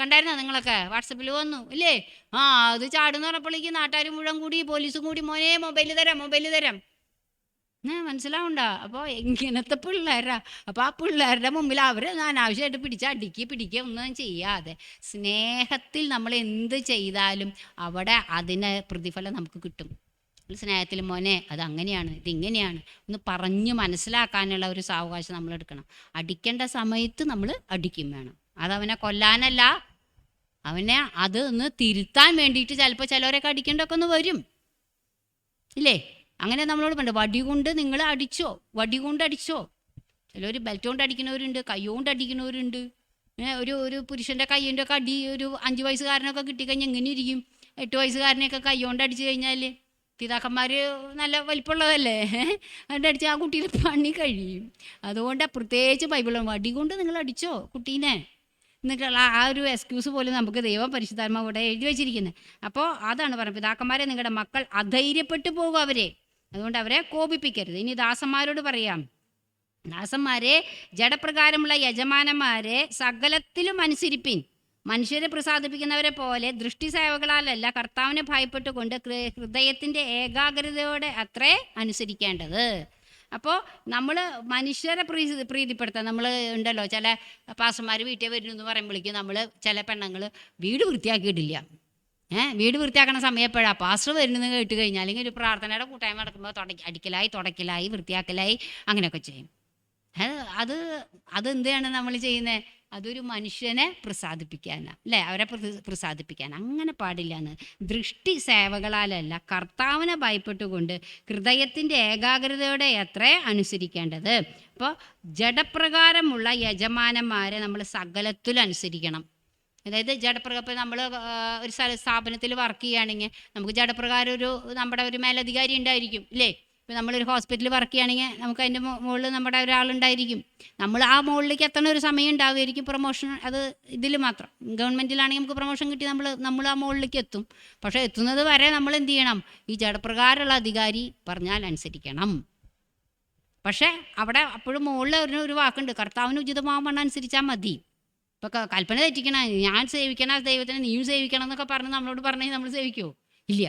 കണ്ടായിരുന്നോ നിങ്ങളൊക്കെ? വാട്സപ്പിൽ വന്നു ഇല്ലേ? അത് ചാടുന്ന പറഞ്ഞപ്പോഴേക്ക് നാട്ടുകാർ മുഴുവൻ കൂടി പോലീസും കൂടി മോനെ മൊബൈൽ തരാം. മനസ്സിലാവണ്ട? അപ്പോൾ ഇങ്ങനത്തെ പിള്ളേരാ. അപ്പോൾ ആ പിള്ളേരുടെ മുമ്പിൽ അവർ അനാവശ്യമായിട്ട് പിടിക്കുക ഒന്നും ചെയ്യാതെ സ്നേഹത്തിൽ നമ്മൾ എന്ത് ചെയ്താലും അവിടെ അതിന് പ്രതിഫലം നമുക്ക് കിട്ടും. സ്നേഹത്തിൽ മോനെ അത് അങ്ങനെയാണ്, ഇതിങ്ങനെയാണ് ഒന്ന് പറഞ്ഞ് മനസ്സിലാക്കാനുള്ള ഒരു സാവകാശം നമ്മൾ എടുക്കണം. അടിക്കേണ്ട സമയത്ത് നമ്മൾ അടിക്കും വേണം. അതവനെ കൊല്ലാനല്ല, അവനെ അത് ഒന്ന് തിരുത്താൻ വേണ്ടിയിട്ട്. ചിലപ്പോൾ ചിലവരൊക്കെ അടിക്കേണ്ടതൊക്കെ ഒന്ന് വരും ഇല്ലേ? അങ്ങനെ നമ്മളോട് പറഞ്ഞു വടി കൊണ്ട് നിങ്ങൾ അടിച്ചോ, വടി കൊണ്ട് അടിച്ചോ. ചിലർ ബെൽറ്റ് കൊണ്ട് അടിക്കുന്നവരുണ്ട്, കൈ കൊണ്ട് അടിക്കുന്നവരുണ്ട്. ഒരു പുരുഷൻ്റെ കൈയ്യൻ്റെ ഒക്കെ അടി ഒരു 5 വയസ്സുകാരനൊക്കെ കിട്ടിക്കഴിഞ്ഞാൽ എങ്ങനെ ഇരിക്കും? 8 വയസ്സുകാരനെയൊക്കെ കൈ കൊണ്ട് അടിച്ചു കഴിഞ്ഞാൽ പിതാക്കന്മാർ നല്ല വലിപ്പമുള്ളതല്ലേ, അതുകൊണ്ട് അടിച്ച് ആ കുട്ടിയുടെ പണി കഴിയും. അതുകൊണ്ട് പ്രത്യേകിച്ച് ബൈബിൾ വടി കൊണ്ട് നിങ്ങൾ അടിച്ചോ കുട്ടീനെ എന്നിട്ടുള്ള ആ ഒരു എക്സ്ക്യൂസ് പോലും നമുക്ക് ദൈവം പരിശുദ്ധാത്മാവ് ഇവിടെ എഴുതി വെച്ചിരിക്കുന്നത്. അപ്പോൾ അതാണ് പറയുന്നത്, പിതാക്കന്മാരെ നിങ്ങളുടെ മക്കൾ അധൈര്യപ്പെട്ടു പോകും അവരെ, അതുകൊണ്ട് അവരെ കോപിപ്പിക്കരുത്. ഇനി ദാസന്മാരോട് പറയാം, ദാസന്മാരെ ജഡപ്രകാരമുള്ള യജമാനന്മാരെ സകലത്തിലും അനുസരിപ്പിൻ. മനുഷ്യരെ പ്രസാദിപ്പിക്കുന്നവരെ പോലെ ദൃഷ്ടിസേവകളാലല്ല, കർത്താവിനെ ഭയപ്പെട്ടുകൊണ്ട് ഹൃദയത്തിൻ്റെ ഏകാഗ്രതയോടെ അത്രേ അനുസരിക്കേണ്ടത്. അപ്പോൾ നമ്മൾ മനുഷ്യരെ പ്രീതിപ്പെടുത്താൻ നമ്മൾ ഉണ്ടല്ലോ, ചില പാസ്റ്റർമാർ വീട്ടിൽ വരുന്നു എന്ന് പറയുമ്പോഴേക്കും നമ്മൾ ചില പെണ്ണുങ്ങൾ വീട് വൃത്തിയാക്കിയിട്ടില്ല. വീട് വൃത്തിയാക്കണ സമയം എപ്പോഴാണ്? പാസ്റ്റർ വരുന്നത് കേട്ട് കഴിഞ്ഞാൽ അല്ലെങ്കിൽ ഒരു പ്രാർത്ഥനയുടെ കൂട്ടായ്മ നടക്കുമ്പോൾ തുടക്കലായി വൃത്തിയാക്കലായി അങ്ങനെയൊക്കെ ചെയ്യും. അത് എന്താണ് നമ്മൾ ചെയ്യുന്നത്? അതൊരു മനുഷ്യനെ പ്രസാദിപ്പിക്കാനാണ് അല്ലേ, അവരെ പ്രസാദിപ്പിക്കാൻ. അങ്ങനെ പാടില്ല എന്ന്. ദൃഷ്ടി സേവകളാലല്ല, കർത്താവിനെ ഭയപ്പെട്ടുകൊണ്ട് ഹൃദയത്തിൻ്റെ ഏകാഗ്രതയോടെ അത്രേ അനുസരിക്കേണ്ടത്. അപ്പോൾ ജഡപ്രകാരമുള്ള യജമാനന്മാരെ നമ്മൾ സകലത്തിലും അനുസരിക്കണം. അതായത് ജഡപ്രകാരം നമ്മൾ ഒരു സ്ഥാപനത്തിൽ വർക്ക് ചെയ്യുകയാണെങ്കിൽ നമുക്ക് ജഡപ്രകാരം നമ്മുടെ ഒരു മേലധികാരി ഉണ്ടായിരിക്കും ഇല്ലേ? ഇപ്പോൾ നമ്മളൊരു ഹോസ്പിറ്റലിൽ വർക്ക് ചെയ്യുകയാണെങ്കിൽ നമുക്ക് അതിൻ്റെ മുകളിൽ നമ്മുടെ ഒരാളുണ്ടായിരിക്കും. നമ്മൾ ആ മുകളിലേക്ക് എത്തണ ഒരു സമയം ഉണ്ടാവുമായിരിക്കും. പ്രൊമോഷൻ അത് ഇതിൽ മാത്രം. ഗവൺമെൻറ്റിലാണെങ്കിൽ നമുക്ക് പ്രൊമോഷൻ കിട്ടി നമ്മൾ ആ മുകളിലേക്ക് എത്തും. പക്ഷേ എത്തുന്നത് വരെ നമ്മൾ എന്ത് ചെയ്യണം? ഈ ജഡപ്രകാരമുള്ള അധികാരി പറഞ്ഞാൽ അനുസരിക്കണം. പക്ഷേ അവിടെ അപ്പോഴും മുകളിൽ ഒരു വാക്കുണ്ട്, കർത്താവിന് ഉചിതമാവണം അനുസരിച്ചാൽ മതി. ഇപ്പോൾ കൽപ്പന തെറ്റിക്കണം, ഞാൻ സേവിക്കണം ദൈവത്തിനെ നീയും സേവിക്കണം എന്നൊക്കെ പറഞ്ഞ് നമ്മളോട് പറഞ്ഞാൽ നമ്മൾ സേവിക്കുമോ? ഇല്ല.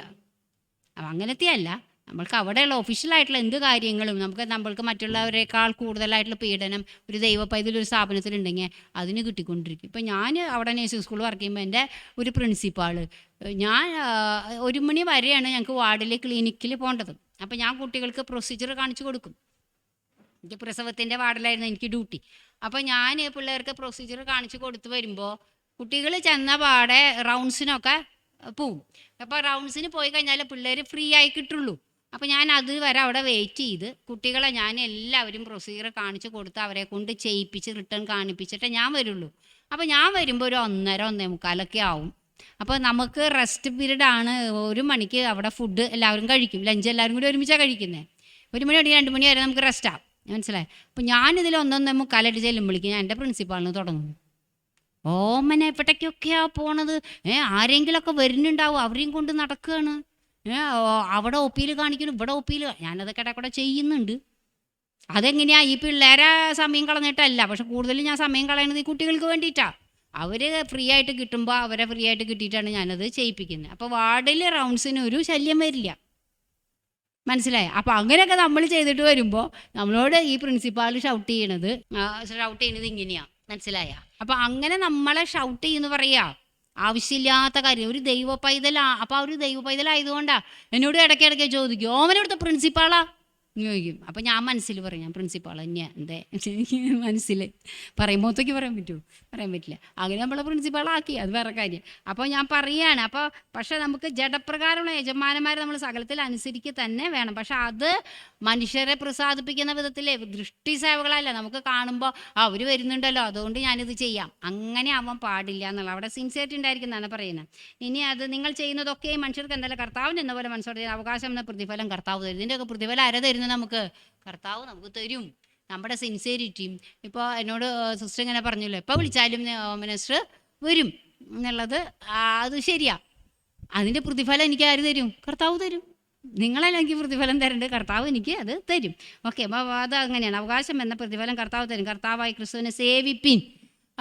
അപ്പം അങ്ങനത്തെ അല്ല. നമ്മൾക്ക് അവിടെയുള്ള ഒഫീഷ്യലായിട്ടുള്ള എന്ത് കാര്യങ്ങളും നമ്മൾക്ക് മറ്റുള്ളവരെക്കാൾ കൂടുതലായിട്ടുള്ള പീഡനം ഒരു ദൈവപൈതലൊരു സ്ഥാപനത്തിലുണ്ടെങ്കിൽ അതിന് കിട്ടിക്കൊണ്ടിരിക്കും. ഇപ്പം ഞാൻ അവിടെ നേഴ്സിംഗ് സ്കൂളിൽ വർക്ക് ചെയ്യുമ്പോൾ എൻ്റെ ഒരു പ്രിൻസിപ്പാൾ, ഞാൻ 1 മണി വരെയാണ് ഞങ്ങൾക്ക് വാർഡിൽ ക്ലിനിക്കിൽ പോകേണ്ടത്. അപ്പോൾ ഞാൻ കുട്ടികൾക്ക് പ്രൊസീജിയർ കാണിച്ചു കൊടുക്കും. എനിക്ക് പ്രസവത്തിൻ്റെ വാർഡിലായിരുന്നു എനിക്ക് ഡ്യൂട്ടി. അപ്പോൾ ഞാൻ പിള്ളേർക്ക് പ്രൊസീജിയർ കാണിച്ചു കൊടുത്ത് വരുമ്പോൾ കുട്ടികൾ ചെന്ന പാടെ റൗണ്ട്സിനൊക്കെ പോവും. അപ്പോൾ റൗണ്ട്സിന് പോയി കഴിഞ്ഞാൽ പിള്ളേർ ഫ്രീ ആയി കിട്ടുള്ളൂ. അപ്പോൾ ഞാൻ അതുവരെ അവിടെ വെയിറ്റ് ചെയ്ത് കുട്ടികളെ ഞാൻ എല്ലാവരും പ്രൊസീജിയർ കാണിച്ചു കൊടുത്ത് അവരെ കൊണ്ട് ചെയ്യിപ്പിച്ച് റിട്ടേൺ കാണിപ്പിച്ചിട്ടേ ഞാൻ വരുള്ളൂ. അപ്പോൾ ഞാൻ വരുമ്പോൾ ഒരു 1:30-1:45 ആവും. അപ്പോൾ നമുക്ക് റെസ്റ്റ് പീരീഡാണ്. 1 മണിക്ക് അവിടെ ഫുഡ് എല്ലാവരും കഴിക്കും, ലഞ്ച് എല്ലാവരും കൂടി ഒരുമിച്ചാണ് കഴിക്കുന്നത്. 1 മണി തൊട്ട് 2 മണി വരെ നമുക്ക് റെസ്റ്റാവും. മനസ്സിലായി? അപ്പോൾ ഞാനിതിൽ 1:45 ചെല്ലുമ്പോഴേക്കും ഞാൻ എൻ്റെ പ്രിൻസിപ്പാളിന് തുടങ്ങും. ഓമനെ എപ്പോഴത്തേക്കൊക്കെയാണ് പോണത്? ആരെങ്കിലുമൊക്കെ വരുന്നുണ്ടാവും, അവരെയും കൊണ്ട് നടക്കുകയാണ്. അവിടെ ഒപ്പിയിൽ കാണിക്കുന്നു, ഇവിടെ ഒപ്പിയിൽ. ഞാനതൊക്കെ ഇടയ്ക്കൂടെ ചെയ്യുന്നുണ്ട്. അതെങ്ങനെയാണ്? ഈ പിള്ളേരെ സമയം കളഞ്ഞിട്ടല്ല, പക്ഷെ കൂടുതലും ഞാൻ സമയം കളയണത് ഈ കുട്ടികൾക്ക് വേണ്ടിയിട്ടാണ്. അവർ ഫ്രീ ആയിട്ട് കിട്ടുമ്പോൾ അവരെ ഫ്രീ ആയിട്ട് കിട്ടിയിട്ടാണ് ഞാനത് ചെയ്യിപ്പിക്കുന്നത്. അപ്പോൾ വാർഡിൽ റൗണ്ട്സിന് ഒരു ശല്യം വരില്ല. മനസ്സിലായോ? അപ്പോൾ അങ്ങനെയൊക്കെ നമ്മൾ ചെയ്തിട്ട് വരുമ്പോൾ നമ്മളോട് ഈ പ്രിൻസിപ്പാൾ ഷൗട്ട് ചെയ്യണത് ഇങ്ങനെയാണ്. മനസ്സിലായ? അപ്പോൾ അങ്ങനെ നമ്മളെ ഷൗട്ട് ചെയ്യുന്നു പറയുക ആവശ്യമില്ലാത്ത കാര്യം. ഒരു ദൈവ പൈതലാണ്. അപ്പോൾ ആ ഒരു ദൈവ പൈതലായതുകൊണ്ടാണ് എന്നോട് ഇടയ്ക്കിടയ്ക്ക് ചോദിക്കും, ഓമനോടുത്തെ പ്രിൻസിപ്പാളാ ചോദിക്കും. അപ്പോൾ ഞാൻ മനസ്സിൽ പറയും, ഞാൻ പ്രിൻസിപ്പാൾ തന്നെയാണ്. എന്തേ മനസ്സിൽ പറയുമ്പോഴത്തേക്ക് പറയാൻ പറ്റുമോ? പറയാൻ പറ്റില്ല. അങ്ങനെ നമ്മളെ പ്രിൻസിപ്പാളാക്കി, അത് വേറെ കാര്യം. അപ്പോൾ ഞാൻ പറയുകയാണ്. അപ്പോൾ പക്ഷേ നമുക്ക് ജഡപ്രകാരമുള്ള യജമാനന്മാരെ നമ്മൾ സകലത്തിൽ അനുസരിക്കുക തന്നെ വേണം. പക്ഷെ അത് മനുഷ്യരെ പ്രസാദിപ്പിക്കുന്ന വിധത്തിൽ ദൃഷ്ടി സേവകളല്ല. നമുക്ക് കാണുമ്പോൾ അവർ വരുന്നുണ്ടല്ലോ അതുകൊണ്ട് ഞാനിത് ചെയ്യാം, അങ്ങനെ ആവാൻ പാടില്ല എന്നുള്ള അവിടെ സിൻസിയറിറ്റി ഉണ്ടായിരിക്കുന്നതാണ് പറയുന്നത്. ഇനി അത് നിങ്ങൾ ചെയ്യുന്നതൊക്കെ മനുഷ്യർക്ക് എന്തല്ല കർത്താവിന് എന്ന പോലെ മനസ്സോടെ അവകാശം എന്ന പ്രതിഫലം കർത്താവ് തരും. ഇതിൻ്റെയൊക്കെ പ്രതിഫലം ആരാ തരുന്നത്? നമുക്ക് കർത്താവ് നമുക്ക് തരും. നമ്മുടെ സിൻസിയറിറ്റിയും. ഇപ്പോൾ എന്നോട് സിസ്റ്റർ ഇങ്ങനെ പറഞ്ഞല്ലോ, എപ്പോൾ വിളിച്ചാലും മിനിസ്റ്റർ വരും എന്നുള്ളത് അത് ശരിയാ. അതിൻ്റെ പ്രതിഫലം എനിക്ക് ആര് തരും? കർത്താവ് തരും. നിങ്ങളല്ല എനിക്ക് പ്രതിഫലം തരേണ്ടത്, കർത്താവ് എനിക്ക് അത് തരും. ഓക്കെ, അപ്പോൾ അത് അങ്ങനെയാണ്. അവകാശം എന്ന പ്രതിഫലം കർത്താവ് തരും. കർത്താവായി ക്രിസ്തുവിനെ സേവിപ്പിൻ.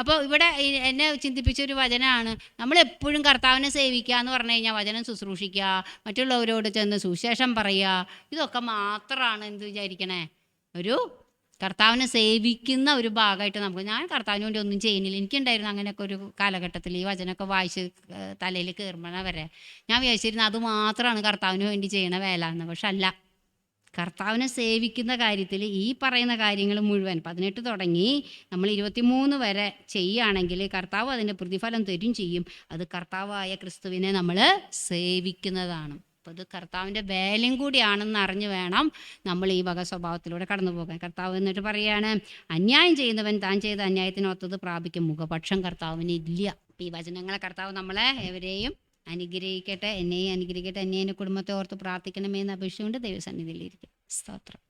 അപ്പോൾ ഇവിടെ എന്നെ ചിന്തിപ്പിച്ചൊരു വചനമാണ്, നമ്മളെപ്പോഴും കർത്താവിനെ സേവിക്കുക എന്ന് പറഞ്ഞു കഴിഞ്ഞാൽ വചനം ശുശ്രൂഷിക്കുക, മറ്റുള്ളവരോട് ചെന്ന് സുവിശേഷം പറയുക, ഇതൊക്കെ മാത്രമാണ് എന്ത് വിചാരിക്കണേ, ഒരു കർത്താവിനെ സേവിക്കുന്ന ഒരു ഭാഗമായിട്ട് നമുക്ക്. ഞാൻ കർത്താവിന് വേണ്ടി ഒന്നും ചെയ്യുന്നില്ല. എനിക്കുണ്ടായിരുന്നു അങ്ങനെയൊക്കെ ഒരു കാലഘട്ടത്തിൽ ഈ വചനമൊക്കെ വായിച്ച് തലയിൽ കയറുമ്പോഴേ വരെ ഞാൻ വിചാരിച്ചിരുന്നു അത് മാത്രമാണ് കർത്താവിന് വേണ്ടി ചെയ്യണ വേല എന്ന്. പക്ഷെ അല്ല, കർത്താവിനെ സേവിക്കുന്ന കാര്യത്തിൽ ഈ പറയുന്ന കാര്യങ്ങൾ മുഴുവൻ 18 തുടങ്ങി നമ്മൾ 23 വരെ ചെയ്യുകയാണെങ്കിൽ കർത്താവ് അതിൻ്റെ പ്രതിഫലം തരും ചെയ്യും. അത് കർത്താവായ ക്രിസ്തുവിനെ നമ്മൾ സേവിക്കുന്നതാണ്. അപ്പോൾ ഇത് കർത്താവിൻ്റെ വേലയും കൂടിയാണെന്ന് അറിഞ്ഞു വേണം നമ്മൾ ഈ വക സ്വഭാവത്തിലൂടെ കടന്നു പോകാൻ. കർത്താവ് എന്നിട്ട് പറയുകയാണ്, അന്യായം ചെയ്യുന്നവൻ താൻ ചെയ്ത അന്യായത്തിനൊത്തത് പ്രാപിക്കും, മുഖപക്ഷം കർത്താവിന് ഇല്ല. അപ്പോൾ ഈ വചനങ്ങളെ കർത്താവ് നമ്മളെ എവരെയും അനുഗ്രഹിക്കട്ടെ, എന്നെയും അനുഗ്രഹിക്കട്ടെ. എന്നെ എൻ്റെ കുടുംബത്തെ ഓർത്ത് പ്രാർത്ഥിക്കണമേ എന്ന് അപേക്ഷിച്ചുകൊണ്ട് ദൈവസന്നിധിയിലിരിക്കും. സ്തോത്രം.